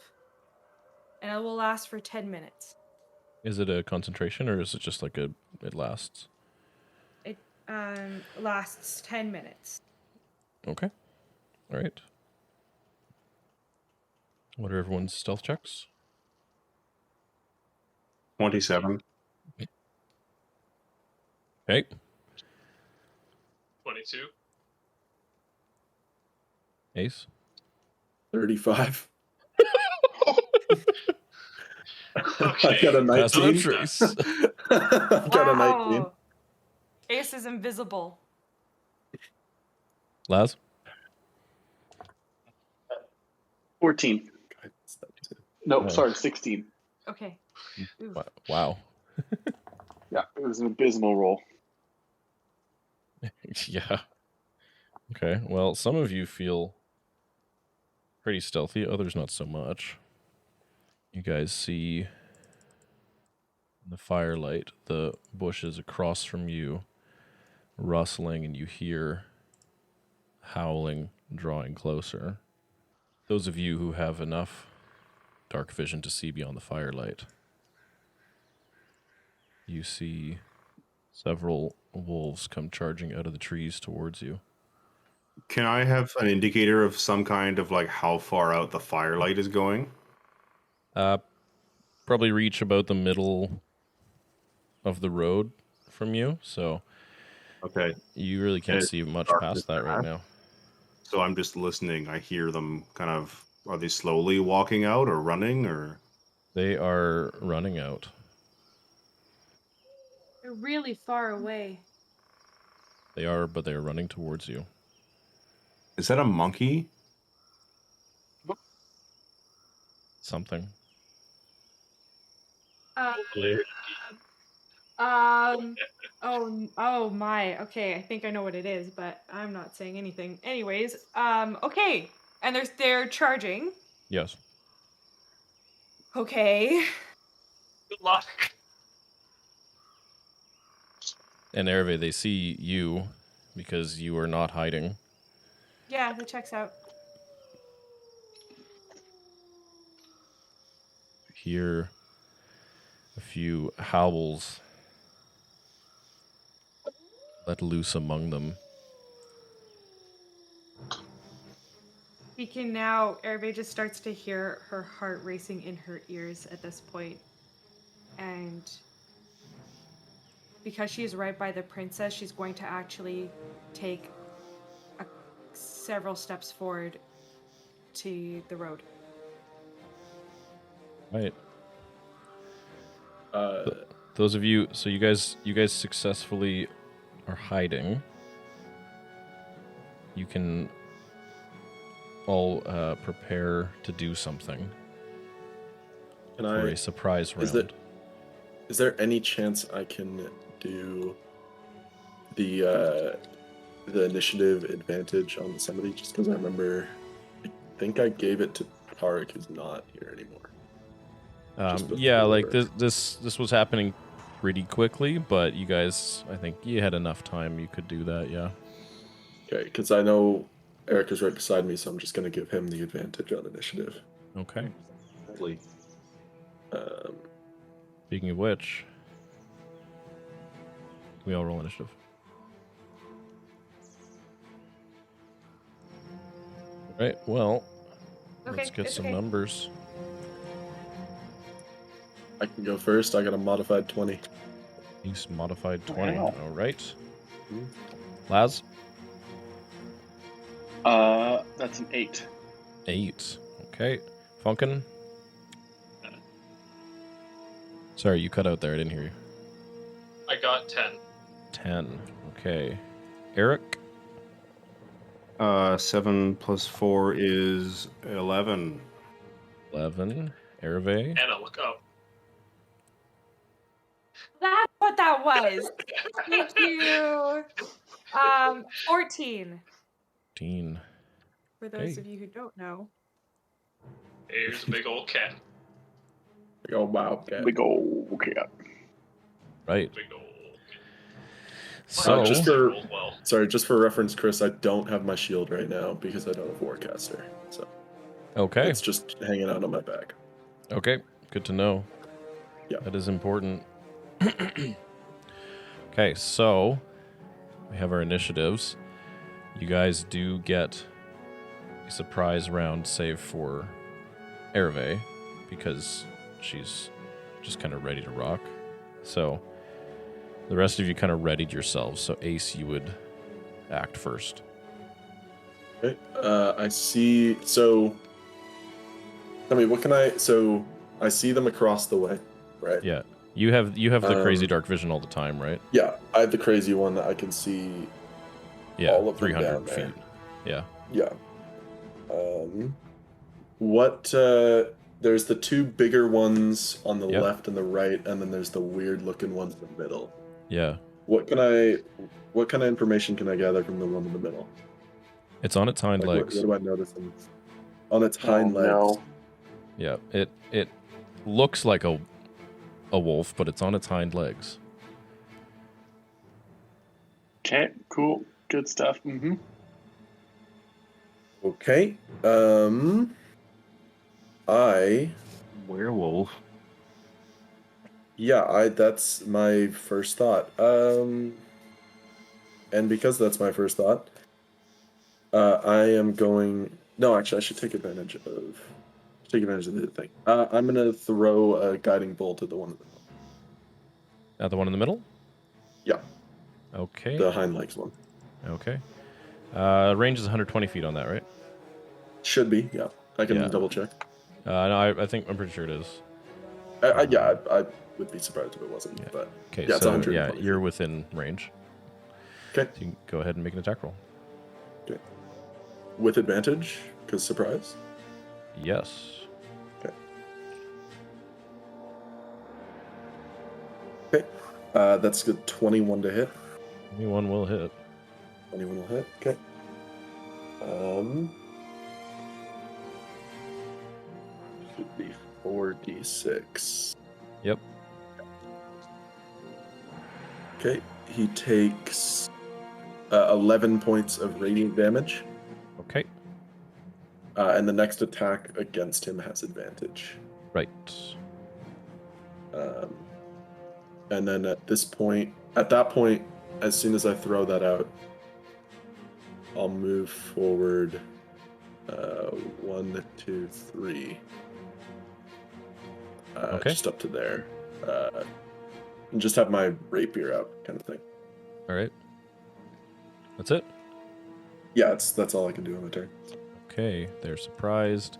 and it will last for 10 minutes. Is it a concentration, or is it just like it lasts? It lasts 10 minutes. Okay. All right. What are everyone's stealth checks? 27. Okay. 22. Ace? 35. Okay. I got a Pass Without 19. Trace. I got a 19. Wow. Ace is invisible. Laz? 14. No, Oh. sorry, 16. Okay. Oof. Wow. Yeah, it was an abysmal roll. Yeah. Okay, well, some of you feel pretty stealthy, others not so much. You guys see in the firelight the bushes across from you rustling, and you hear howling drawing closer. Those of you who have enough dark vision to see beyond the firelight, you see several wolves come charging out of the trees towards you. Can I have an indicator of some kind of like how far out the firelight is going? Probably reach about the middle of the road from you, so Okay, you really can't It's see much dark past as that right that. now. so I'm just listening. I hear them kind of. Are they slowly walking out or running or? They are running out. They're really far away. They are, but they are running towards you. Is that a monkey? Something. Oh my. Okay, I think I know what it is, but I'm not saying anything. Anyways, okay. And they're charging. Yes. Okay. Good luck. And Aravae, they see you because you are not hiding. Yeah, that checks out. Hear a few howls let loose among them. We can now, Aravae just starts to hear her heart racing in her ears at this point. And because she is right by the princess, she's going to actually take several steps forward to the road. Right. Those of you, so you guys successfully are hiding. You can all prepare to do something for a surprise round. Is there any chance I can do the initiative advantage on somebody? Just because I remember, I think I gave it to Taric, who's not here anymore. Yeah, like before. this was happening pretty quickly, but you guys, I think you had enough time. You could do that, yeah. Okay, because I know Eric is right beside me, so I'm just going to give him the advantage on initiative. Okay. Holy. Speaking of which, can we all roll initiative? Right. Well, Okay, Let's get it's some okay. numbers. I can go first. I got a modified 20. East modified 20. Wow. All right. Mhm. Laz? That's an 8. 8. Okay. Fonkin? Sorry, you cut out there. I didn't hear you. I got 10. 10. Okay. Airic? 7 plus 4 is 11. 11. Aravae? Anna, look up. That's what that was. Thank you. 14. 14. For those Okay. of you who don't know. Here's a big old cat. Oh, wow. Okay. Big ol' cat. Right. Big old. So, just for- Rolled well. Sorry, just for reference, Chris, I don't have my shield right now because I don't have Warcaster. So okay. it's just hanging out on my back. Okay. Good to know. Yeah. That is important. Okay, so we have our initiatives. You guys do get a surprise round save for Aravae because she's just kind of ready to rock. So the rest of you kind of readied yourselves. So Ace, you would act first. Okay. I see. So, I mean, what can I? So, I see them across the way, right? Yeah. You have the crazy Um, dark vision all the time, right? Yeah, I have the crazy one that I can see. Yeah. all of them 300 down there. feet. Yeah. Yeah. What? There's the two bigger ones on the Yep. left and the right, and then there's the weird-looking ones in the middle. Yeah. What kind of information can I gather from the one in the middle? It's on its hind Like, legs. what do I notice on its hind legs? No. Yeah, it looks like a wolf, but it's on its hind legs. Okay, cool. Good stuff. Mm-hmm. Okay. Werewolf. That's my first thought. And because that's my first thought, I am going. No, actually, I should take advantage of the thing. I'm gonna throw a guiding bolt at the one in the middle. At the one in the middle? Yeah, Okay. the hind legs one. Okay. Range is 120 feet on that, right? Should be. Yeah, I can Yeah. double check. No, I'm pretty sure it is. I would be surprised if it wasn't. Yeah. But Okay, yeah, it's so 120 you're feet. within range. Okay, So you can go ahead and make an attack roll. with advantage because surprise. Yes. Okay, that's good. 21 to hit. Anyone will hit. 21 will hit. Okay. Should be 4d6. Yep. Okay, he takes 11 points of radiant damage, Okay. and the next attack against him has advantage. Right. And then at that point, as soon as I throw that out, I'll move forward 1, 2, 3. Okay. Just up to there. And just have my rapier out, kind of thing. All right. That's it. Yeah, that's all I can do on my turn. Okay. They're surprised.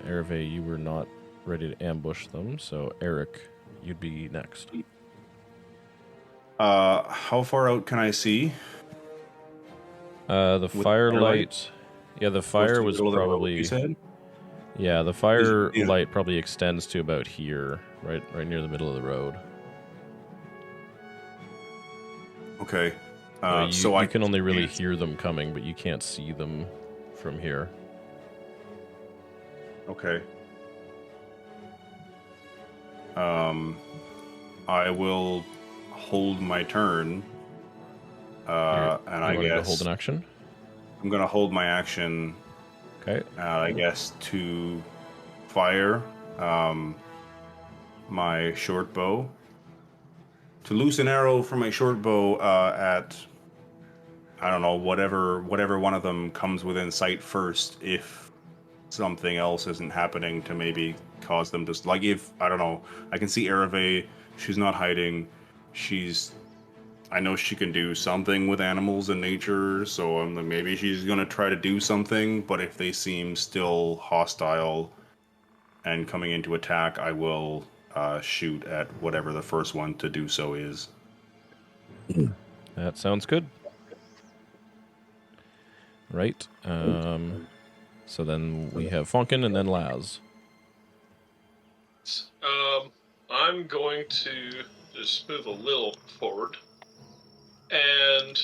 Aravae, you were not ready to ambush them, so Airic, you'd be next. How far out can I see? The firelight. Yeah, the fire was probably. You said? Yeah, the fire Yeah. light probably extends to about here, right near the middle of the road. Okay. So you can only really hear them coming, but you can't see them from here. Okay. I will hold my turn. And I wanting to guess hold an action. I'm gonna hold my action. Okay. I guess to fire my short bow. To loose an arrow from my short bow at I don't know whatever one of them comes within sight first. If something else isn't happening to maybe cause them to, like, if, I don't know, I can see Aravae, she's not hiding, I know she can do something with animals and nature, so I'm like, maybe she's gonna try to do something, but if they seem still hostile and coming into attack, I will shoot at whatever the first one to do so is. That sounds good. Right. So then we have Fonkin and then Laz. I'm going to just move a little forward. And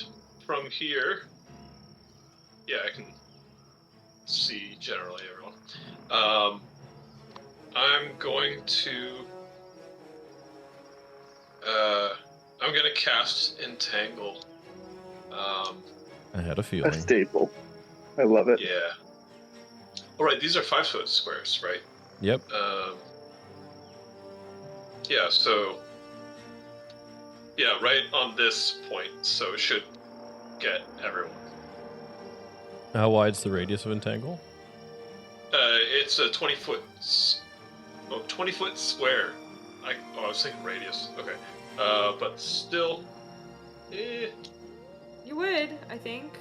from here, yeah, I can see generally everyone. I'm going to cast Entangle. I had a A feeling. staple. I love it. Yeah. All right, these are 5-foot squares, right? Yep. Yeah, so... Yeah, right on this point, so it should get everyone. How wide's the radius of Entangle? It's a 20-foot... 20-foot square. I was thinking radius. Okay. But still... You would, I think.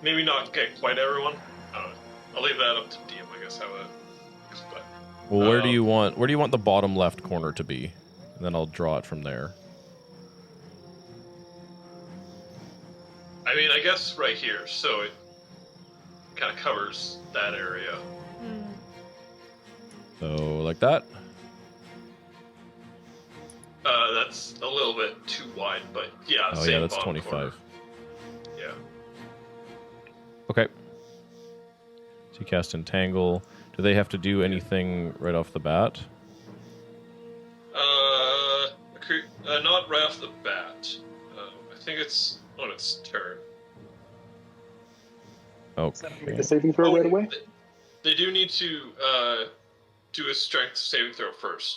maybe not get quite everyone. I don't know. I'll leave that up to DM, I guess, how it is, but... Well, where do you want the bottom left corner to be? And then I'll draw it from there. I mean, I guess right here, so it kind of covers that area. So, like that? That's a little bit too wide, but yeah, Oh, same yeah, that's bottom 25. corner. Yeah. Okay. So you cast Entangle. Do they have to do anything right off the bat? Not right off the bat. I think it's on its turn. Make a Okay. saving throw right away. They do need to do a strength saving throw first.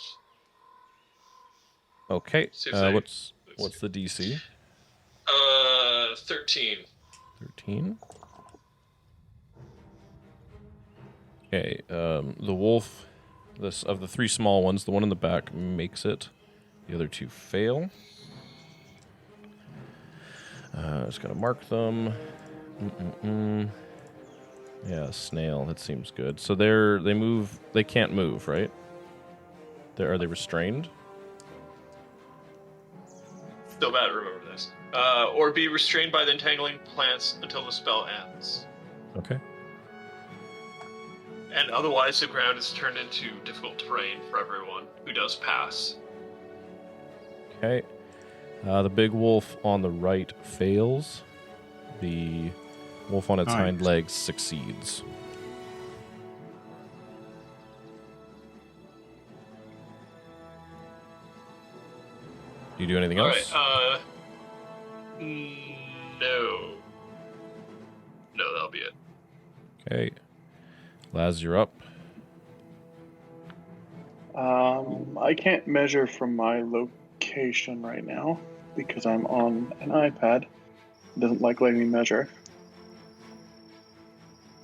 Okay. See if they- What's the DC? 13. 13. Okay. The wolf, of the three small ones, the one in the back makes it. The other two fail. Just gotta mark them. Yeah, snail. That seems good. So they move. They can't move, right? Are they restrained? Still bad, remember this. Or be restrained by the entangling plants until the spell ends. Okay. And otherwise, the ground is turned into difficult terrain for everyone who does pass. Okay. The big wolf on the right fails. The wolf on its Nice. hind legs succeeds. Do you do anything else? Alright, no. No, that'll be it. Okay. Laz, you're up. I can't measure from my location right now because I'm on an iPad. It doesn't like letting me measure.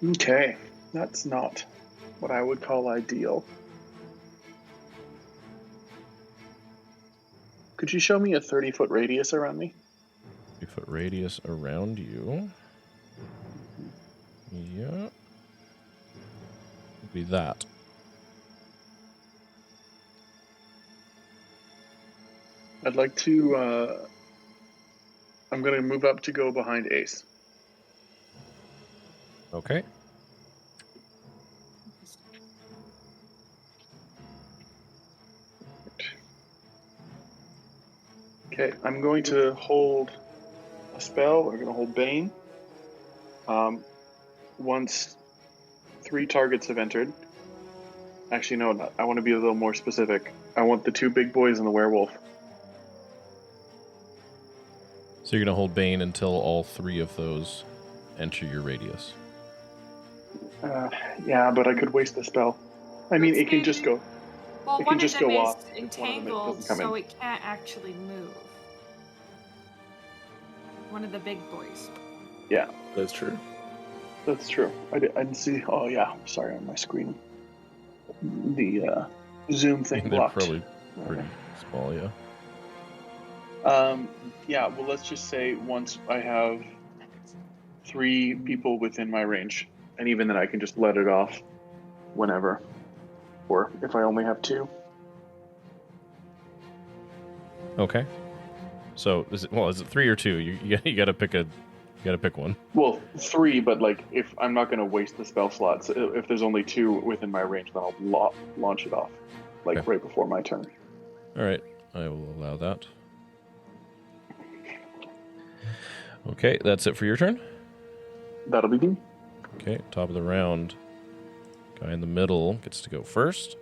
Okay, that's not what I would call ideal. Could you show me a 30-foot radius around me? 3-foot radius around you. Yeah. Would be that. I'd like to, I'm going to move up to go behind Ace. Okay. Okay, I'm going to hold a spell. We're going to hold Bane. Once 3 targets have entered. Actually, no, I want to be a little more specific. I want the 2 big boys and the werewolf. So you're going to hold Bane until all 3 of those enter your radius. Yeah, but I could waste the spell. I mean, it can just go. Well, It one can just of them go is off if one of them entangled, doesn't come so in. it can't actually move. One of the big boys. Yeah. That's true. That's true. I didn't see. Oh yeah, sorry, on my screen, the Zoom thing They're blocked. probably pretty small, yeah. Yeah. Well, let's just say once I have 3 people within my range, and even then, I can just let it off whenever, or if I only have 2. Okay. So is it 3 or 2? You gotta pick one. Well, 3, but like if I'm not going to waste the spell slots, if there's only 2 within my range, then I'll launch it off, like Okay. right before my turn. All right, I will allow that. Okay, that's it for your turn. That'll be me. Okay, top of the round. Guy in the middle gets to go first,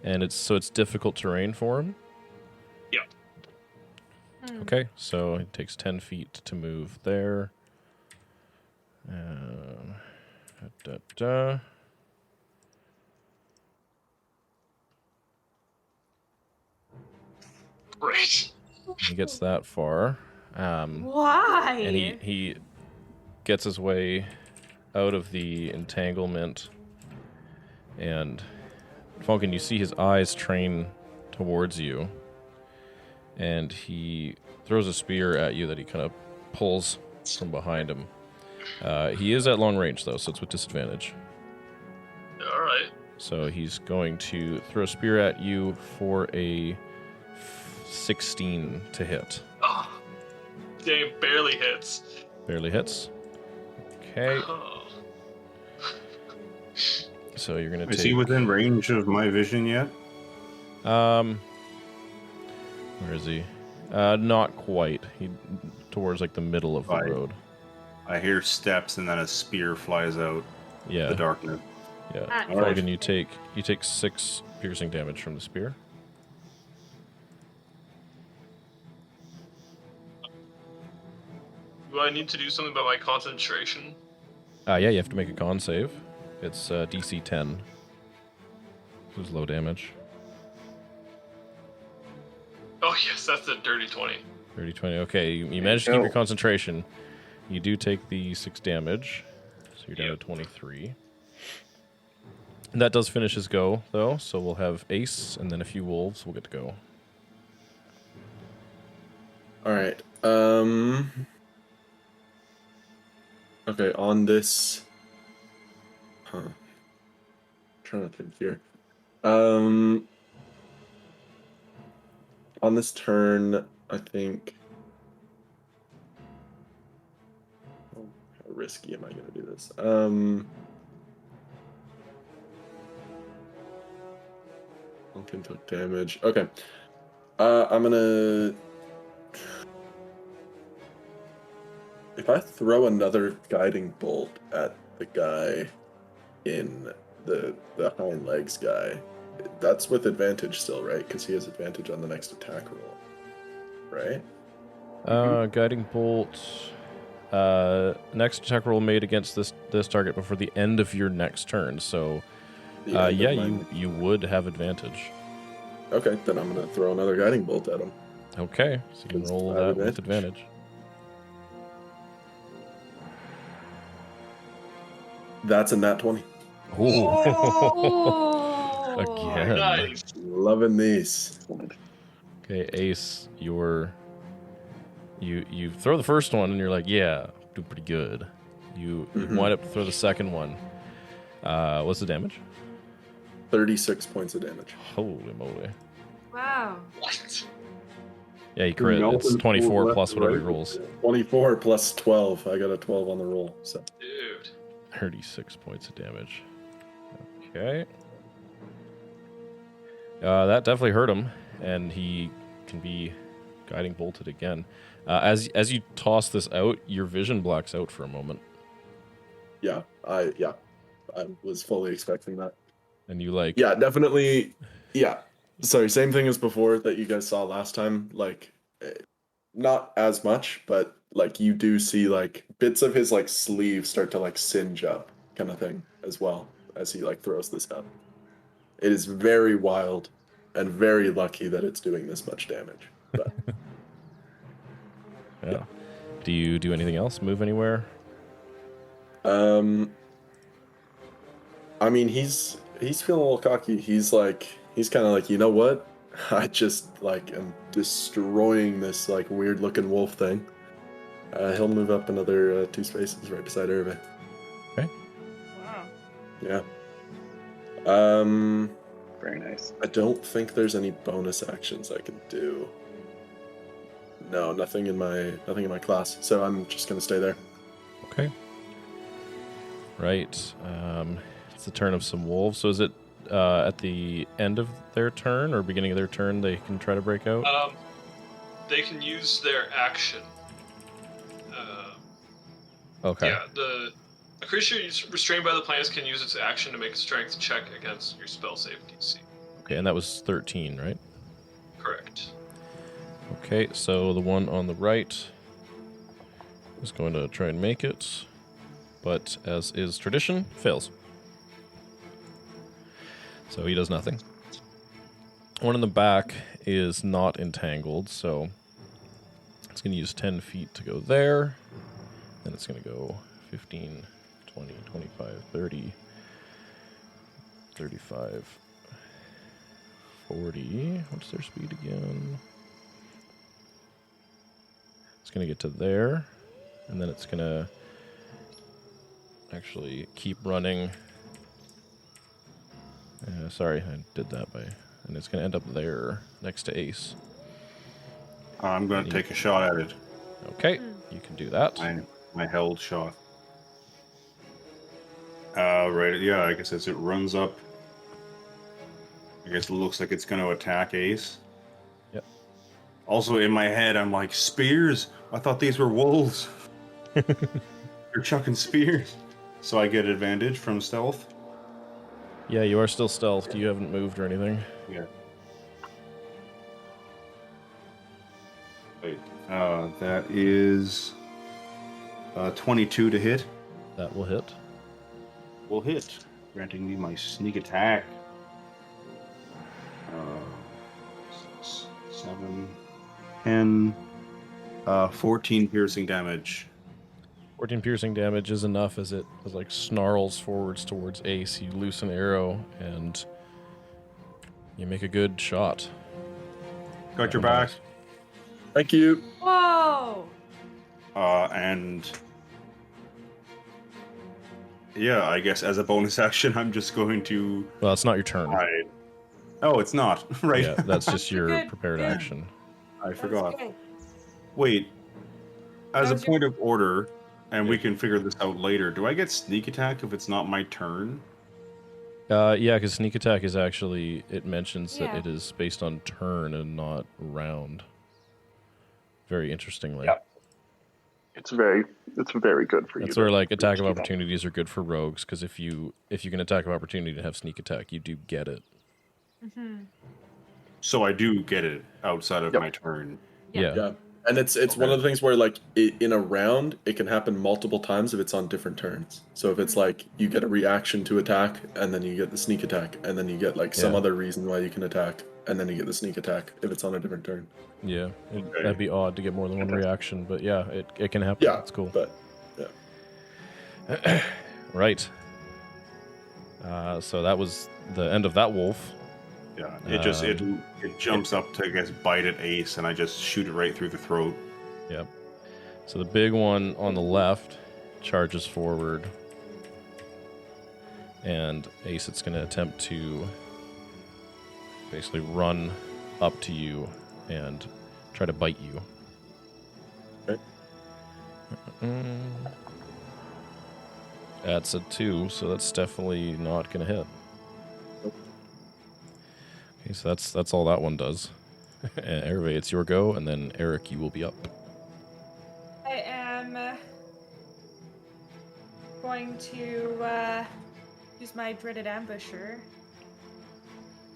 and it's difficult terrain for him. Okay, so it takes 10 feet to move there. Great. He gets that far. Why? And he gets his way out of the entanglement. And Fonkin, you see his eyes train towards you. And he throws a spear at you that he kind of pulls from behind him. He is at long range, though, so it's with disadvantage. All right. So he's going to throw a spear at you for a 16 to hit. Oh, damn, barely hits. Barely hits. Okay, Oh. so you're going to Is take... he within range of my vision yet? Where is he? Not quite. He towards like the middle of the Right. road. I hear steps and then a spear flies out Yeah. the darkness. Yeah. Ah. All right. Fonkin, you take 6 piercing damage from the spear. Do I need to do something about my concentration? Yeah, you have to make a con save. It's DC 10. This is low damage. Oh yes, that's a dirty 20. 30, 20. Okay, you managed to keep your concentration. You do take the 6 damage, so you're down to 23. And that does finish his go, though, so we'll have Ace, and then a few wolves will get to go. All right. Okay, on this. Trying to think here. On this turn, I think. Oh, how risky am I going to do this? Fonkin took damage. Okay. I'm gonna. If I throw another guiding bolt at the guy in the hind legs guy, that's with advantage still, right? Because he has advantage on the next attack roll, right? Guiding bolt. Next attack roll made against this target before the end of your next turn. So, The end yeah, of my- you would have advantage. Okay, then I'm gonna throw another guiding bolt at him. Okay, so you can Because roll I have that with advantage. That's a nat 20. Oh. Again. Nice. Loving these. Okay, Ace, you throw the first one and you're like, yeah, doing pretty good. You wind up to throw the second one. What's the damage? 36 points of damage. Holy moly. Wow. What? Yeah, you crit. Melted It's 24 left plus to whatever he right. rolls. 24 plus 12. I got a 12 on the roll. So Dude. 36 points of damage. Okay. That definitely hurt him, and he can be guiding bolted again. As you toss this out, your vision blacks out for a moment, yeah, I was fully expecting that. and you like, Yeah, definitely. Yeah. Sorry, same thing as before that you guys saw last time. Like, not as much, but like you do see like bits of his like sleeve start to like singe up, kind of thing, as well as he like throws this up. It is very wild, and very lucky that it's doing this much damage. But yeah. Do you do anything else? Move anywhere? I mean, he's feeling a little cocky. He's kind of like, you know what? I just like am destroying this like weird looking wolf thing. He'll move up another 2 spaces right beside Aravae. Okay. Wow. Yeah. Very nice. I don't think there's any bonus actions I can do. No, nothing in my class. So I'm just gonna stay there. Okay. Right. It's the turn of some wolves. So is it at the end of their turn or beginning of their turn they can try to break out? They can use their action. Okay. Yeah, a creature restrained by the plants can use its action to make a strength check against your spell save DC. Okay, and that was 13, right? Correct. Okay, so the one on the right is going to try and make it, but as is tradition, fails. So he does nothing. One in the back is not entangled, so it's going to use 10 feet to go there. Then it's going to go 15, 20, 25, 30, 35, 40. What's their speed again? It's going to get to there, and then it's going to actually keep running. Sorry, I did that by... And it's going to end up there, next to Ace. I'm going to take a shot at it. Okay, you can do that. My held shot. Right, yeah, I guess as it runs up, I guess it looks like it's going to attack Ace. Yep. Also, in my head, I'm like, spears? I thought these were wolves. You're chucking spears. So I get advantage from stealth? Yeah, you are still stealthed. You haven't moved or anything. Yeah. Wait, that is 22 to hit. That will hit. Will hit, granting me my sneak attack. 7, 10, 14 piercing damage. 14 piercing damage is enough as it like snarls forwards towards Ace. You loose an arrow and you make a good shot. Got your back. Thank you. Whoa! And yeah, I guess as a bonus action, I'm just going to Well, it's not your turn. hide. Oh, it's not right. Yeah, that's just your Good. prepared Yeah. action. I That's forgot. okay. Wait, as That a was your- point of order, and Yeah. we can figure this out later. Do I get sneak attack if it's not my turn? Yeah, because sneak attack is actually, it mentions that Yeah. it is based on turn and not round. Very interestingly. Yep. It's very good for you. That's where like attack of keep that. opportunities are good for rogues, because if you can attack of opportunity to have sneak attack, you do get it. Mhm. So I do get it outside of Yep. my turn. Yeah. Yeah. And it's one of the things where like in a round it can happen multiple times if it's on different turns. So if it's like you get a reaction to attack and then you get the sneak attack and then you get like some Yeah. other reason why you can attack and then you get the sneak attack if it's on a different turn. Yeah. Okay. That'd be odd to get more than one reaction, but yeah, it can happen. Yeah, It's cool. But Right. So that was the end of that wolf. Yeah, it just it jumps up to, I guess, bite at Ace, and I just shoot it right through the throat. Yep. So the big one on the left charges forward. And Ace, it's going to attempt to basically run up to you and try to bite you. Okay. That's a 2, so that's definitely not going to hit. Nope. Okay, so that's all that one does. And Aravae, it's your go, and then Airic, you will be up. I am going to use my dreaded ambusher.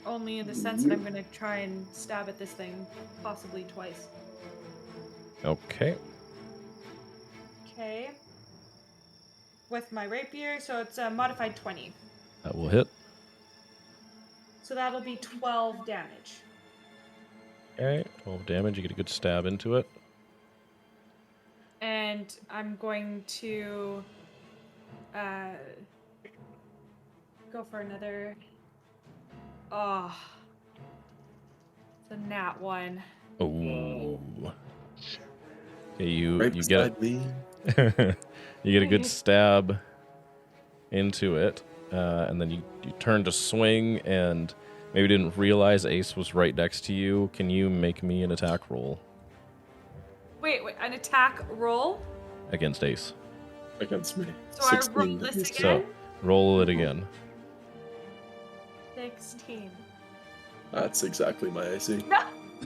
Only in the sense that I'm going to try and stab at this thing possibly twice. Okay. Okay. With my rapier, so it's a modified 20. That will hit. So that'll be 12 damage. Okay, 12 damage. You get a good stab into it. And I'm going to Go for another. Oh. It's a nat 1. Oh. Okay, you Right you get beside me. you get a good stab into it, and then you turn to swing and maybe didn't realize Ace was right next to you. Can you make me an attack roll Wait, an attack roll? against Ace? Against me. So I roll this Yes. again? So roll it again. 16. That's exactly my AC. No!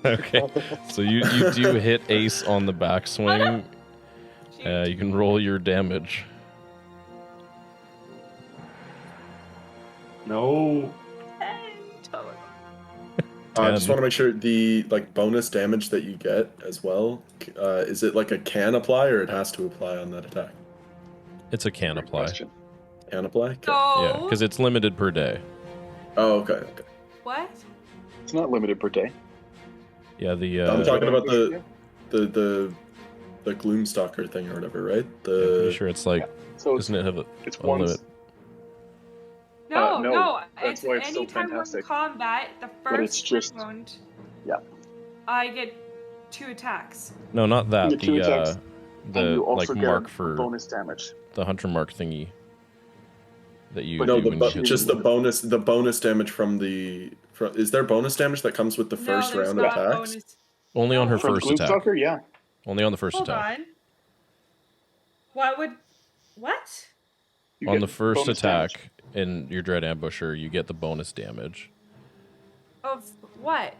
Okay. So you do hit Ace on the backswing. Shoot. You can roll your damage. No. 10 total. I just 10. want to make sure the bonus damage that you get as well. Is it like a can apply or it has to apply on that attack? It's a can Great apply. question. Can apply? Okay. So, Yeah, because it's limited per day. Oh, okay. Okay. what? It's not limited per day. Yeah, the I'm talking about Yeah. the Gloomstalker thing or whatever, right? I'm pretty The sure it's like, So it's, doesn't it have it's a once. limit? No, no, no. that's It's why it's so anytime we're in fantastic. combat, the But it's first just- round, Yeah. I get 2 attacks. No, not that. You get 2 attacks, The and you also like get mark a for bonus damage. the hunter mark thingy that you no, do when you hit. just the bonus damage from is there bonus damage that comes with the No, first there's round not attacks? bonus. Only on her From first attack. Gloomstalker, yeah. Only on the first Hold attack. on. What? You On get the first bonus attack in your Dread Ambusher, you get the bonus damage. Of what?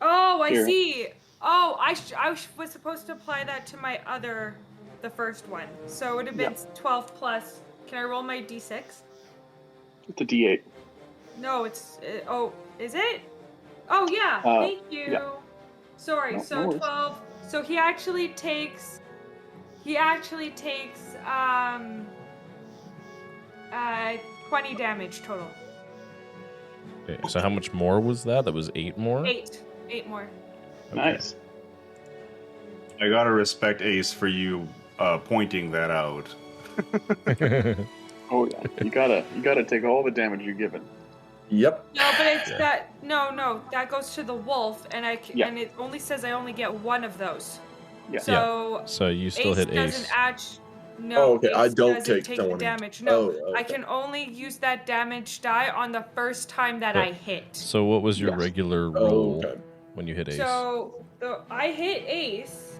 Oh, I Here. see. Oh, I was supposed to apply that to the first one. So it would have been 12 plus. Can I roll my d6? It's a D8. No, it's. Is it? Oh, yeah. Thank you. yeah. Sorry. No So worries. 12. So he actually takes. 20 damage total. Okay, so how much more was that? That was 8 more? 8 more. Nice. I gotta respect Ace for you pointing that out. Oh yeah. You gotta take all the damage you're given. Yep. No, but it's Yeah. that. No, that goes to the wolf, and Yeah. and it only says I only get one of those. Yeah. So So you still hit doesn't Ace. No, Oh, okay, I Ace don't doesn't take the 20. damage. No, Oh, I okay. can only use that damage die on the first time that But- I hit. So what was your Yes. regular Oh, roll okay. when you hit Ace? So I hit Ace.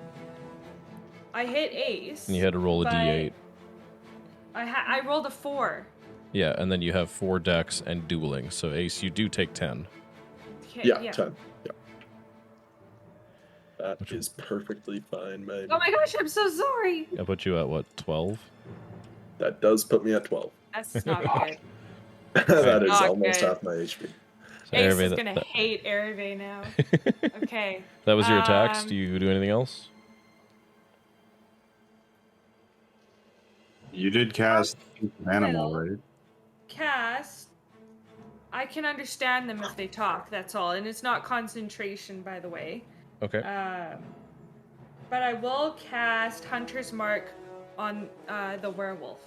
And you had to roll a but d8. I rolled a 4. Yeah, and then you have 4 decks and dueling. So Ace, you do take 10. Okay, Yeah, 10. Yeah. That is perfectly fine, man. Oh my gosh, I'm so sorry. I put you at what, 12? That does put me at 12. That's not good. That is Not almost good. half my HP. So Ace Aravae, is gonna hate Aravae now. Okay. that was your attacks. Um, Do you do anything else? You did cast Animal, Well, right? Cast. I can understand them if they talk. That's all, and it's not concentration, by the way. Okay. But I will cast Hunter's Mark on the werewolf.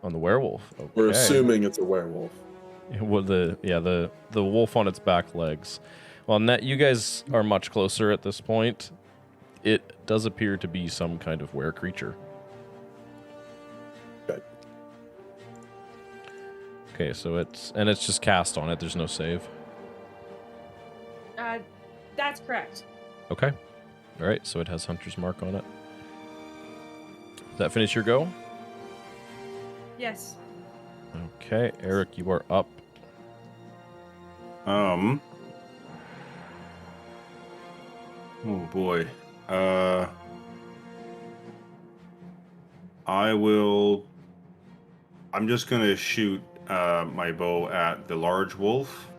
On the werewolf. Okay. We're assuming it's a werewolf. Well, the wolf on its back legs. Well, you guys are much closer at this point. It does appear to be some kind of were creature. Okay. Okay, so it's just cast on it. There's no save. That's correct. Okay. All right, so it has Hunter's Mark on it. Does that finish your go? Yes. Okay, Airic, you are up. Oh boy. I'm just gonna shoot my bow at the large wolf.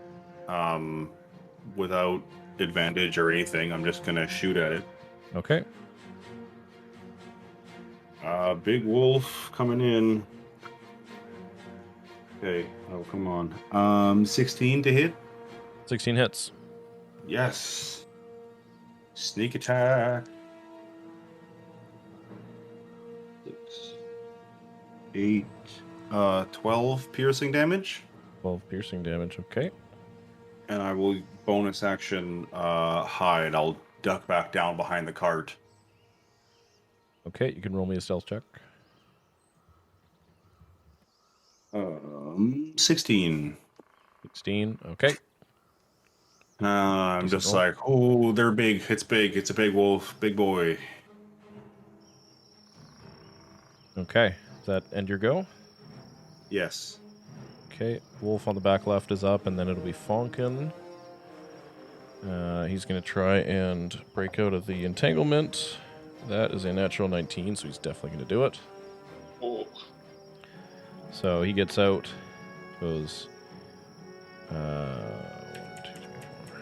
Without advantage or anything. I'm just gonna shoot at it. Okay. Big wolf coming in. Okay. Oh, come on. 16 to hit. 16 hits. Yes. Sneak attack. 6, 8, 12 piercing damage. 12 piercing damage. Okay. And I will bonus action hide. I'll duck back down behind the cart. Okay, you can roll me a stealth check. 16. 16. Okay. I'm Decent just roll. like, oh, they're big. It's big. It's a big wolf. Big boy. Okay. Does that end your go? Yes. Okay. Wolf on the back left is up, and then it'll be Fonkin. He's going to try and break out of the entanglement. That is a natural 19, so he's definitely going to do it. Oh. So he gets out, goes 1, 2, 3, 4.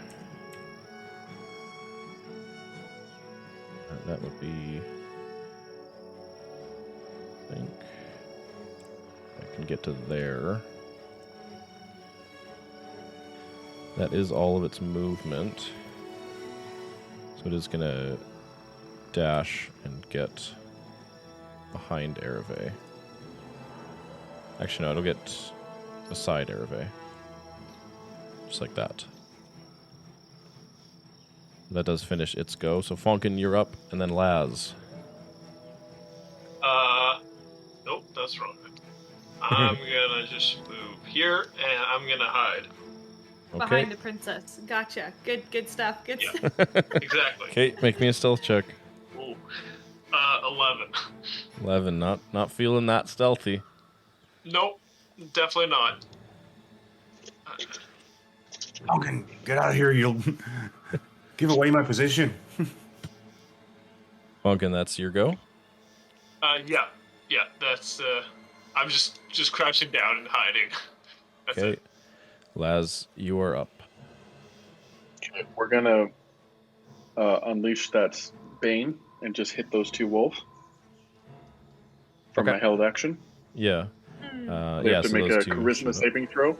And that would be, I think, I can get to there. That is all of its movement. So it is going to dash and get behind Aravae. Actually, no, it'll get beside Aravae. Just like that. That does finish its go. So Fonkin, you're up, and then Laz. Nope, that's wrong. I'm gonna just move here, and I'm gonna hide. Okay. Behind the princess. Gotcha. Good stuff. Good Yeah. stuff. Exactly. Okay, make me a stealth check. Ooh. 11. 11, not feeling that stealthy. Nope, definitely not. Fonkin, get out of here. You'll give away my position. Fonkin, that's your go? Yeah, that's, I'm just crouching down and hiding. That's Okay. it. Laz, you are up. Okay, we're gonna unleash that Bane and just hit those two wolves from Okay. my held action. Yeah. They Yeah, have to so make a those two charisma shoot up. saving throw.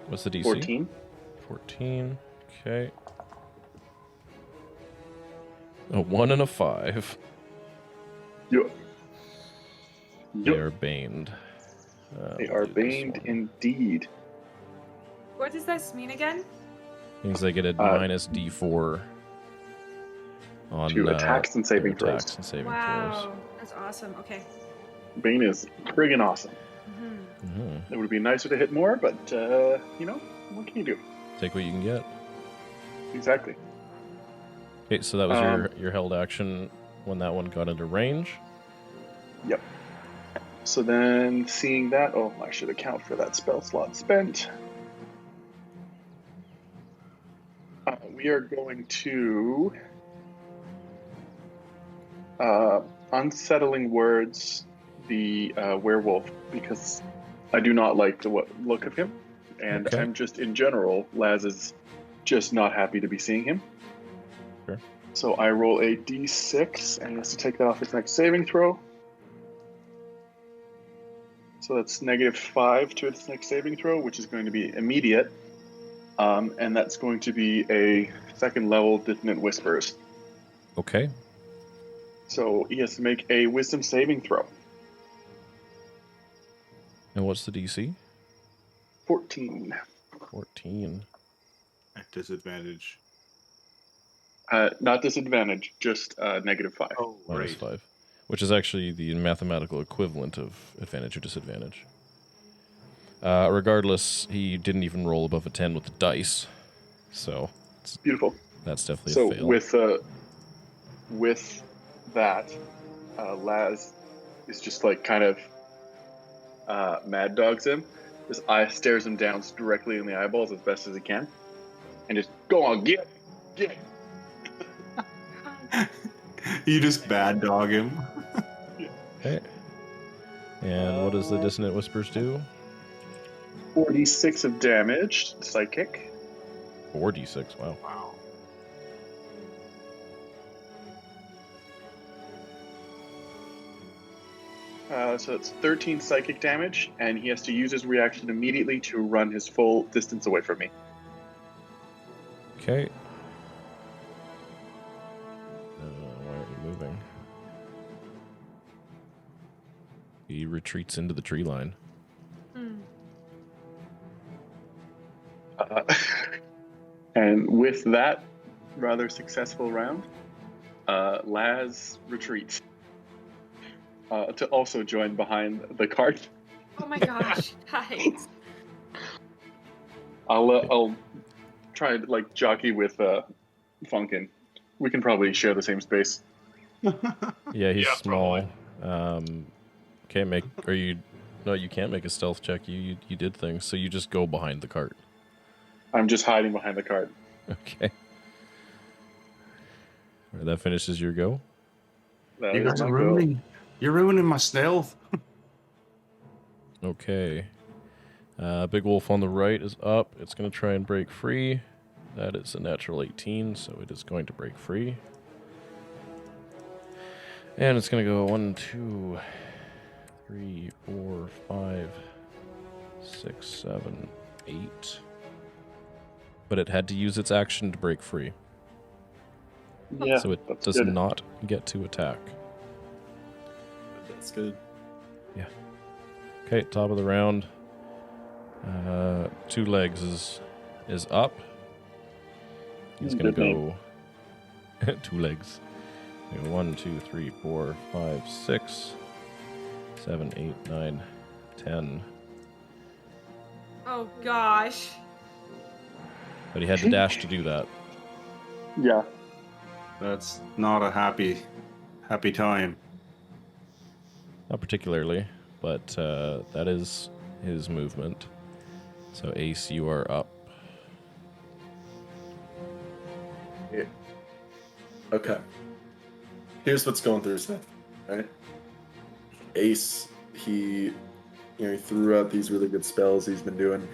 What's the DC? 14. 14. Okay. A 1 and a 5. Yep. They are baned. They we'll are do this baned one. indeed. What does this mean again? Means they get a minus D4 on To attacks and saving their throws. attacks and saving Wow. That's awesome. Okay. Bane is friggin' awesome. hmm throws. Mm-hmm. It would be nicer to hit more, but, what can you do? Take what you can get. Exactly. Okay, so that was your held action when that one got into range. Yep. So then, seeing that, I should account for that spell slot spent. We are going to unsettling words the werewolf because I do not like the look of him, and Okay. I'm just in general, Laz is just not happy to be seeing him. Sure. So I roll a d6, and he has to take that off his next saving throw. So that's -5 to its next saving throw, which is going to be immediate. And that's going to be a second level Dissonant Whispers. Okay. So he has to make a wisdom saving throw. And what's the DC? 14. 14. At disadvantage. Not disadvantage, just -5. Oh, Minus 5. Which is actually the mathematical equivalent of advantage or disadvantage. Regardless, he didn't even roll above a 10 with the dice. So Beautiful. that's definitely So a fail. with that, Laz is just like kind of mad dogs him. His eye stares him down directly in the eyeballs as best as he can, and just go on, get. You just bad dog him. Okay. And what does the Dissonant Whispers do? 46 of damage, psychic. 4d6. Wow. Wow. So it's 13 psychic damage, and he has to use his reaction immediately to run his full distance away from me. Okay. Why aren't you moving? He retreats into the tree line. Hmm. And with that rather successful round, Laz retreats to also join behind the cart. Oh my gosh, guys. I'll try to like jockey with Fonkin. We can probably share the same space. Yeah, he's Yeah, small. Can't make. Or you? No, you can't make a stealth check. You did things, so you just go behind the cart. I'm just hiding behind the cart. Okay. Alright, that finishes your go. That You is guys my are go. you're ruining my stealth. Okay. Big wolf on the right is up. It's going to try and break free. That is a natural 18, so it is going to break free. And it's going to go 1, 2, 3, 4, 5, 6, 7, 8. But it had to use its action to break free. Yeah, So it that's does good. not get to attack. That's good. Okay, top of the round. 2 legs is up. He's going to Good go 2 legs. 1, 2, 3, 4, 5, 6, 7, 8, 9, 10. Oh gosh. But he had to dash to do that. Yeah. That's not a happy time. Not particularly, but that is his movement. So Ace, you are up. Yeah. Okay. Here's what's going through his head, right? Ace, he threw out these really good spells. He's been doing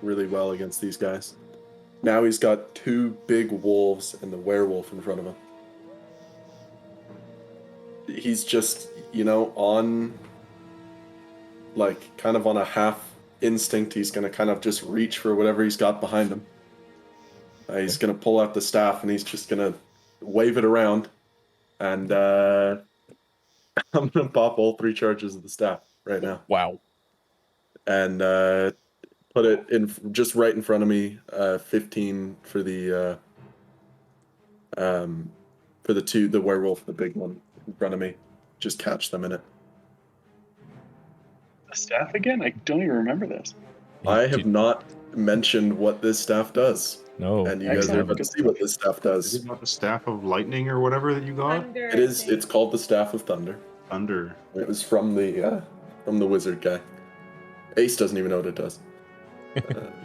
really well against these guys. Now he's got 2 big wolves and the werewolf in front of him. He's just, on, like, kind of on a half instinct. He's going to kind of just reach for whatever he's got behind him. He's going to pull out the staff and he's just going to wave it around. And I'm going to pop all 3 charges of the staff right now. Wow. And put it in just right in front of me. 15 for the 2, the werewolf, the big one in front of me. Just catch them in it. The staff again? I don't even remember this. I have not mentioned what this staff does. No. And you guys are about to see what this staff Is does. it not the staff of lightning or whatever that you got? Thunder, It is. It's called the Staff of Thunder. Thunder. It was from the wizard guy. Ace doesn't even know what it does.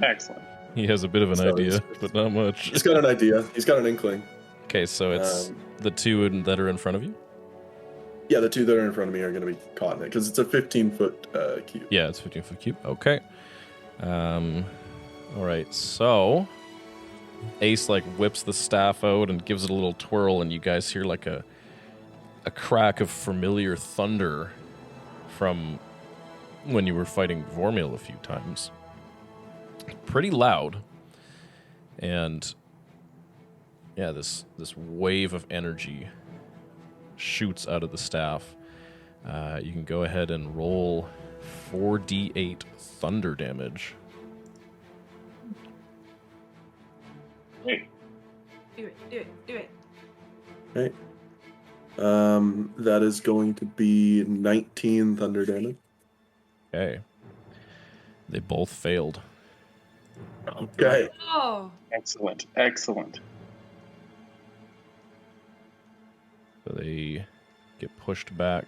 Excellent. He has a bit of an So idea, he's- but not much. He's got an idea. He's got an inkling. Okay, so it's the 2 that are in front of you? Yeah, the 2 that are in front of me are going to be caught in it because it's a 15-foot cube. Yeah, it's 15-foot cube. Okay. All right, so Ace whips the staff out and gives it a little twirl, and you guys hear a crack of familiar thunder from when you were fighting Vormil a few times. Pretty loud. And yeah, this wave of energy shoots out of the staff. You can go ahead and roll 4d8 thunder damage. Hey, Do it. Okay. That is going to be 19 thunder damage. Okay. They both failed. Okay. Oh. excellent. So they get pushed back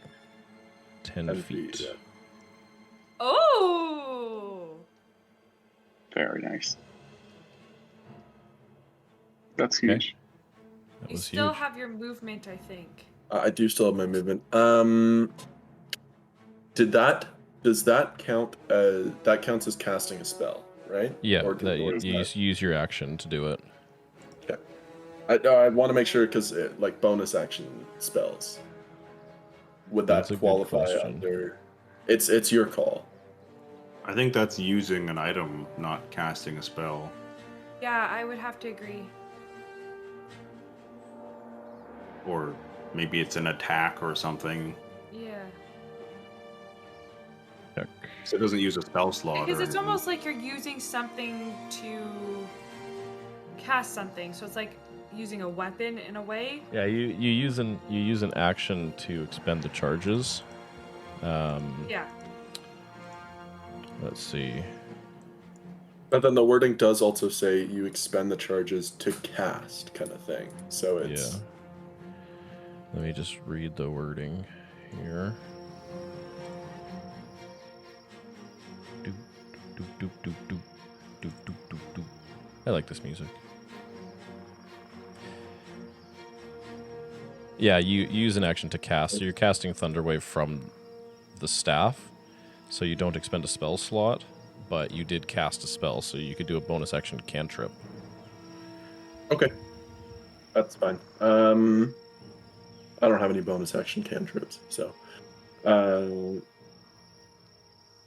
10 10 feet. feet, yeah. Oh. Very nice. That's Okay. huge. That You was still huge. have your movement, I think. I do still have my movement. Does that count as that counts as casting a spell, right? Yeah, Or that or is you use your action to do it. I want to make sure because bonus action spells. Would That's that a good qualify question. under? It's your call. I think that's using an item, not casting a spell. Yeah, I would have to agree. Or maybe it's an attack or something. Yeah. So it doesn't use a spell slot. Because or it's anything. almost like you're using something to cast something, so it's like using a weapon in a way. Yeah, you use an action to expend the charges. Yeah. Let's see. But then the wording does also say you expend the charges to cast, kind of thing. So it's Yeah. Let me just read the wording here. Doop, doop, doop, doop, doop, doop, doop, doop, doop. I like this music. Yeah, you use an action to cast. So you're casting Thunderwave from the staff, so you don't expend a spell slot, but you did cast a spell, so you could do a bonus action cantrip. okay. That's fine. I don't have any bonus action cantrips, so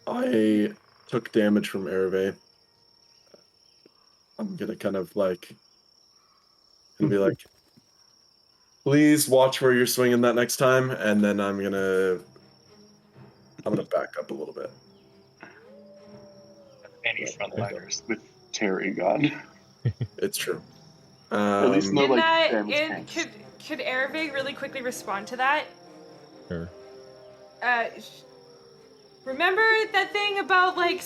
I took damage from Aravae. I'm gonna kind of like be like, please watch where you're swinging that next time, and then I'm gonna back up a little bit. Any frontliners with Terry gone. It's true. At least no damage and tanks. could Aravae really quickly respond to that? Sure. Remember that thing about like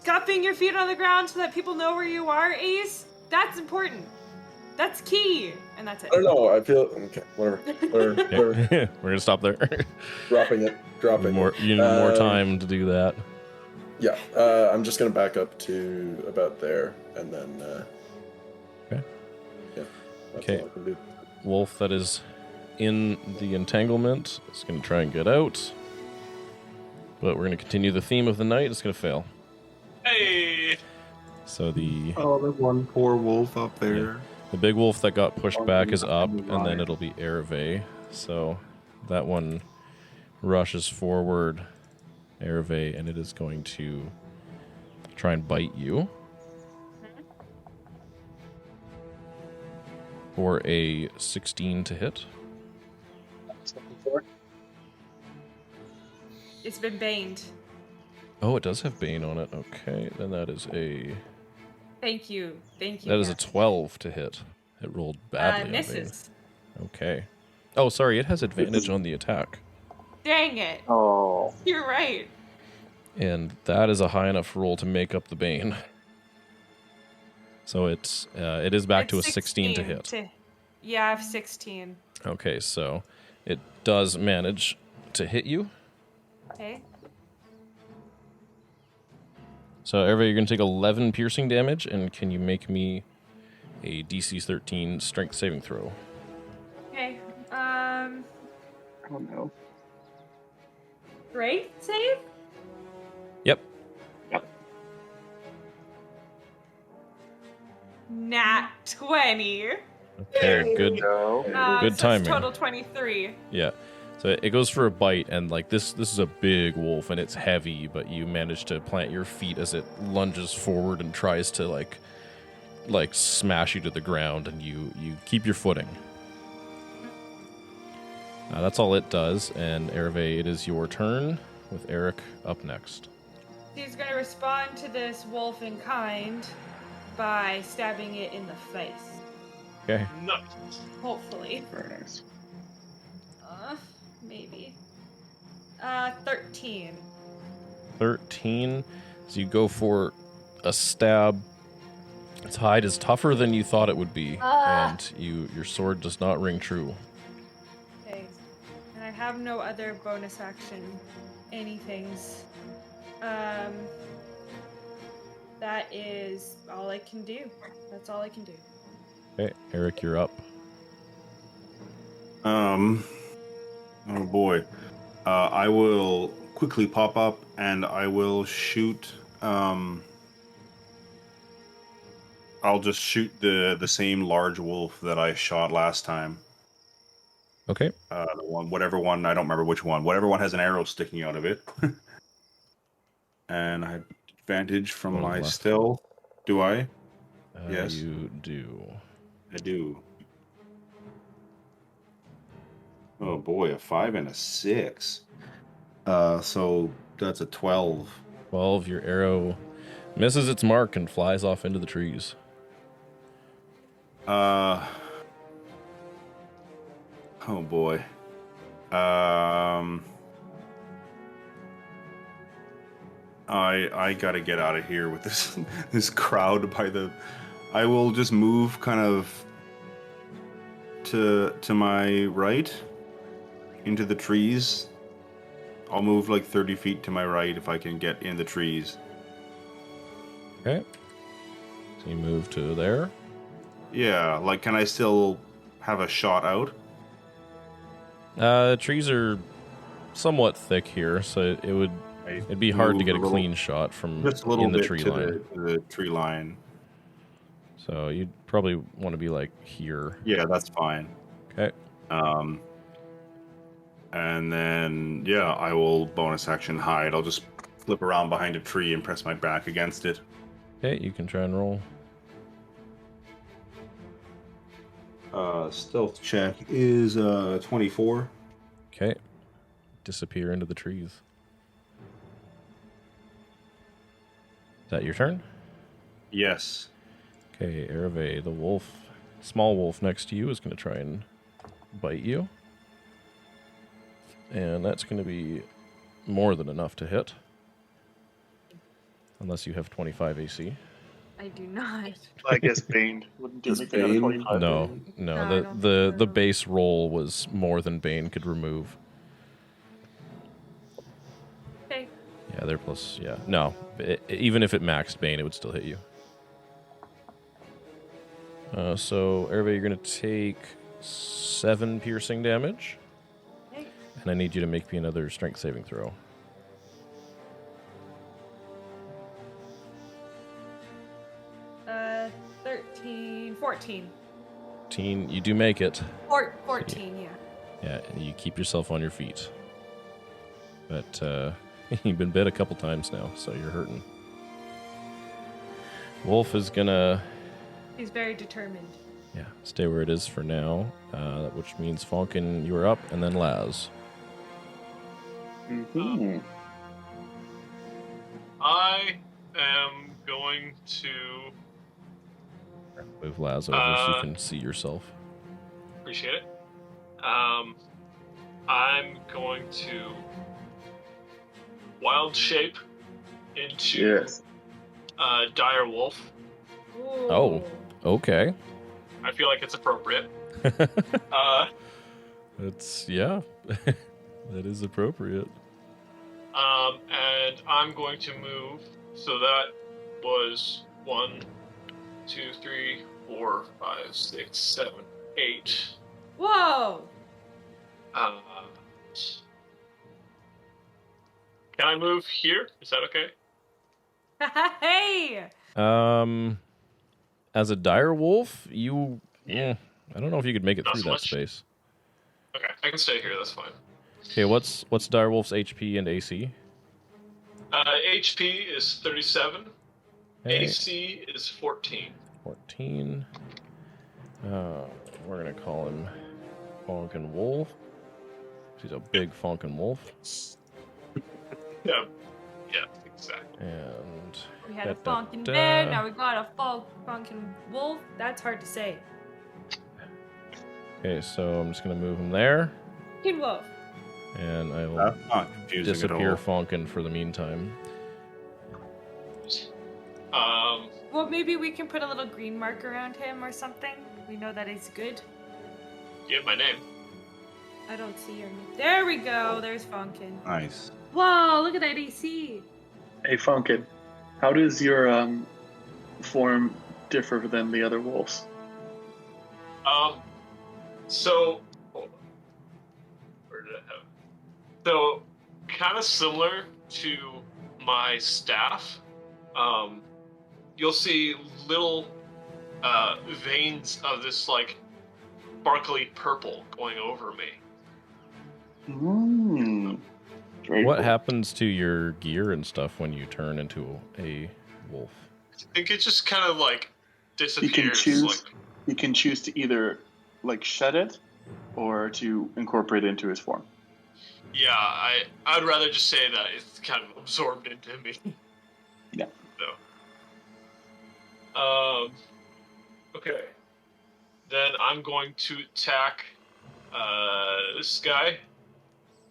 scuffing your feet on the ground so that people know where you are, Ace? That's important. That's key. And that's it. I don't know. I feel okay. Whatever. We're gonna stop there. Dropping it. You need more time to do that. Yeah. I'm just gonna back up to about there, and then. Okay. Yeah. That's Okay. all I can do. Wolf that is in the entanglement is going to try and get out. But we're going to continue the theme of the night. It's going to fail. Hey! So the The one poor wolf up there. the big wolf that got pushed back is up, and then it'll be Aravae. So that one rushes forward, Aravae, and it is going to try and bite you. For a 16 to hit. It's been baned. Oh, it does have Bane on it. Okay, then that is a Thank you. that is a 12 to hit. It rolled badly. on Bane. Misses. Okay. Oh, sorry, it has advantage on the attack. Dang it. Oh. You're right. And that is a high enough roll to make up the Bane. So it is back to a 16 to hit. Yeah, I have 16. Okay, so it does manage to hit you. Okay. So Aravae, you're going to take 11 piercing damage, and can you make me a DC 13 strength saving throw? Okay. Oh no. Strength save? Yep. Nat 20. Okay, good. No. Good so timing. It's total 23. Yeah. So it goes for a bite, and like this is a big wolf, and it's heavy, but you manage to plant your feet as it lunges forward and tries to like smash you to the ground, and you keep your footing. That's all it does, and Aravae, it is your turn, with Airic up next. He's going to respond to this wolf in kind by stabbing it in the face. Okay. Nice. Hopefully. Very nice. Maybe. 13. 13. So you go for a stab. Its hide is tougher than you thought it would be, and your sword does not ring true. Okay. And I have no other bonus action anythings. That is all I can do. That's all I can do. Okay, Airic, you're up. Oh boy. I will quickly pop up and I will shoot. I'll just shoot the same large wolf that I shot last time. Okay. Whatever one, I don't remember which one. Whatever one has an arrow sticking out of it. And I have advantage from One my left. stealth. Do I? Yes. You do. I do. Oh boy, a 5 and a 6. So that's a 12. 12. Your arrow misses its mark and flies off into the trees. Oh boy. I gotta get out of here with this crowd by the. I will just move kind of to my right into the trees. I'll move like 30 feet to my right if I can get in the trees. Okay. So you move to there. Yeah, like can I still have a shot out? Trees are somewhat thick here, so it'd be hard to get a clean shot from just a little in the bit tree to line. the tree line. So you'd probably want to be like here. Yeah, that's fine. Okay. And then yeah, I will bonus action hide. I'll just flip around behind a tree and press my back against it. Okay, you can try and roll. Stealth check is 24. Okay. Disappear into the trees. Is that your turn? Yes. Okay, Aravae, the wolf, small wolf next to you is going to try and bite you. And that's going to be more than enough to hit. Unless you have 25 AC. I do not. I guess Bane wouldn't do Is anything out of Bane- 25. No, No, I the don't the, think the so. base roll was more than Bane could remove. Okay. Yeah, they're plus, yeah. No, even if it maxed Bane, it would still hit you. So, Aravae, you're going to take 7 piercing damage. Okay. And I need you to make me another strength saving throw. 13, 14. 14, you do make it. 14, yeah. Yeah, you keep yourself on your feet. But you've been bit a couple times now, so you're hurting. Wolf is gonna, He's very determined. yeah, stay where it is for now, which means Fonkin, you are up, and then Laz. Mhm. I am going to Move Laz over so you can see yourself. appreciate it. I'm going to wild shape into Yes. dire wolf. Ooh. Oh. Okay. I feel like it's appropriate. That's, yeah, that is appropriate. And I'm going to move. So that was 1, 2, 3, 4, 5, 6, 7, 8. Whoa! Can I move here? Is that okay? Hey! As a dire wolf, you, I don't know if you could make it Not through so that much. space. Okay, I can stay here. That's fine. Okay, what's dire wolf's HP and AC? HP is 37. Okay, AC is 14. 14. We're gonna call him Fonkin Wolf. He's a big Fonkin Wolf. Yeah, exactly. And We had a Da, da, Fonkin da. bear, now we got a Fonkin wolf. That's hard to say. okay, so I'm just gonna move him there, Fonkin wolf. and I will That's not confusing disappear at all. Fonkin for the meantime. Well, maybe we can put a little green mark around him or something. We know that he's good. You have my name. I don't see your name. There we go. There's Fonkin. Nice. Whoa, look at that AC. Hey, Fonkin, how does your form differ than the other wolves? So, where did I have? So, kind of similar to my staff. You'll see little veins of this like sparkly purple going over me. Very What cool. happens to your gear and stuff when you turn into a wolf? I think it just kind of like disappears. You can choose. Like, You can choose to either like shed it or to incorporate it into his form. Yeah, I'd rather just say that it's kind of absorbed into me. Yeah. So. Okay. Then I'm going to attack this guy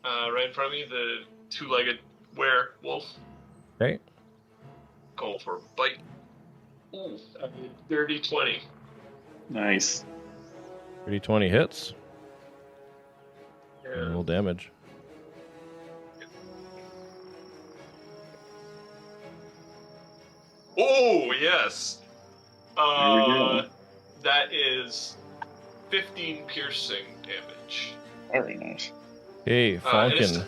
right in front of me, the two-legged werewolf. Okay. Go for a bite. Ooh, dirty 20. Nice. 30-20 hits. Yeah. Roll damage. Oh, yes. There we go. That is 15 piercing damage. Very nice. Hey, Fonkin.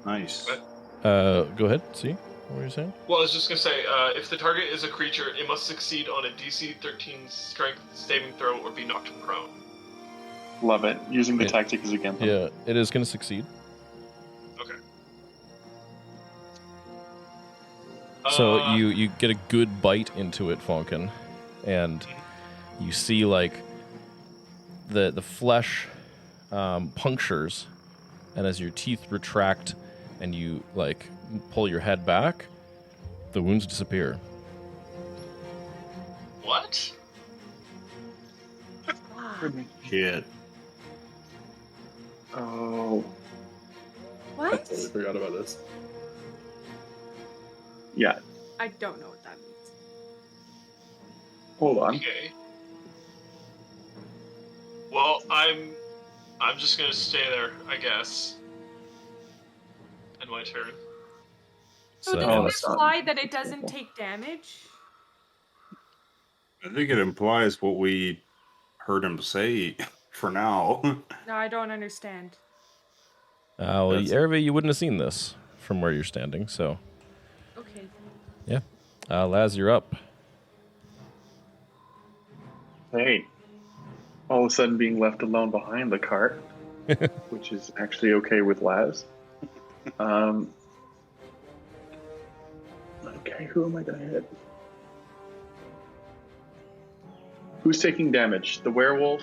Nice. Go ahead. See what you're saying? Well, I was just going to say, if the target is a creature, it must succeed on a DC 13 strength saving throw or be knocked prone. Love it. Using the Yeah. tactics against them. Yeah, it is going to succeed. Okay. So you get a good bite into it, Fonkin, and you see like the flesh punctures, and as your teeth retract and you like pull your head back, the wounds disappear. What? Shit. Oh. I What? totally forgot about this. Yeah. I don't know what that means. Hold on. Okay. Well, I'm just gonna stay there, I guess. End my turn. So does Oh, it that's not- imply that it doesn't take damage? I think it implies what we heard him say for now. No, I don't understand. Well, That's- Aravae, you wouldn't have seen this from where you're standing, so Okay. yeah. Laz, you're up. Hey. All of a sudden being left alone behind the cart, which is actually okay with Laz. Okay, who am I going to hit? Who's taking damage? The werewolf?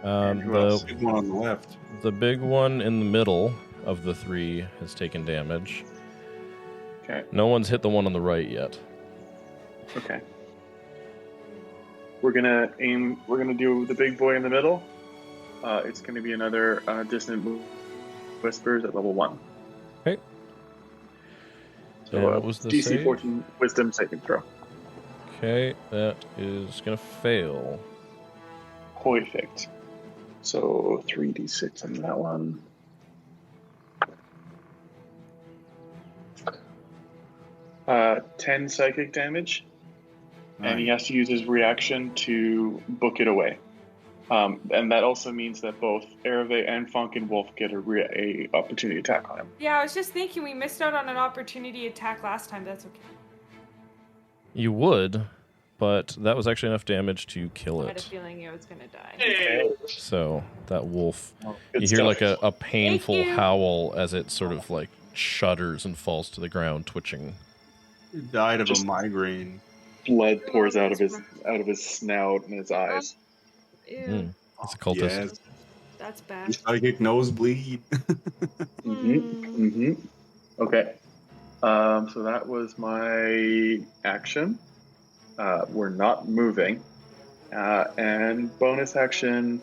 And who else? Big one on the left. The big one in the middle of the three has taken damage. Okay, No one's hit the one on the right yet. okay. We're gonna do the big boy in the middle. It's gonna be another Dissonant Whispers at level 1. Okay. So And what was the DC save? 14 Wisdom saving throw. Okay, that is gonna fail. Perfect. So 3d6 on that one. Uh, 10 psychic damage, and he has to use his reaction to book it away. And that also means that both Aravae and Fonkin Wolf get a opportunity attack on him. Yeah, I was just thinking we missed out on an opportunity attack last time. That's okay. You would, but that was actually enough damage to kill I had a it. feeling it was gonna die. Hey. So that wolf, Good you hear stuff. like a painful Thank you. howl as it sort of like shudders and falls to the ground, twitching. He died of Just- a migraine. Blood pours out of his snout and his eyes. Ew, Mm. It's a cultist. Yes. that's bad. Psychic nosebleed. Okay. So that was my action. We're not moving. And bonus action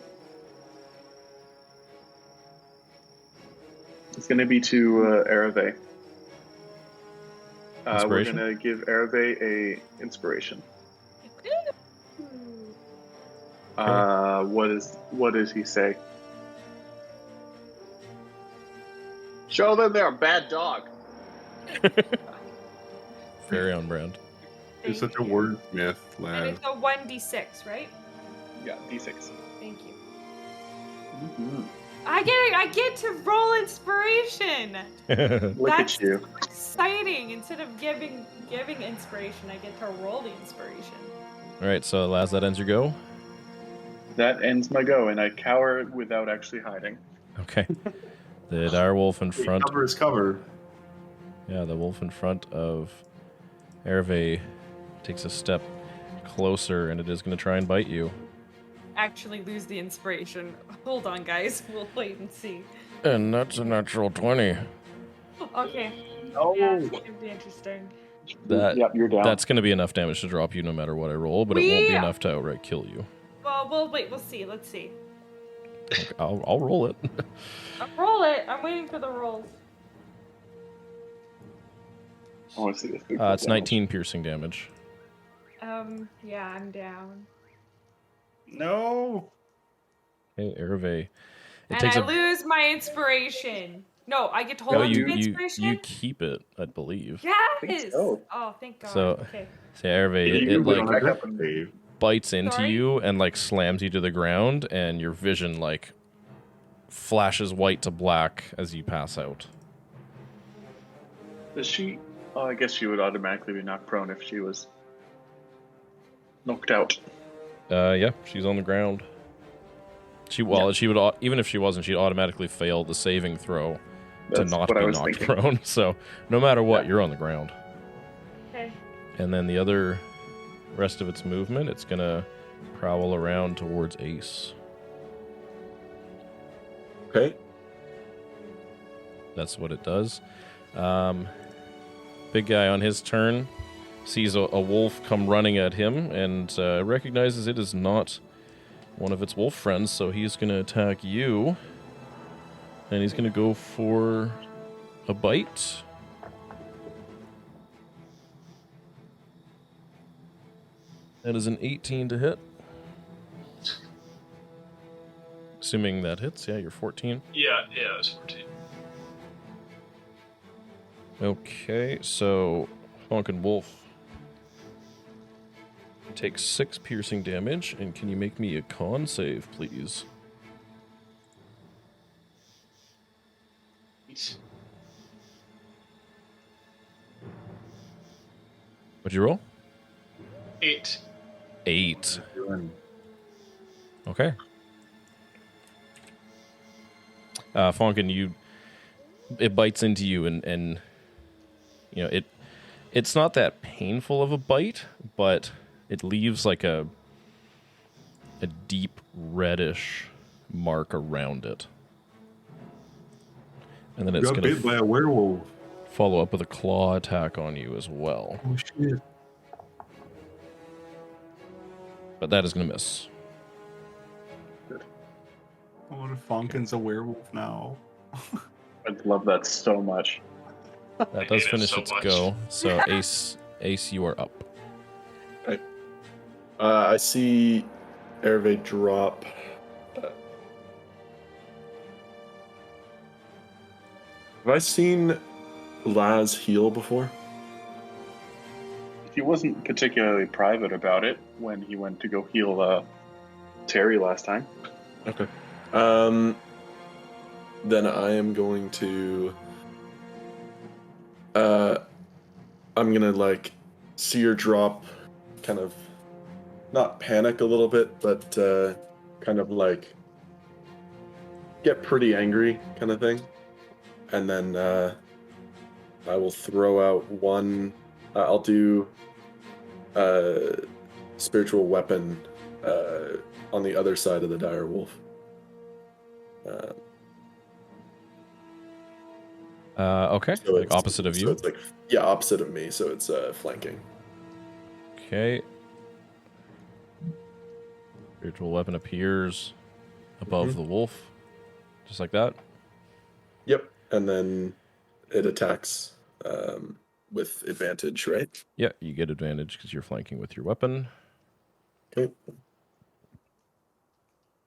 is going to be to Aravae. We're Inspiration? going to give Aravae a inspiration. What does he say? Show them they're a bad dog. Very on brand. You're such a wordsmith, And lad. it's a 1d6, right? Yeah, D6. Thank you. Mm-hmm. I get to roll inspiration. Look That's at you. so exciting. Instead of giving inspiration, I get to roll the inspiration. All right, so Laz, that ends your go. That ends my go, and I cower without actually hiding. Okay. The dire wolf in front. Cover is cover. Yeah, the wolf in front of Aravae takes a step closer, and it is going to try and bite you. actually lose the inspiration. Hold on, guys. We'll wait and see. And that's a natural 20. Okay. Oh. Yeah, it's gonna be interesting. Yep, you're down. That's going to be enough damage to drop you no matter what I roll, but it won't be enough to outright kill you. Well, we'll wait. We'll see. Let's see. Okay, I'll roll it. Roll it. I'm waiting for the rolls. I want to see this. Big It's damage. 19 piercing damage. Yeah, I'm down. No. Hey, Aravae. And I lose my inspiration. No, I get to hold No, on to you the inspiration? you keep it, I believe. Yes! so. Oh, thank God. So, Okay. Aravae, You it put like on a death save. bites into Sorry? you and like slams you to the ground, and your vision like flashes white to black as you pass out. Does she? Oh, I guess she would automatically be knocked prone if she was knocked out. Yeah, she's on the ground. She would even if she wasn't, she'd automatically fail the saving throw to That's not what I be was knocked thinking. prone. So no matter what, Yeah. you're on the ground. Okay. And then the other rest of its movement, it's gonna prowl around towards Ace. Okay. That's what it does. Big guy on his turn sees a wolf come running at him and recognizes it is not one of its wolf friends, so he's going to attack you. And he's going to go for a bite. That is an 18 to hit. Assuming that hits, yeah, you're 14. Yeah, it's 14. Okay, so Fonkin Wolf takes 6 piercing damage, and can you make me a con save, please? What'd you roll? 8. 8. Okay. Fonkin, it bites into you, and you know it's not that painful of a bite, but it leaves like a deep reddish mark around it, and then it's Got gonna bit by a werewolf. follow up with a claw attack on you as well, Oh shit. but that is gonna miss. What if Fonkin's a werewolf now? I'd love that so much. That I does hate it finish so its much. go. So Ace, you are up. I see Aravae drop. Have I seen Laz heal before? He wasn't particularly private about it when he went to go heal Terry last time. Okay. Then I am going to. I'm gonna like see her drop, kind of not panic a little bit, but kind of like get pretty angry, kind of thing, and then I will throw out one. I'll do spiritual weapon on the other side of the dire wolf. Okay, So like it's- opposite of So you. it's like, yeah, opposite of me. So it's flanking. Okay. Spiritual weapon appears above the wolf, just like that. Yep. And then it attacks with advantage, right? Yeah, you get advantage because you're flanking with your weapon. Okay.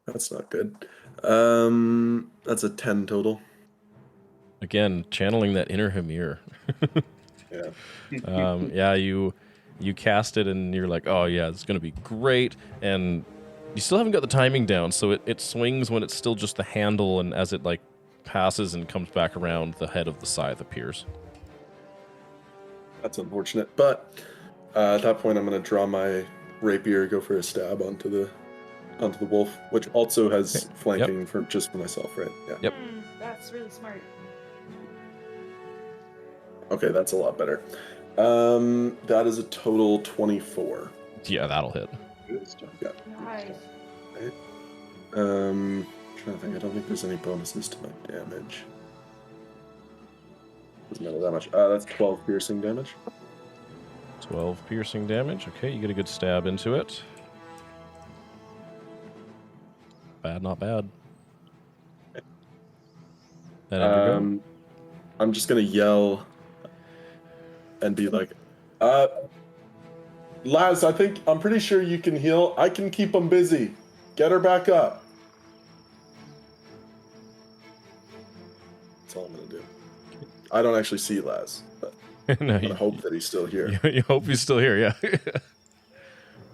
That's not good. That's a 10 total. Again, channeling that inner Hamir. Yeah. Yeah, you cast it and you're like, oh yeah, it's gonna be great, and you still haven't got the timing down, so it swings when it's still just the handle, and as it like passes and comes back around, the head of the scythe appears. That's unfortunate. But at that point, I'm going to draw my rapier, go for a stab onto the wolf, which also has Okay. flanking for myself, right? Yeah. Yep. That's really smart. Okay, that's a lot better. That is a total 24. Yeah, that'll hit. Nice. Trying to think. I don't think there's any bonuses to my damage. Doesn't matter that much. That's 12 piercing damage. 12 piercing damage. Okay, you get a good stab into it. Bad, not bad. That end your go? I'm just gonna yell and be like, Laz, I'm pretty sure you can heal. I can keep him busy. Get her back up. That's all I'm gonna do. I don't actually see Laz, but No, I hope that he's still here. You hope he's still here, yeah.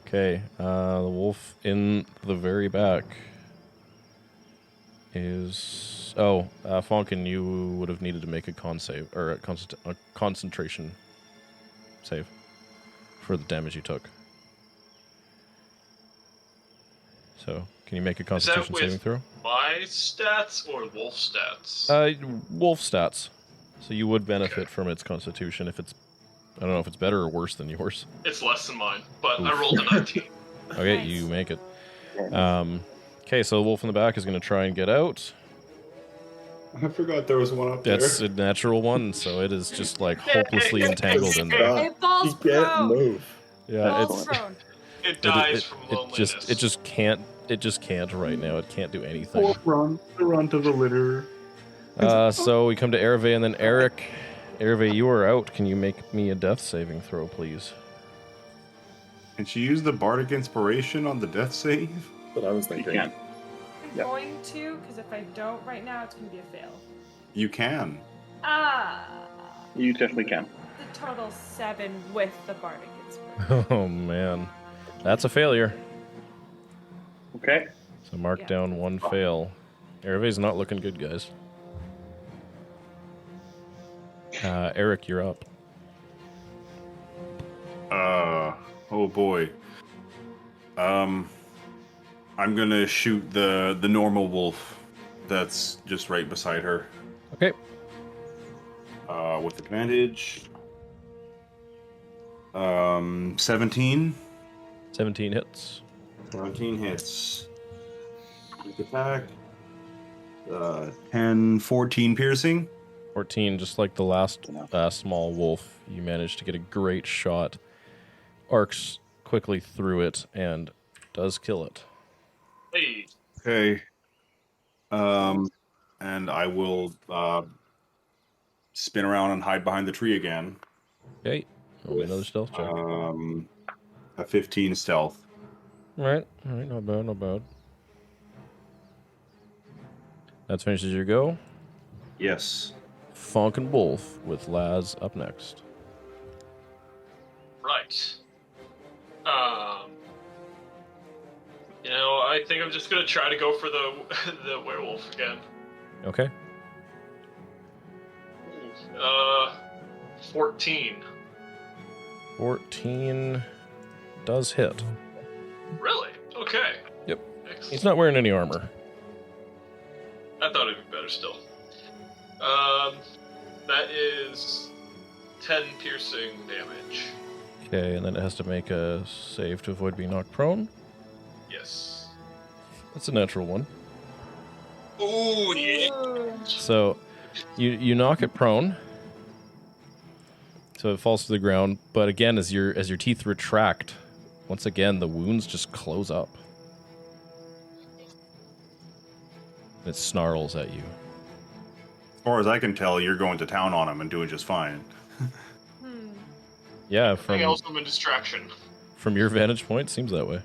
Okay, the wolf in the very back is... Oh, Fonkin, you would have needed to make a con save, or a concentration save for the damage you took. So, can you make a concentration saving throw? My stats or wolf stats? Wolf stats. So you would benefit from its constitution if it's... I don't know if it's better or worse than yours. It's less than mine, but I rolled a 19. Okay, Nice. you make it. Okay, so the wolf in the back is going to try and get out. I forgot there was one up there. That's a natural one, so it is just like hopelessly entangled in there. God, It falls he can't prone. move. Yeah, Falls prone. It dies from loneliness. it just can't right now. It can't do anything. Oh, run to the litter. So we come to Aravae and then Airic. Aravae, you are out. Can you make me a death saving throw, please? Can she use the bardic inspiration on the death save? But I was You thinking. can. I'm Yep. going to, because if I don't right now, it's going to be a fail. You can. You definitely can. The total 7 with the bardic inspiration. Oh man, that's a failure. Okay. So mark Yeah. down one fail. Aravae's not looking good, guys. Airic, you're up. Oh boy. I'm gonna shoot the normal wolf that's just right beside her. Okay. With advantage. 17. 17 hits. 17 hits. Quick attack. 10, 14 piercing. 14, just like the last small wolf, you managed to get a great shot. Arcs quickly through it and does kill it. Hey, Okay. And I will spin around and hide behind the tree again. Okay. Roll me another stealth check. A 15 stealth. Alright, not bad, not bad. That finishes your go. Yes. Fonkin Wolf with Laz up next. right. I think I'm just gonna try to go for the werewolf again. Okay. 14. 14 does hit. Really? Okay. Yep. Excellent. He's not wearing any armor. I thought it'd be better still. That is 10 piercing damage. Okay, and then it has to make a save to avoid being knocked prone. Yes. That's a natural one. Oh yeah. So you knock it prone. So it falls to the ground, but again, as your teeth retract, once again the wounds just close up. It snarls at you. As far as I can tell, you're going to town on him and doing just fine. Yeah, I think also I'm a distraction. from your vantage point, seems that way.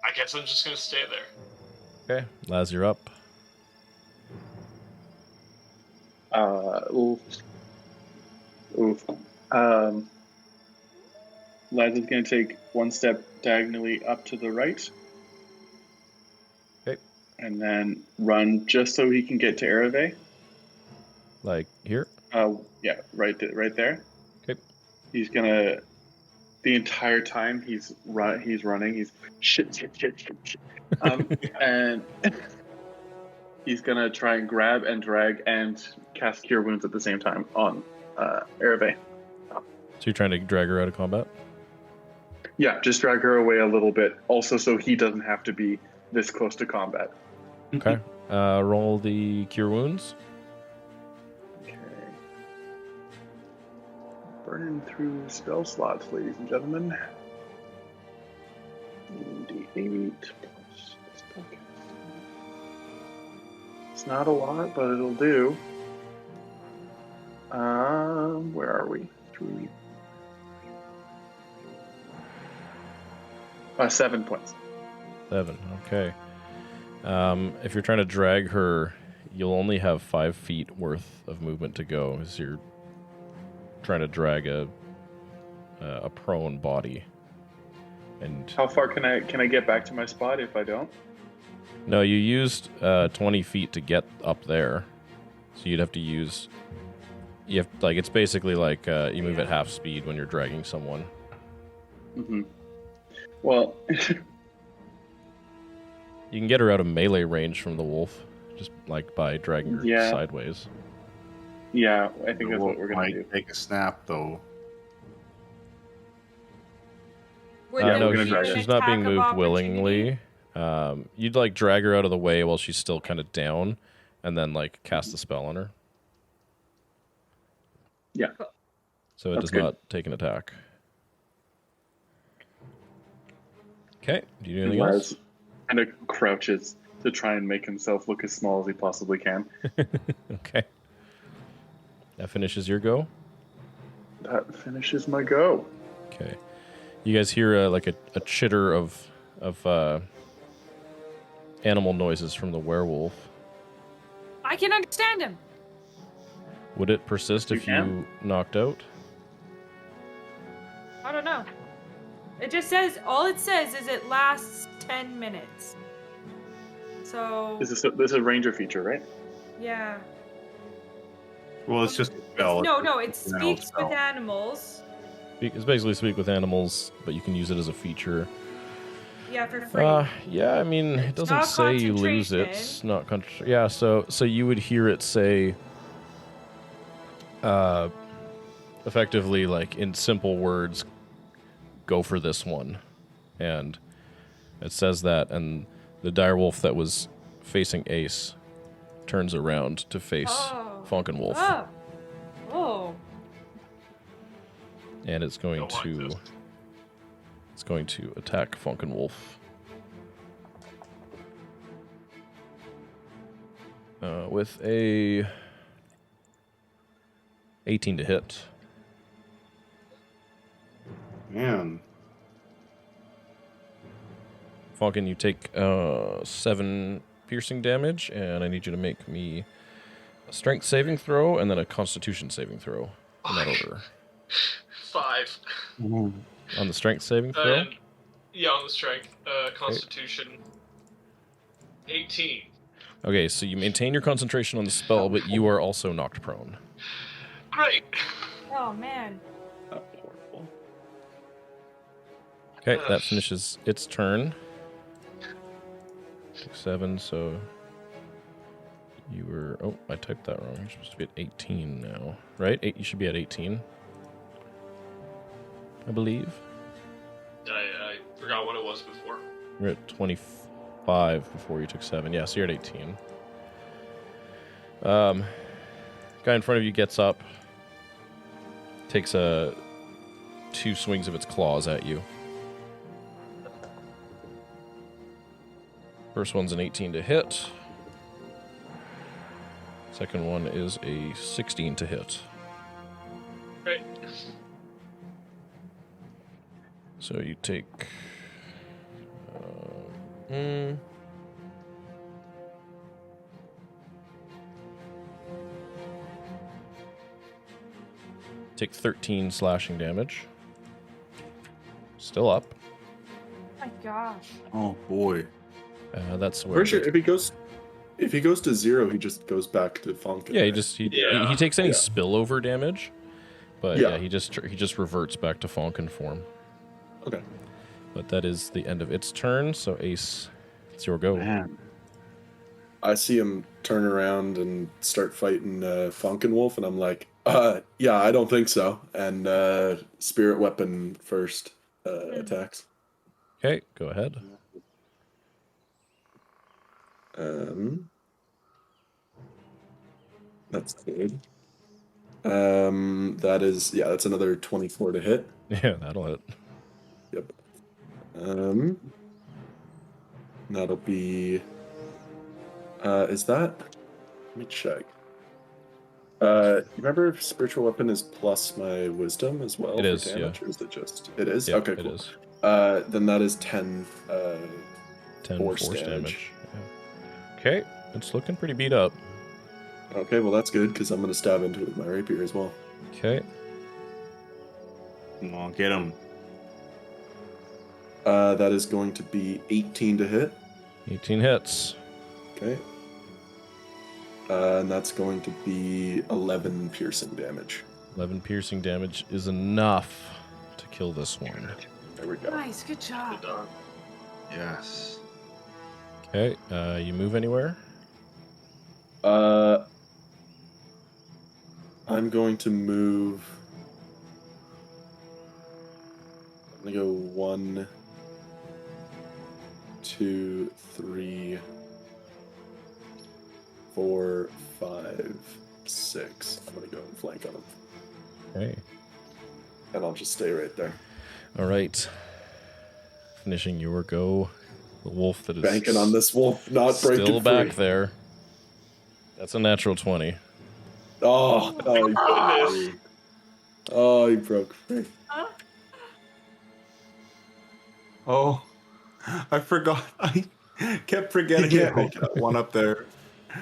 I guess I'm just gonna stay there. Okay, Laz, you're up. Oof. Laz is going to take one step diagonally up to the right. Okay. And then run just so he can get to Aravae. Like here. Yeah, right there. Okay. He's gonna. The entire time he's running. He's shit. And he's gonna try and grab and drag and cast Cure Wounds at the same time on Aravae. So you're trying to drag her out of combat? Yeah, just drag her away a little bit. Also, so he doesn't have to be this close to combat. Okay. Roll the cure wounds. Okay. Burning through spell slots, ladies and gentlemen. D8 plus spell cast. It's not a lot, but it'll do. Where are we? 7 points. 7. Okay. If you're trying to drag her, you'll only have 5 feet worth of movement to go as you're trying to drag a prone body. And How far can I get back to my spot if I don't? no, you used 20 feet to get up there, so you'd have to use. You have like it's basically like you move at half speed when you're dragging someone. Mm-hmm. Well, You can get her out of melee range from the wolf, just like by dragging her Yeah. sideways. yeah, I think The that's wolf what we're gonna might do. take a snap, though. Would Yeah, the no, no, gonna drag an her. she's not being attack of moved opportunity? willingly. You'd like drag her out of the way while she's still kind of down, and then like cast the spell on her. Yeah. So it That's does good. not take an attack. Okay. Do you do anything else? Laz kind of crouches to try and make himself look as small as he possibly can. Okay. That finishes your go. That finishes my go. Okay. You guys hear like a chitter of animal noises from the werewolf. I can understand him. Would it persist You if can? you knocked out? I don't know. It just says, all it says is it lasts 10 minutes. So, This is a ranger feature, right? yeah. Well, it's just a spell. No, It's no, it just an animal speaks spell. with animals. It's basically speak with animals, but you can use it as a feature. Yeah, for free. Yeah, I mean, it It's doesn't not say you lose it. concentration. It's not yeah, so you would hear it say effectively like in simple words, go for this one. And it says that, and the direwolf that was facing Ace turns around to face Oh. Fonkin Wolf. Oh. Oh. And it's going Don't like to this. it's going to attack Fonkin Wolf. With a 18 to hit. Man, Fonkin, you take 7 piercing damage, and I need you to make me a strength saving throw and then a constitution saving throw in that order. 5. On the strength saving throw? And yeah, on the strength. Constitution. 18. Okay, so you maintain your concentration on the spell, but you are also knocked prone. Great. Oh, man. Horrible. Okay, that finishes its turn. 7, so you were... Oh, I typed that wrong. You're supposed to be at 18 now, right? You should be at 18, I believe. I forgot what it was before. You're at 25 before you took 7. Yeah, so you're at 18. Guy in front of you gets up, takes 2 swings of its claws at you. First one's an 18 to hit. Second one is a 16 to hit. Great. So you take... Take 13 slashing damage. Still up. Oh, my gosh. oh boy. That's where... Pretty sure if he goes to 0, he just goes back to Fonkin. Yeah, right? he takes any Yeah. spillover damage, but Yeah. yeah, he just reverts back to Fonkin form. Okay. But that is the end of its turn. So Ace, it's your go. Man. I see him turn around and start fighting Fonkin Wolf, and I'm like, yeah, I don't think so. And spirit weapon first. attacks. Okay, go ahead. That's good. That's another 24 to hit. Yeah, that'll hit. Yep. That'll be. Is that? Let me check. Remember if spiritual weapon is plus my wisdom as well It for is, damage, yeah. or is it just? It is. Yeah, Okay, it cool. is. Then that is 10. 10 force force damage. damage. Yeah. Okay, it's looking pretty beat up. Okay, well that's good because I'm gonna stab into it with my rapier as well. Okay. Come on, get him. That is going to be 18 to hit. 18 hits. Okay. And that's going to be 11 piercing damage. 11 piercing damage is enough to kill this one. There we go. Nice, good job. Good dog. Yes. Okay, you move anywhere? I'm going to move. I'm gonna go 1, 2, 3, 4, 5, 6. I'm gonna go and flank on him, Okay. and I'll just stay right there. All right. Finishing your go. The wolf that is Banking on this wolf not breaking still free. back there. That's a natural 20. Oh, Goodness. he broke free. Oh, I forgot. I kept forgetting can't that make it. one up there.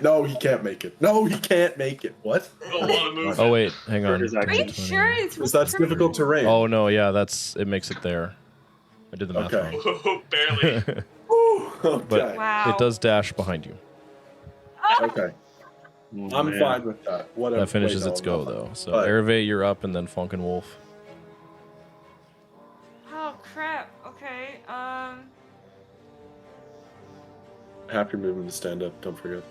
No, he can't make it. No, he can't make it. What? A lot of movement. Oh wait, hang on. Is Are you 20. sure it's Because that's pretty- difficult terrain. Oh no, yeah, it makes it there. I did the math Okay. Whoa, barely. wrong. Woo, okay. But- Wow. It does dash behind you. Okay. I'm fine with that. Whatever. That finishes Wait, no, its I'm go not fine. though. So But- Aravae, you're up, and then Fonkin Wolf. Oh crap. Okay. Half your movement to stand up. Don't forget.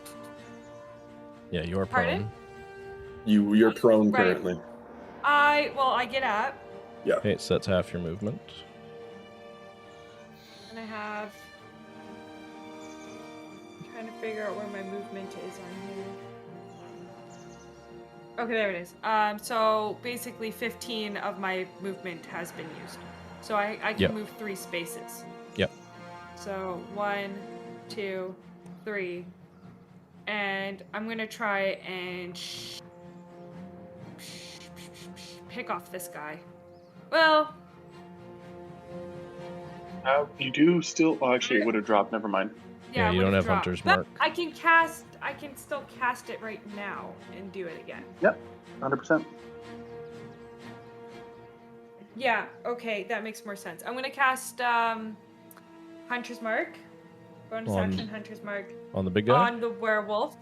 Yeah, you are Pardon? prone. You're prone Right. currently. I get up Okay, so that's half your movement. and I have. I'm trying to figure out where my movement is on here. Okay, there it is. So basically 15 of my movement has been used. So I can Yep. move 3 spaces. Yep. So 1, 2, 3. And I'm gonna try and pick off this guy. Well, You do still. Oh, actually, it would have dropped. Never mind. Yeah, it you don't would've have dropped. Hunter's But Mark. I can still cast it right now and do it again. 100%. Yeah, okay, that makes more sense. I'm gonna cast Hunter's Mark. Bonus On- action Hunter's Mark On the big guy? on the werewolf.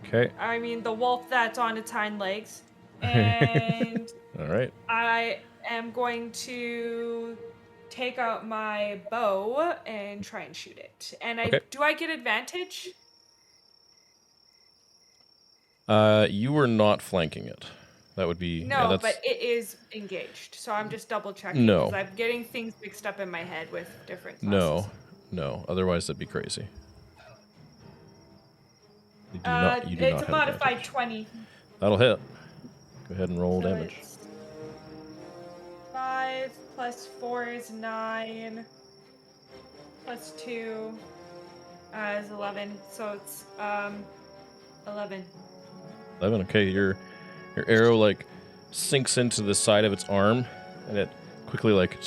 Okay. I mean the wolf that's on its hind legs. And All right. I am going to take out my bow and try and shoot it. And Okay. do I get advantage? You were not flanking it. That would be No, yeah, that's, but it is engaged. So I'm just double checking. No. Because I'm getting things mixed up in my head with different no, classes. no. Otherwise, that'd be crazy. You do not. You do it's not a have modified advantage. 20. That'll hit. Go ahead and roll So damage. it's 5 plus 4 is 9. Plus 2 is 11. So it's 11. 11. Okay, your arrow like sinks into the side of its arm, and it quickly like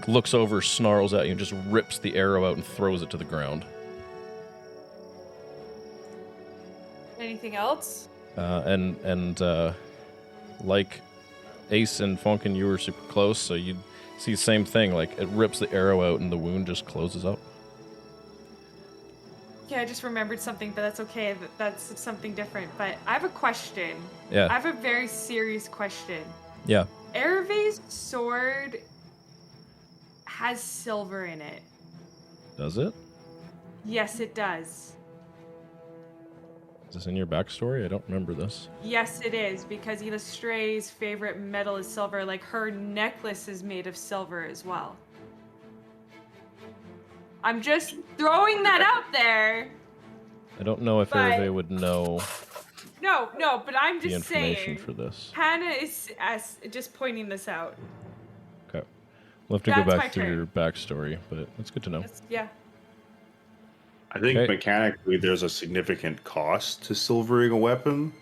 looks over, snarls at you, and just rips the arrow out and throws it to the ground. Anything else? And like Ace and Fonkin, you were super close, so you see the same thing. Like it rips the arrow out, and the wound just closes up. Yeah, I just remembered something, but that's okay. That's something different. But I have a question. I Yeah, have a very serious question. yeah. Arave's sword has silver in it. Does it? Yes, it does. Is this in your backstory? I don't remember this. Yes, it is, because Illustrae's favorite metal is silver. Like, her necklace is made of silver as well. I'm just throwing that out there. I don't know if But- Aravae would know No, but I'm the just information saying. for this. Hannah is just pointing this out. Okay. We'll have to go That's my back through turn. your backstory, but that's good to know. Yeah. I think Okay. mechanically there's a significant cost to silvering a weapon.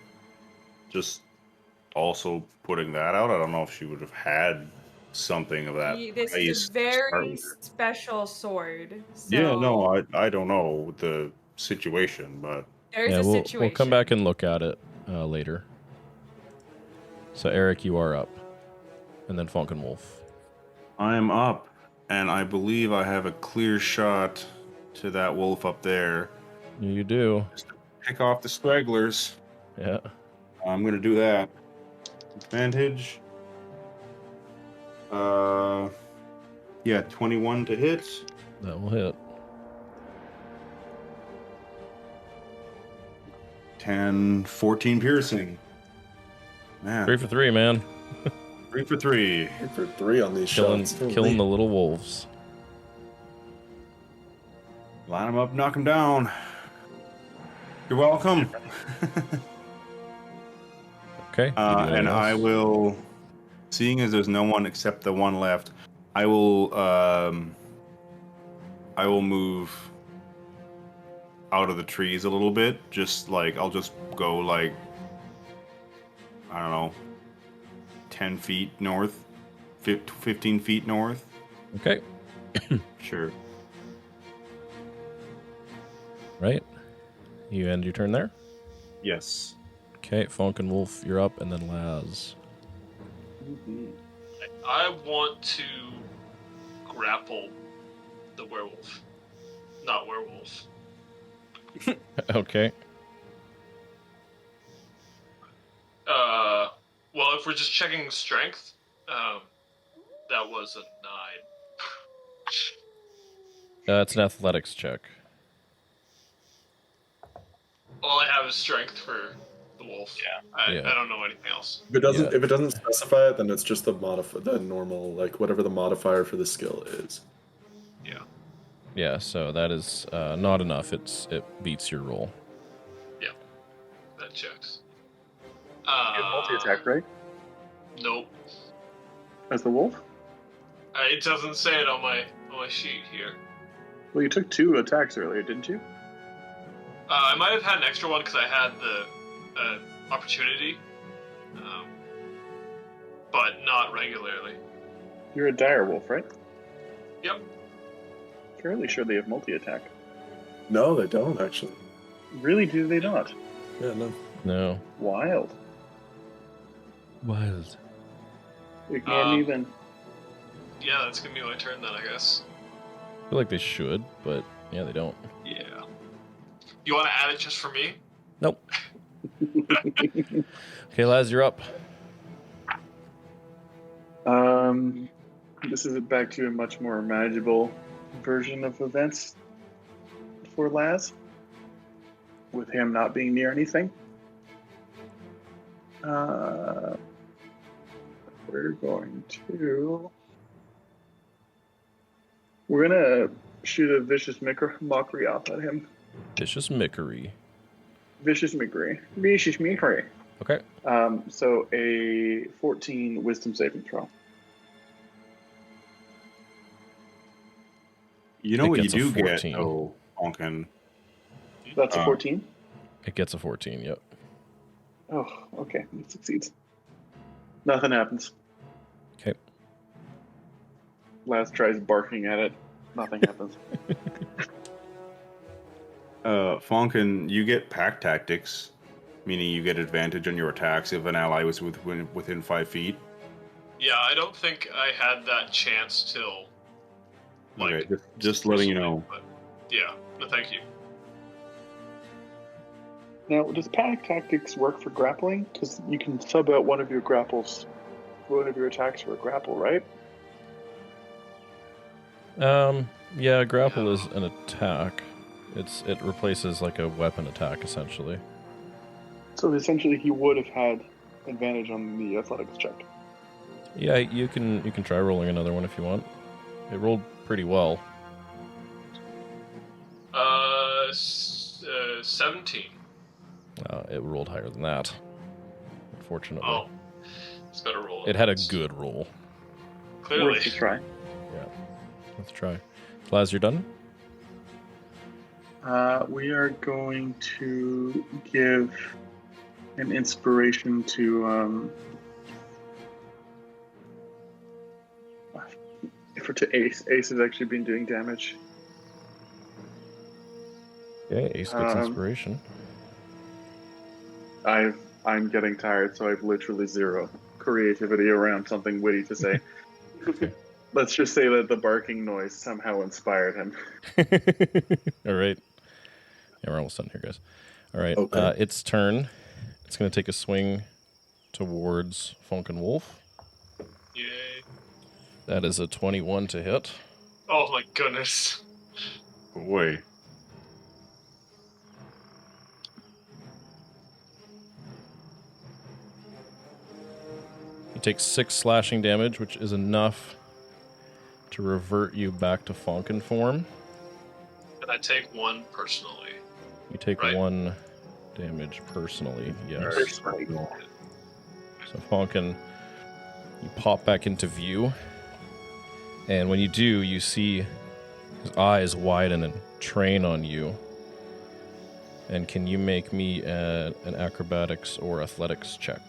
Just also putting that out, I don't know if she would have had something of that This price is a to start very with. special sword. So Yeah, no, I don't know the situation, but there's Yeah, a we'll situation. come back and look at it later. So Airic, you are up, and then Fonkin Wolf. I'm up, and I believe I have a clear shot to that wolf up there. You do. Just to pick off the stragglers. Yeah. I'm gonna do that. Advantage. Yeah, 21 to hit. That will hit. 10, 14 piercing. Man, 3 for 3, man. 3 for 3. 3 for 3 on these Killing shots. the little wolves. Line them up, knock them down. You're welcome. Okay. you do anything And I else? will, seeing as there's no one except the one left, I will move out of the trees a little bit. Just like I'll just go like, I don't know, 10 feet north, 15 feet north. Okay. Sure. Right. You end your turn there. Yes. Okay, Fonkin Wolf, you're up, and then Laz. I want to grapple the werewolf. Not werewolf. Okay. Well, if we're just checking strength, that was a 9. It's an athletics check. All I have is strength for the wolf. Yeah. I don't know anything else. If it doesn't, Yeah. if it doesn't specify it, then it's just the normal, like whatever the modifier for the skill is. Yeah. Yeah, so that is not enough. It beats your roll. That checks. You have multi-attack, right? Nope. As the wolf? It doesn't say it on my sheet here. Well, you took 2 attacks earlier, didn't you? I might have had an extra one because I had the opportunity, but not regularly. You're a dire wolf, right? Yep. Fairly sure they have multi-attack. No, they don't actually. Really, do they not? Yeah, no. No. Wild. Wild. Ignore me then. Yeah, that's gonna be my turn then, I guess. I feel like they should, but yeah, they don't. Yeah. You want to add it just for me? Nope. Okay, Laz, you're up. This is back to a much more manageable version of events for Laz, with him not being near anything. We're gonna shoot a vicious mockery off at him. Vicious Mickery. Vicious mockery. Vicious mockery. Okay. So a 14 wisdom saving throw. You know It what you gets a do get, 14. oh, Fonkin? That's a 14? It gets a 14, yep. Oh, okay. It succeeds. Nothing happens. Okay. Laz tries barking at it. Nothing happens. Fonkin, you get pack tactics, meaning you get advantage on your attacks if an ally was within 5 feet. Yeah, I don't think I had that chance till. Okay, just letting you know. But yeah, no, thank you. Now, does pack tactics work for grappling? Because you can sub out one of your attacks for a grapple, right? Yeah, grapple is an attack. It replaces like a weapon attack essentially. So essentially, he would have had advantage on the athletics check. Yeah, you can try rolling another one if you want. It rolled pretty well. 17. It rolled higher than that, unfortunately. Oh, it's better roll. It had a good roll. Clearly. Worth a try. Yeah. Let's try. Laz, you're done? We are going to give an inspiration to to Ace. Ace has actually been doing damage. Okay, Ace gets inspiration. I'm getting tired, so I've literally zero creativity around something witty to say. Let's just say that the barking noise somehow inspired him. All right. Yeah, we're almost done here, guys. All right. Okay. Its turn. It's going to take a swing towards Fonkin Wolf. Yay. That is a 21 to hit. Oh my goodness. Boy. You take 6 slashing damage, which is enough to revert you back to Fonkin form. And I take 1 personally. You take Right. 1 damage personally, yes. Personally. So Fonkin, you pop back into view, and when you do, you see his eyes widen and train on you. And can you make me an acrobatics or athletics check?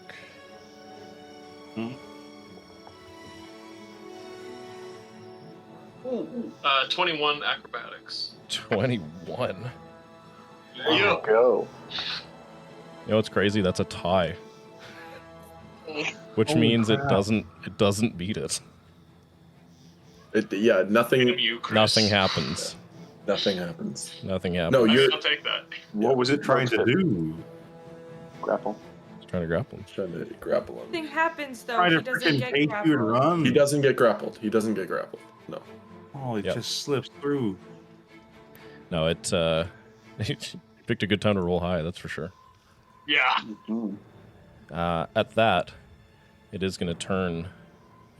21 acrobatics. 21. Yeah. Go. You know what's crazy? That's a tie. Which Holy means crap. it doesn't beat it. Yeah, nothing You, Chris. Nothing happens. happens. Nothing No, happens. you're I'll take that. What was it trying to do? Grapple. It's trying to grapple him. trying to grapple him. Nothing happens though. Try He to doesn't freaking get take you and grappled. run. He doesn't get grappled. No. Oh, it Yep. just slips through. No, it picked a good time to roll high, that's for sure. Yeah. Mhm. At that, it is going to turn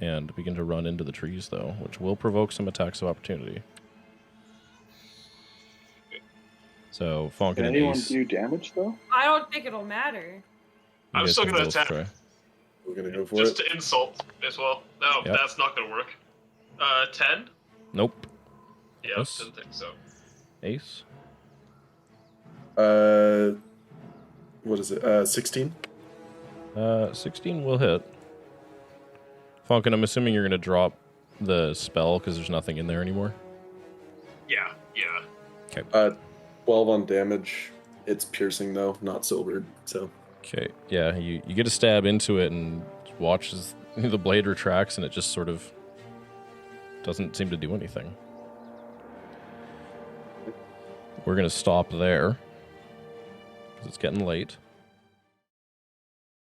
and begin to run into the trees, though, which will provoke some attacks of opportunity. So, Fonkin Can and anyone Ace. do damage though? I don't think it'll matter. you I'm guys still can gonna both attack. try. We're gonna go for Just it. to insult as well. No, Yep. that's not gonna work. 10? Nope. Yeah, Yes. didn't think so. Ace. What is it? 16. 16 will hit. Fonkin, I'm assuming you're going to drop the spell because there's nothing in there anymore. Yeah. 12 on damage. It's piercing though, not silvered. So Okay, yeah, you get a stab into it and watch as the blade retracts and it just sort of doesn't seem to do anything. We're going to stop there because it's getting late.